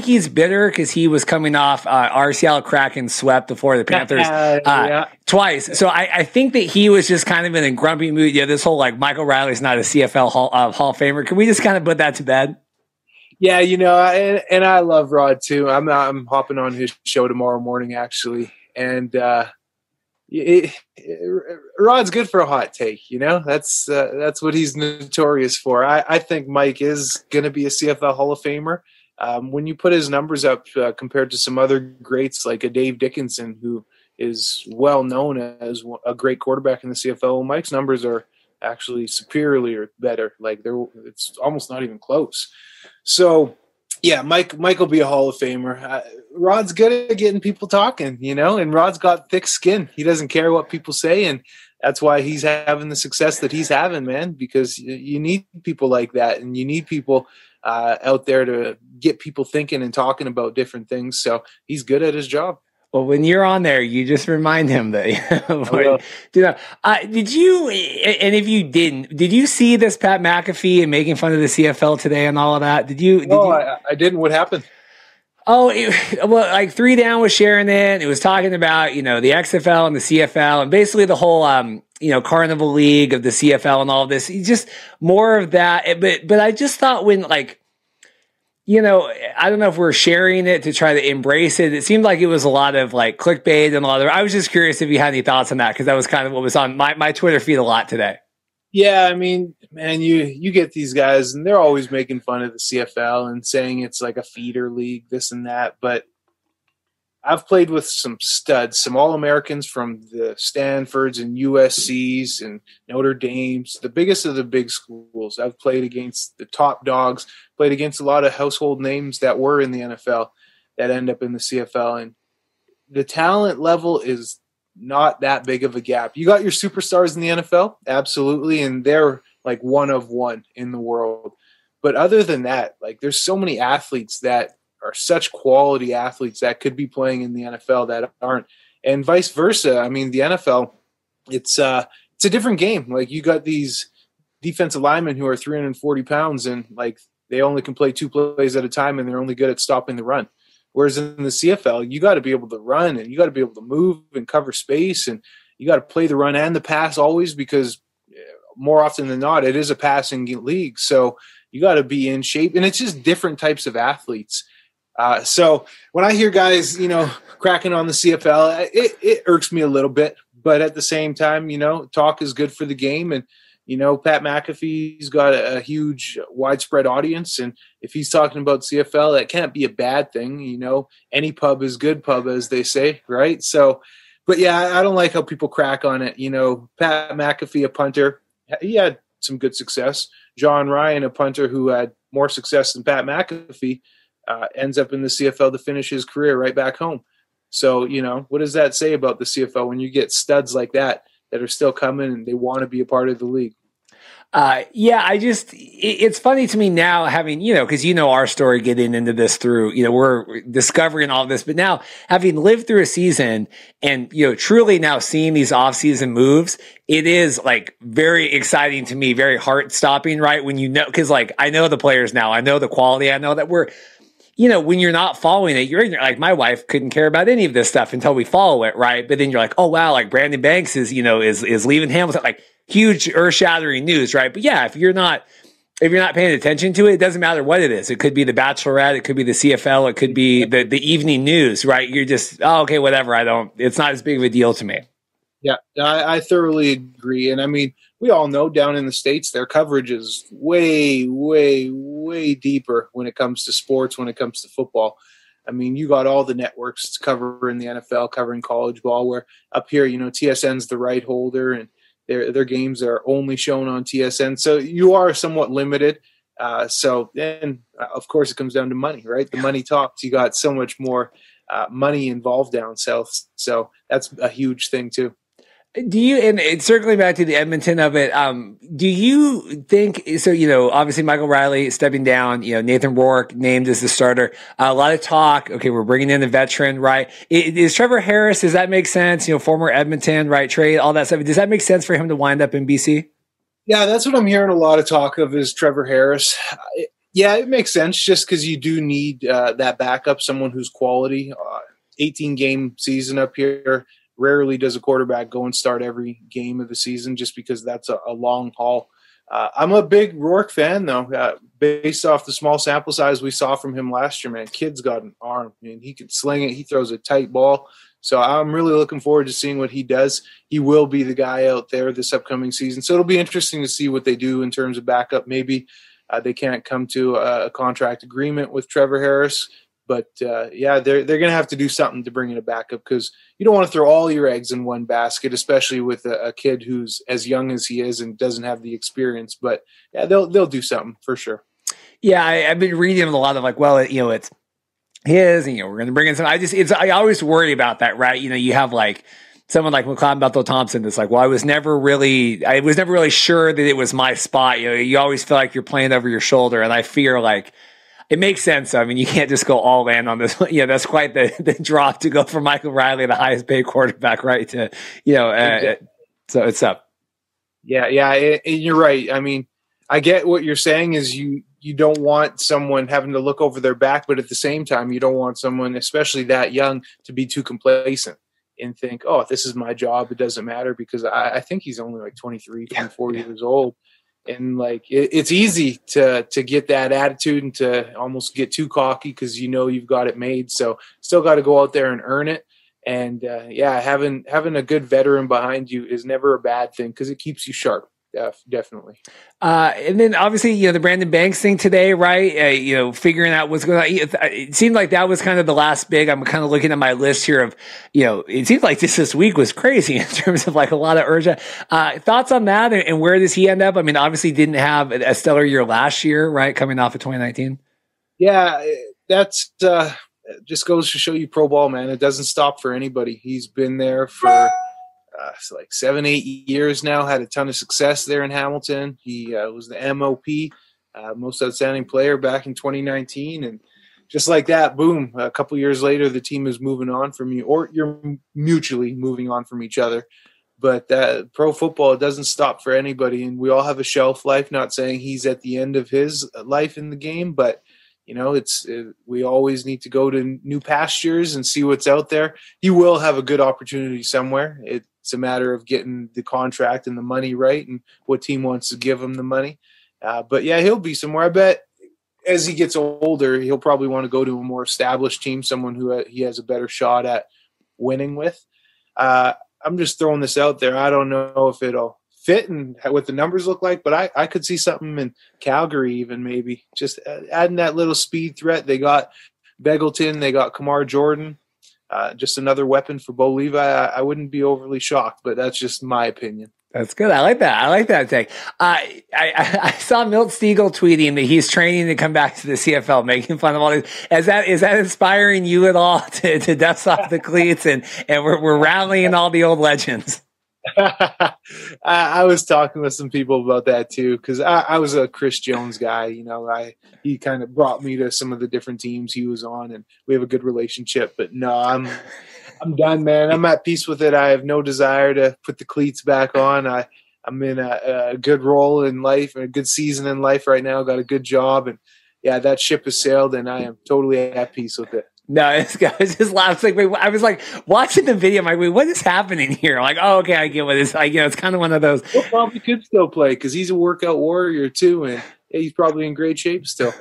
Speaker 2: he's bitter because he was coming off our Seattle Kraken swept before the Panthers twice. So I think that he was just kind of in a grumpy mood. This whole like Michael Reilly's not a CFL Hall of Famer. Can we just kind of put that to bed?
Speaker 7: Yeah, and I love Rod too. I'm hopping on his show tomorrow morning actually, and Rod's good for a hot take. That's what he's notorious for. I think Mike is going to be a CFL Hall of Famer. When you put his numbers up compared to some other greats like a Dave Dickinson, who is well known as a great quarterback in the CFL, Mike's numbers are actually superiorly or better. It's almost not even close. So, yeah, Mike will be a Hall of Famer. Rod's good at getting people talking, and Rod's got thick skin. He doesn't care what people say, and that's why he's having the success that he's having, man, because you need people like that, and you need people out there to get people thinking and talking about different things. So he's good at his job.
Speaker 2: Well, when you're on there, you just remind him that. Did you? And if you didn't, did you see this Pat McAfee and making fun of the CFL today and all of that? Did you?
Speaker 7: I didn't. What happened?
Speaker 2: Like 3 Down was sharing it. It was talking about the XFL and the CFL and basically the whole Carnival League of the CFL and all of this. Just more of that. But I just thought when I don't know if we're sharing it to try to embrace it. It seemed like it was a lot of like clickbait and a lot of. I was just curious if you had any thoughts on that because that was kind of what was on my Twitter feed a lot today.
Speaker 7: Yeah, I mean, man, you get these guys and they're always making fun of the CFL and saying it's like a feeder league, this and that. But I've played with some studs, some All-Americans from the Stanfords and USCs and Notre Dames, the biggest of the big schools. I've played against the top dogs, played against a lot of household names that were in the NFL that end up in the CFL. And the talent level is not that big of a gap. You got your superstars in the NFL, absolutely, and they're like one of one in the world. But other than that, like there's so many athletes that are such quality athletes that could be playing in the NFL that aren't, and vice versa. I mean, the NFL, it's a different game. Like you got these defensive linemen who are 340 pounds and like they only can play 2 plays at a time and they're only good at stopping the run. Whereas in the CFL, you got to be able to run and you got to be able to move and cover space and you got to play the run and the pass always because more often than not, it is a passing league. So you got to be in shape and it's just different types of athletes. So when I hear guys, cracking on the CFL, it irks me a little bit, but at the same time, talk is good for the game. And, Pat McAfee's got a huge widespread audience. And if he's talking about CFL, that can't be a bad thing. Any pub is good pub, as they say. Right. So, but yeah, I don't like how people crack on it. Pat McAfee, a punter, he had some good success. John Ryan, a punter who had more success than Pat McAfee, ends up in the CFL to finish his career right back home. So, what does that say about the CFL when you get studs like that are still coming and they want to be a part of the league?
Speaker 2: It's funny to me now having, because our story getting into this through, we're discovering all of this, but now having lived through a season and, truly now seeing these off-season moves, it is like very exciting to me, very heart-stopping, right? When because like I know the players now, I know the quality, I know that we're, when you're not following it, you're ignorant. Like my wife couldn't care about any of this stuff until we follow it, right? But then you're like, oh wow, like Brandon Banks is leaving Hamilton, like huge earth-shattering news, right? But yeah, if you're not paying attention to it, it doesn't matter what it is. It could be the Bachelorette, it could be the CFL, it could be the evening news, right? You're just, okay, whatever. It's not as big of a deal to me.
Speaker 7: Yeah, I thoroughly agree. And I mean, we all know down in the States, their coverage is way, way, way deeper when it comes to sports, when it comes to football. I mean, you got all the networks covering the NFL, covering college ball, where up here, TSN's the right holder and their games are only shown on TSN. So you are somewhat limited. So then, of course, it comes down to money, right? The money talks. You got so much more money involved down south. So that's a huge thing, too.
Speaker 2: Do you, and circling back to the Edmonton of it, do you think, so, obviously Michael Reilly stepping down, Nathan Rourke named as the starter, a lot of talk. Okay. We're bringing in a veteran, right? Is Trevor Harris, does that make sense? Former Edmonton, right? Trade, all that stuff. Does that make sense for him to wind up in BC?
Speaker 7: Yeah, that's what I'm hearing a lot of talk of is Trevor Harris. It makes sense just because you do need that backup, someone who's quality. 18-game season up here. Rarely does a quarterback go and start every game of the season just because that's a long haul. I'm a big Rourke fan, though. Based off the small sample size we saw from him last year, man, kid's got an arm. I mean, he can sling it. He throws a tight ball. So I'm really looking forward to seeing what he does. He will be the guy out there this upcoming season. So it'll be interesting to see what they do in terms of backup. Maybe they can't come to a contract agreement with Trevor Harris. But, they're going to have to do something to bring in a backup because you don't want to throw all your eggs in one basket, especially with a kid who's as young as he is and doesn't have the experience. But, yeah, they'll do something for sure.
Speaker 2: Yeah, I've been reading a lot of like, well, it's his, and, we're going to bring in some. I always worry about that, right? You have like someone like McLeod Bethel-Thompson that's like, well, I was never really sure that it was my spot. You always feel like you're playing over your shoulder, and I fear like it makes sense. I mean, you can't just go all in on this. That's quite the drop to go from Michael Reilly, the highest paid quarterback, right? To so it's up.
Speaker 7: Yeah, and you're right. I mean, I get what you're saying is you don't want someone having to look over their back, but at the same time, you don't want someone, especially that young, to be too complacent and think, oh, this is my job. It doesn't matter because I think he's only like 23, 24 years old. And like, it's easy to get that attitude and to almost get too cocky because you've got it made. So still got to go out there and earn it. And having a good veteran behind you is never a bad thing because it keeps you sharp. Definitely.
Speaker 2: And then obviously, the Brandon Banks thing today, right? Figuring out what's going on. It seemed like that was kind of the last big. I'm kind of looking at my list here of, it seems like this week was crazy in terms of like a lot of urgent thoughts on that and where does he end up? I mean, obviously didn't have a stellar year last year, right? Coming off of 2019.
Speaker 7: Yeah, that's just goes to show you pro ball, man. It doesn't stop for anybody. He's been there for like 7-8 years now, had a ton of success there in Hamilton. He was the MOP, most outstanding player back in 2019. And just like that, boom, a couple years later, the team is moving on from you, or you're mutually moving on from each other. But pro football, it doesn't stop for anybody. And we all have a shelf life, not saying he's at the end of his life in the game, but we always need to go to new pastures and see what's out there. He will have a good opportunity somewhere. It's a matter of getting the contract and the money right and what team wants to give him the money. But yeah, he'll be somewhere. I bet as he gets older, he'll probably want to go to a more established team, someone who he has a better shot at winning with. I'm just throwing this out there. I don't know if it'll fit and what the numbers look like, but I could see something in Calgary even maybe. Just adding that little speed threat. They got Beggleton, they got Kamar Jordan. Just another weapon for Bo Levi. I wouldn't be overly shocked, but that's just my opinion.
Speaker 2: That's good. I like that take. I saw Milt Stegall tweeting that he's training to come back to the CFL, making fun of all this. Is that inspiring you at all to dust off the cleats and we're rallying all the old legends?
Speaker 7: I was talking with some people about that too because I was a Chris Jones guy. He kind of brought me to some of the different teams he was on, and we have a good relationship. But no, I'm done, man. I'm at peace with it. I have no desire to put the cleats back on. I'm in a good role in life and a good season in life right now. Got a good job, and yeah, that ship has sailed, and I am totally at peace with it.
Speaker 2: No, I was just laughing. I was like watching the video. I'm like, wait, what is happening here? I'm like, oh, okay, I get what it's like. It's kind of one of those.
Speaker 7: He'll probably could still play because he's a workout warrior too, and he's probably in great shape still.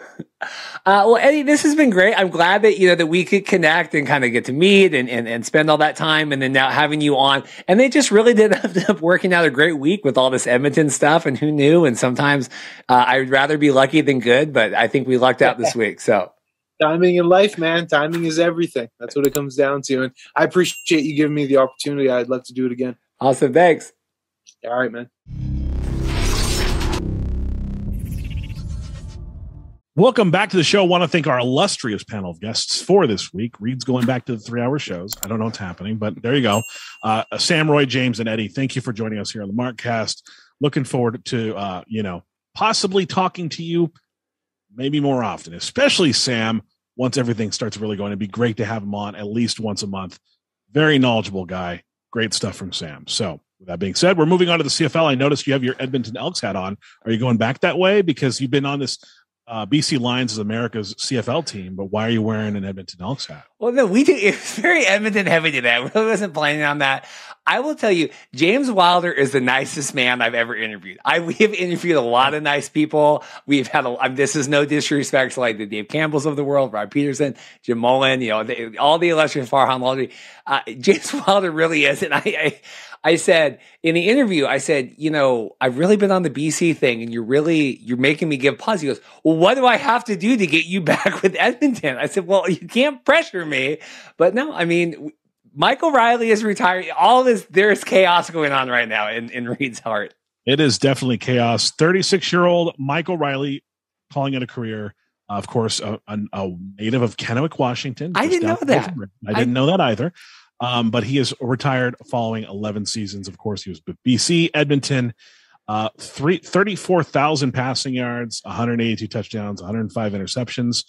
Speaker 2: Well, Eddie, this has been great. I'm glad that that we could connect and kind of get to meet and spend all that time, and then now having you on. And they just really did end up working out a great week with all this Edmonton stuff. And who knew? And sometimes I'd rather be lucky than good, but I think we lucked out this week. So.
Speaker 7: Timing in life, man. Timing is everything. That's what it comes down to. And I appreciate you giving me the opportunity. I'd love to do it again.
Speaker 2: Awesome. Thanks.
Speaker 7: All right, man.
Speaker 1: Welcome back to the show. I want to thank our illustrious panel of guests for this week. Reed's going back to the 3-hour shows. I don't know what's happening, but there you go. Sam, Roy, James, and Eddie, thank you for joining us here on the Markcast. Looking forward to, possibly talking to you maybe more often, especially Sam, once everything starts really going. It'd be great to have him on at least once a month. Very knowledgeable guy. Great stuff from Sam. So With that being said, we're moving on to the CFL. I noticed you have your Edmonton Elks hat on. Are you going back that way? Because you've been on this BC Lions is America's CFL team, but why are you wearing an Edmonton Elks hat?
Speaker 2: Well, no, we do. It was very Edmonton heavy today. I really wasn't planning on that. I will tell you, James Wilder is the nicest man I've ever interviewed. We have interviewed a lot of nice people. We've had this is no disrespect to like the Dave Campbells of the world, Rob Peterson, Jim Mullen, all the illustrious Farhan Lalji. James Wilder really is. And I said in the interview, I said, I've really been on the BC thing and you're making me give pause. He goes, well, what do I have to do to get you back with Edmonton? I said, well, you can't pressure me. But no, I mean, Michael Reilly is retired. There's chaos going on right now in Reed's heart.
Speaker 1: It is definitely chaos. 36-year-old Michael Reilly calling it a career. Of course, a native of Kennewick, Washington.
Speaker 2: I didn't know that.
Speaker 1: I didn't know that either. But he is retired following 11 seasons. Of course, he was with BC, Edmonton, 34,000 passing yards, 182 touchdowns, 105 interceptions.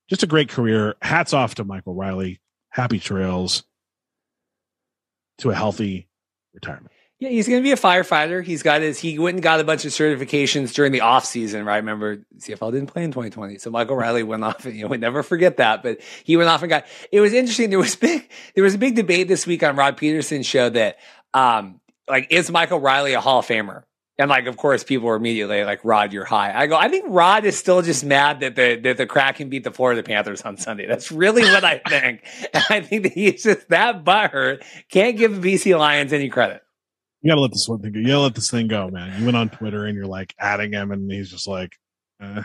Speaker 1: Just a great career. Hats off to Michael Reilly. Happy trails to a healthy retirement.
Speaker 2: Yeah, he's going to be a firefighter. He went and got a bunch of certifications during the off season, right? Remember, CFL didn't play in 2020. So Michael Reilly went off and, we never forget that, but he went off and it was interesting. There was a big debate this week on Rod Peterson's show that, is Michael Reilly a Hall of Famer? And of course, people were immediately like, Rod, you're high. I go, I think Rod is still just mad that the Kraken beat the Florida Panthers on Sunday. That's really what I think. And I think that he's just that butthurt. Can't give the BC Lions any credit.
Speaker 1: You gotta let this one thing go. You gotta let this thing go, man. You went on Twitter and you're like adding him, and he's just like,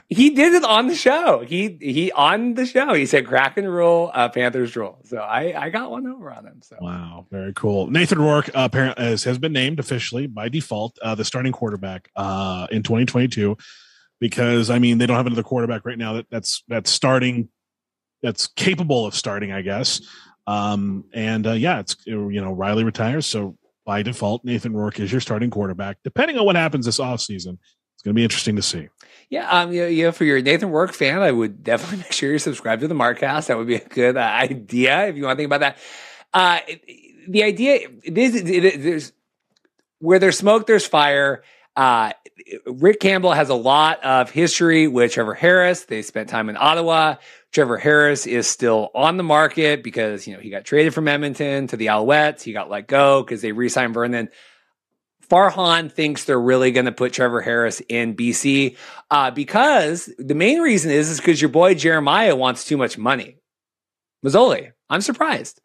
Speaker 2: He did it on the show. He on the show. He said Kraken rule, Panthers rule. So I got one over on him. So
Speaker 1: wow, very cool. Nathan Rourke apparently has been named officially by default the starting quarterback in 2022 because they don't have another quarterback right now that's starting, that's capable of starting, I guess. It's Reilly retires, so by default, Nathan Rourke is your starting quarterback. Depending on what happens this offseason, it's going to be interesting to see.
Speaker 2: Yeah, for your Nathan Rourke fan, I would definitely make sure you're subscribed to the Markcast. That would be a good idea if you want to think about that. The idea there's where there's smoke, there's fire. Rick Campbell has a lot of history with Trevor Harris. They spent time in Ottawa. Trevor Harris is still on the market because, he got traded from Edmonton to the Alouettes. He got let go because they re-signed Vernon. Farhan thinks they're really going to put Trevor Harris in BC because the main reason is because your boy Jeremiah wants too much money. Mazzoli, I'm surprised.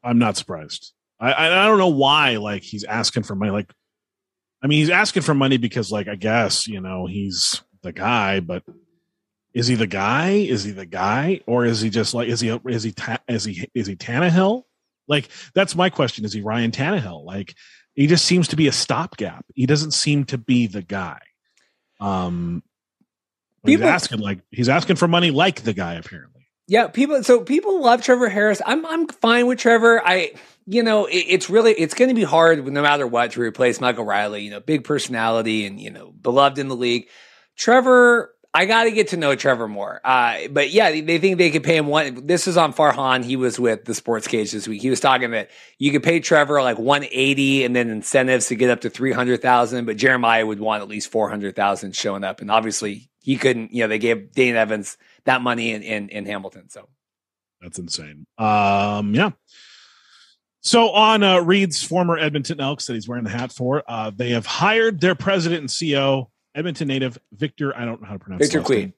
Speaker 1: I'm not surprised. I don't know why, he's asking for money. He's asking for money because, I guess, he's the guy, but is he the guy? Is he the guy? Or is he just is he Tannehill? That's my question. Is he Ryan Tannehill? He just seems to be a stopgap. He doesn't seem to be the guy. He's asking for money like the guy, apparently.
Speaker 2: Yeah, people love Trevor Harris. I'm fine with Trevor. It's going to be hard no matter what to replace Michael Reilly, big personality and, beloved in the league. Trevor, I got to get to know Trevor more. But yeah, they think they could pay him one. This is on Farhan. He was with the Sports Cage this week. He was talking that you could pay Trevor 180 and then incentives to get up to 300,000, but Jeremiah would want at least 400,000 showing up. And obviously he couldn't, they gave Dane Evans that money in Hamilton. So
Speaker 1: that's insane. Yeah. So on Reed's former Edmonton Elks that he's wearing the hat for, they have hired their president and CEO, Edmonton native Victor. I don't know how to pronounce
Speaker 2: Victor Cui.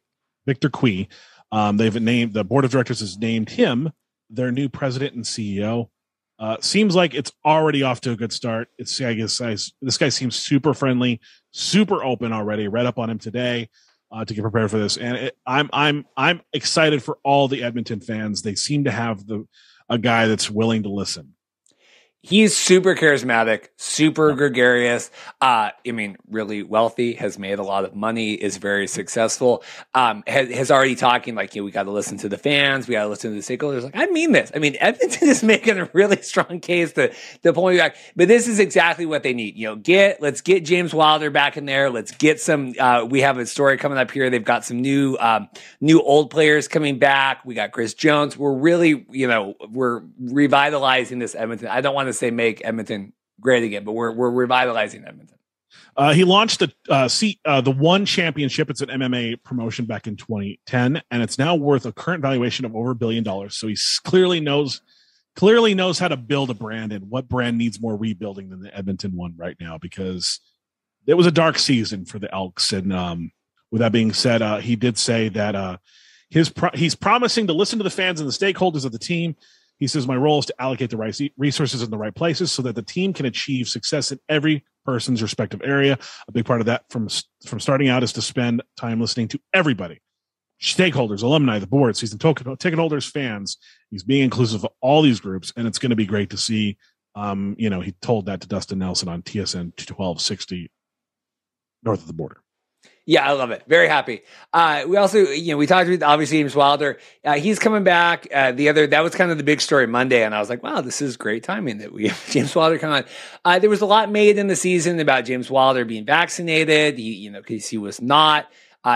Speaker 1: Victor Cui. They've named the board of directors has named him their new president and CEO. Seems like it's already off to a good start. This guy seems super friendly, super open already. Read up on him today to get prepared for this, and I'm excited for all the Edmonton fans. They seem to have a guy that's willing to listen.
Speaker 2: He's super charismatic, super gregarious. Really wealthy, has made a lot of money, is very successful. Has already talking we got to listen to the fans. We got to listen to the stakeholders. I mean this. Edmonton is making a really strong case to pull me back. But this is exactly what they need. Let's get James Wilder back in there. Let's get some, we have a story coming up here. They've got some new old players coming back. We got Chris Jones. We're really, we're revitalizing this Edmonton. I don't want to say make Edmonton great again. But we're revitalizing Edmonton.
Speaker 1: He launched the One Championship. It's an MMA promotion back in 2010, and it's now worth a current valuation of over $1 billion. So he clearly knows how to build a brand, and what brand needs more rebuilding than the Edmonton one right now, because it was a dark season for the Elks. And with that being said, he did say that he's promising to listen to the fans and the stakeholders of the team. He says, my role is to allocate the right resources in the right places so that the team can achieve success in every person's respective area. A big part of that from starting out is to spend time listening to everybody, stakeholders, alumni, the board, season ticket holders, fans. He's being inclusive of all these groups, and it's going to be great to see. He told that to Dustin Nelson on TSN 1260 north of the border.
Speaker 2: Yeah, I love it. Very happy. We also, we talked with obviously James Wilder. He's coming back. That was kind of the big story Monday, and I was like, wow, this is great timing that we have James Wilder come on. There was a lot made in the season about James Wilder being vaccinated. Because he was not.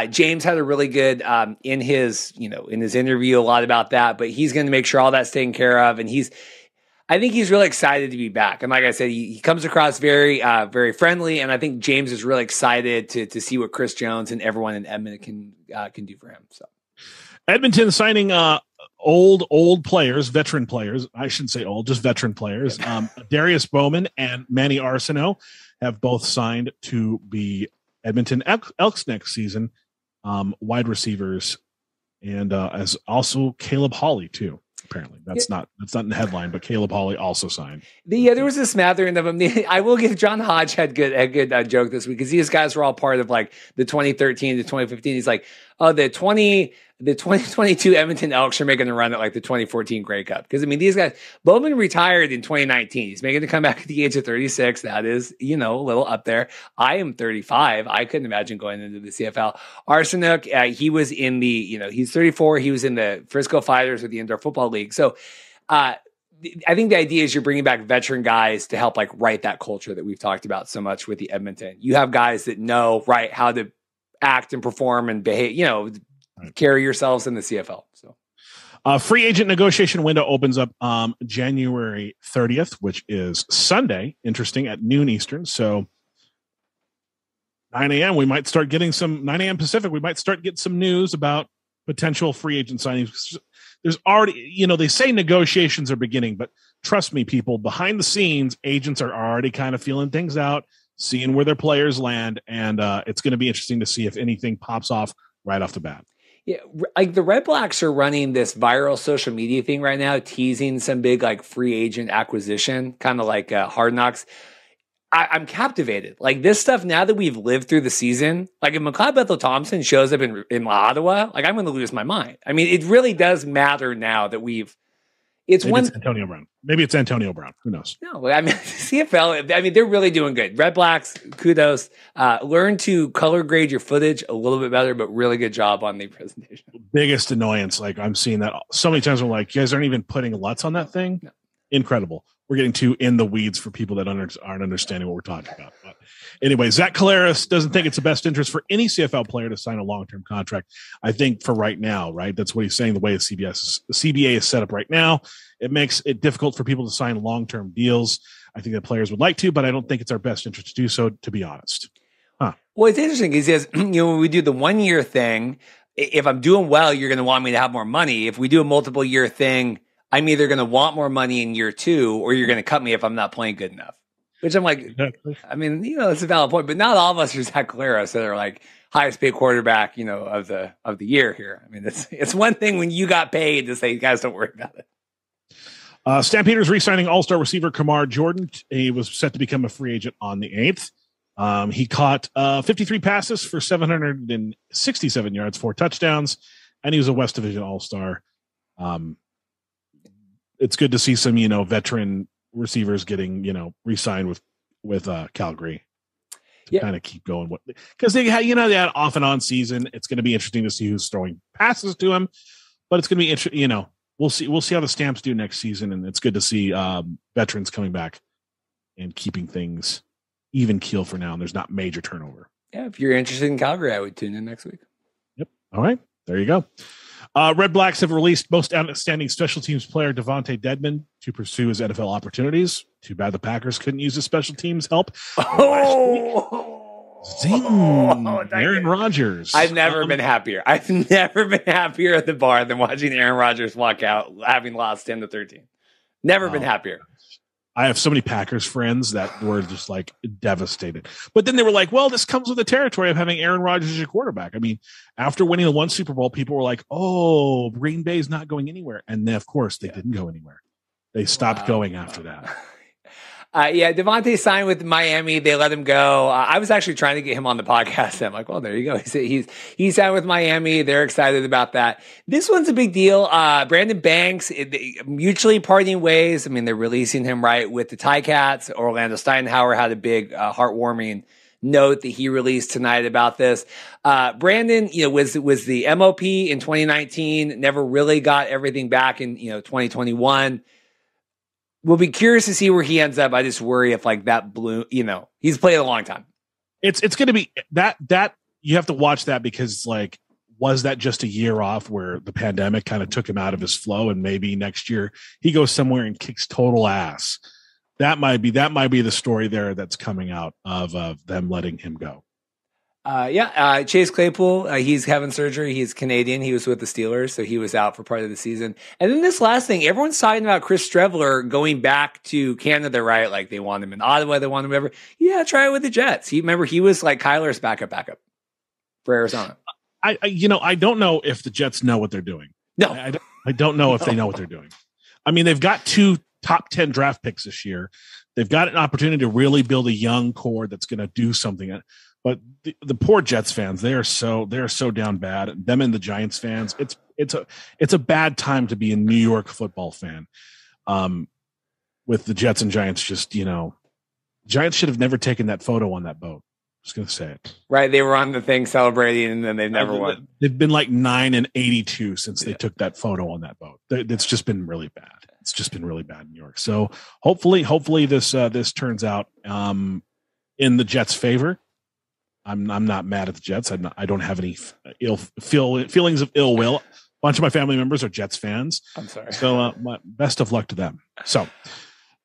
Speaker 2: James had a really good in his interview a lot about that, but he's going to make sure all that's taken care of, and I think he's really excited to be back. And like I said, he comes across very, very friendly. And I think James is really excited to see what Chris Jones and everyone in Edmonton can do for him. So
Speaker 1: Edmonton signing old players, veteran players. I shouldn't say old, just veteran players. Darius Bowman and Manny Arsenault have both signed to be Edmonton Elks next season, wide receivers, and as also Caleb Hawley too. Apparently, that's not in the headline, but Caleb Hawley also signed.
Speaker 2: There was a smattering of them. I will give John Hodge had a good joke this week, because these guys were all part of like the 2013 to 2015. He's like, oh, the 2022 Edmonton Elks are making a run at like the 2014 Grey Cup. Because these guys, Bowman retired in 2019. He's making to come back at the age of 36. That is, a little up there. I am 35. I couldn't imagine going into the CFL. Arsenault, he was in the, he's 34. He was in the Frisco Fighters with the Indoor Football League. So, I think the idea is you're bringing back veteran guys to help like write that culture that we've talked about so much with the Edmonton. You have guys that know how to act and perform and behave, carry yourselves in the CFL. So,
Speaker 1: free agent negotiation window opens up January 30th, which is Sunday. Interesting, at noon Eastern. So 9 a.m. we might start getting 9 a.m. Pacific. We might start getting some news about potential free agent signings. There's already, they say negotiations are beginning, but trust me, people, behind the scenes, agents are already kind of feeling things out, seeing where their players land, and it's going to be interesting to see if anything pops off right off the bat.
Speaker 2: Yeah, like the Red Blacks are running this viral social media thing right now, teasing some big like free agent acquisition, kind of like Hard Knocks. I'm captivated. Like this stuff, now that we've lived through the season, like if McLeod Bethel-Thompson shows up in Ottawa, like I'm going to lose my mind. It really does matter now that it's
Speaker 1: Antonio Brown. Maybe it's Antonio Brown. Who knows?
Speaker 2: No, CFL, they're really doing good. Red Blacks, kudos. Learn to color grade your footage a little bit better, but really good job on the presentation.
Speaker 1: Biggest annoyance. Like I'm seeing that so many times. I'm like, you guys aren't even putting LUTs on that thing. No. Incredible. We're getting too in the weeds for people that aren't understanding what we're talking about. But anyway, Zach Collaros doesn't think it's the best interest for any CFL player to sign a long-term contract. I think for right now, right? That's what he's saying. The way the CBA is set up right now, it makes it difficult for people to sign long-term deals. I think that players would like to, but I don't think it's our best interest to do so, to be honest.
Speaker 2: Well, it's interesting. He says, when we do the 1 year thing, if I'm doing well, you're going to want me to have more money. If we do a multiple year thing, I'm either going to want more money in year 2 or you're going to cut me if I'm not playing good enough. Which I'm like, exactly. It's a valid point, but not all of us are Zach Collaros that are like highest paid quarterback, of the year here. It's one thing when you got paid to say, guys, don't worry about it.
Speaker 1: Stampeders re-signing all-star receiver Kamar Jordan. He was set to become a free agent on the 8th. He caught 53 passes for 767 yards, 4 touchdowns, and he was a West Division all-star. It's good to see some, veteran receivers getting, re-signed with Calgary to kind of keep going. Because they had off and on season. It's going to be interesting to see who's throwing passes to him, but it's going to be interesting. We'll see how the Stamps do next season, and it's good to see veterans coming back and keeping things even keel for now. And there's not major turnover.
Speaker 2: Yeah, if you're interested in Calgary, I would tune in next week.
Speaker 1: Yep. All right, there you go. Red Blacks have released most outstanding special teams player Devontae Dedmon to pursue his NFL opportunities. Too bad the Packers couldn't use the special teams help. Zing! Aaron Rodgers.
Speaker 2: I've never been happier. I've never been happier at the bar than watching Aaron Rodgers walk out having lost 10-13. Never been happier.
Speaker 1: I have so many Packers friends that were just like devastated. But then they were like, well, this comes with the territory of having Aaron Rodgers as your quarterback. I mean, after winning the one Super Bowl, people were like, oh, Green Bay's not going anywhere. And then, of course, they didn't go anywhere. They stopped going after that.
Speaker 2: Devontae signed with Miami. They let him go. I was actually trying to get him on the podcast. I'm like, well, there you go. He's signed with Miami. They're excited about that. This one's a big deal. Brandon Banks, mutually parting ways. I mean, they're releasing him right with the Ticats. Orlando Steinhauer had a big heartwarming note that he released tonight about this. Brandon, was the MOP in 2019, never really got everything back in 2021. We'll be curious to see where he ends up. I just worry if like that blue, he's played a long time.
Speaker 1: It's going to be that you have to watch that because like, was that just a year off where the pandemic kind of took him out of his flow and maybe next year he goes somewhere and kicks total ass. That might be the story there that's coming out of them letting him go.
Speaker 2: Chase Claypool, he's having surgery. He's Canadian. He was with the Steelers, so he was out for part of the season. And then this last thing, everyone's talking about Chris Streveler going back to Canada, right? Like they want him in Ottawa, they want him wherever. Yeah, try it with the Jets. He was like Kyler's backup for Arizona.
Speaker 1: I don't know if the Jets know what they're doing.
Speaker 2: No,
Speaker 1: I don't know if they know what they're doing. I mean, they've got 2 top 10 draft picks this year. They've got an opportunity to really build a young core that's going to do something. But the poor Jets fans, they're so down bad. Them and the Giants fans, it's a bad time to be a New York football fan. With the Jets and Giants, Giants should have never taken that photo on that boat. Just gonna say it.
Speaker 2: Right, they were on the thing celebrating, and then they've never won.
Speaker 1: They've been like 9-82 since they took that photo on that boat. It's just been really bad. It's just been really bad in New York. So hopefully this turns out in the Jets' favor. I'm not mad at the Jets. I don't have any feelings of ill will. A bunch of my family members are Jets fans.
Speaker 2: I'm sorry.
Speaker 1: So best of luck to them. So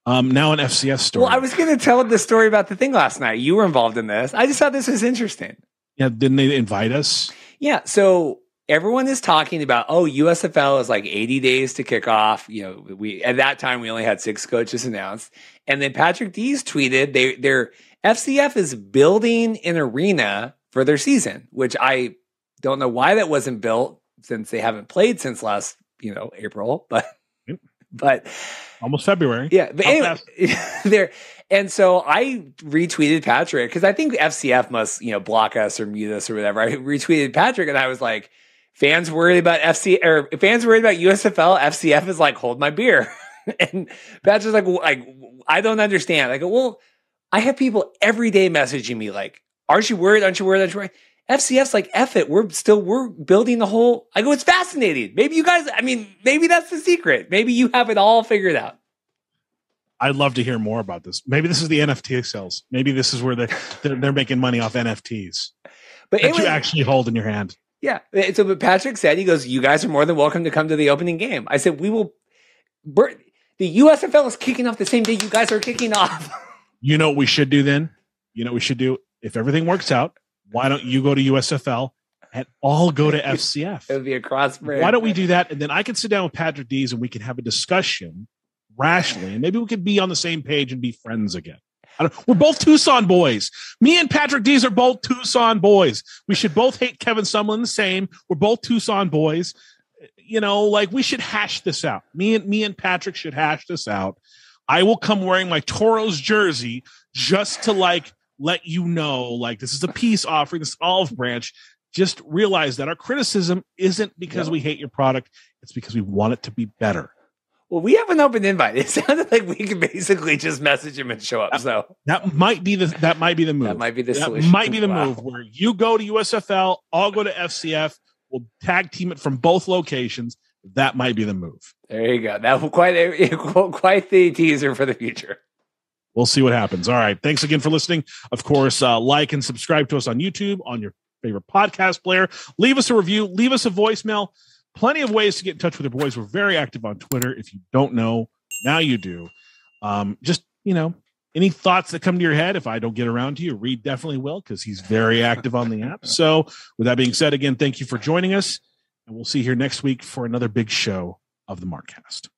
Speaker 1: now an FCS story.
Speaker 2: Well, I was going to tell the story about the thing last night. You were involved in this. I just thought this was interesting.
Speaker 1: Yeah, didn't they invite us?
Speaker 2: Yeah. So everyone is talking about, USFL is like 80 days to kick off. We at that time we only had 6 coaches announced, and then Patrick Dees tweeted their FCF is building an arena for their season, which I don't know why that wasn't built since they haven't played since last, April, but
Speaker 1: almost February.
Speaker 2: Yeah. But anyway, and so I retweeted Patrick because I think FCF must, block us or mute us or whatever. I retweeted Patrick and I was like, fans worried about USFL, FCF is like, hold my beer. And Patrick's like, I don't understand. I go, well, I have people every day messaging me like, aren't you worried? Aren't you worried? FCF's like, F it. We're building the whole, I go, it's fascinating. Maybe maybe that's the secret. Maybe you have it all figured out.
Speaker 1: I'd love to hear more about this. Maybe this is the NFT sales. Maybe this is where they're making money off NFTs
Speaker 2: but
Speaker 1: that you actually hold in your hand.
Speaker 2: Yeah. So but Patrick said, he goes, you guys are more than welcome to come to the opening game. I said, the USFL is kicking off the same day you guys are kicking off.
Speaker 1: You know what we should do then? If everything works out, why don't you go to USFL and all go to FCF?
Speaker 2: It would be a cross brand.
Speaker 1: Why don't we do that? And then I can sit down with Patrick Dees and we can have a discussion rationally. And maybe we could be on the same page and be friends again. We're both Tucson boys. Me and Patrick Dees are both Tucson boys. We should both hate Kevin Sumlin the same. We're both Tucson boys. We should hash this out. Me and Patrick should hash this out. I will come wearing my Toros jersey just to let you know, this is a peace offering, this olive branch. Just realize that our criticism isn't because we hate your product. It's because we want it to be better.
Speaker 2: Well, we have an open invite. It sounded like we could basically just message him and show up. So
Speaker 1: that might be the move.
Speaker 2: That might be the solution.
Speaker 1: That might be the move where you go to USFL, I'll go to FCF. We'll tag team it from both locations. That might be the move.
Speaker 2: There you go. That was quite the teaser for the future.
Speaker 1: We'll see what happens. All right. Thanks again for listening. Of course, like and subscribe to us on YouTube, on your favorite podcast player. Leave us a review. Leave us a voicemail. Plenty of ways to get in touch with your boys. We're very active on Twitter. If you don't know, now you do. Just any thoughts that come to your head. If I don't get around to you, Reed definitely will, because he's very active on the app. So with that being said, again, thank you for joining us, and we'll see you here next week for another big show of the Markcast.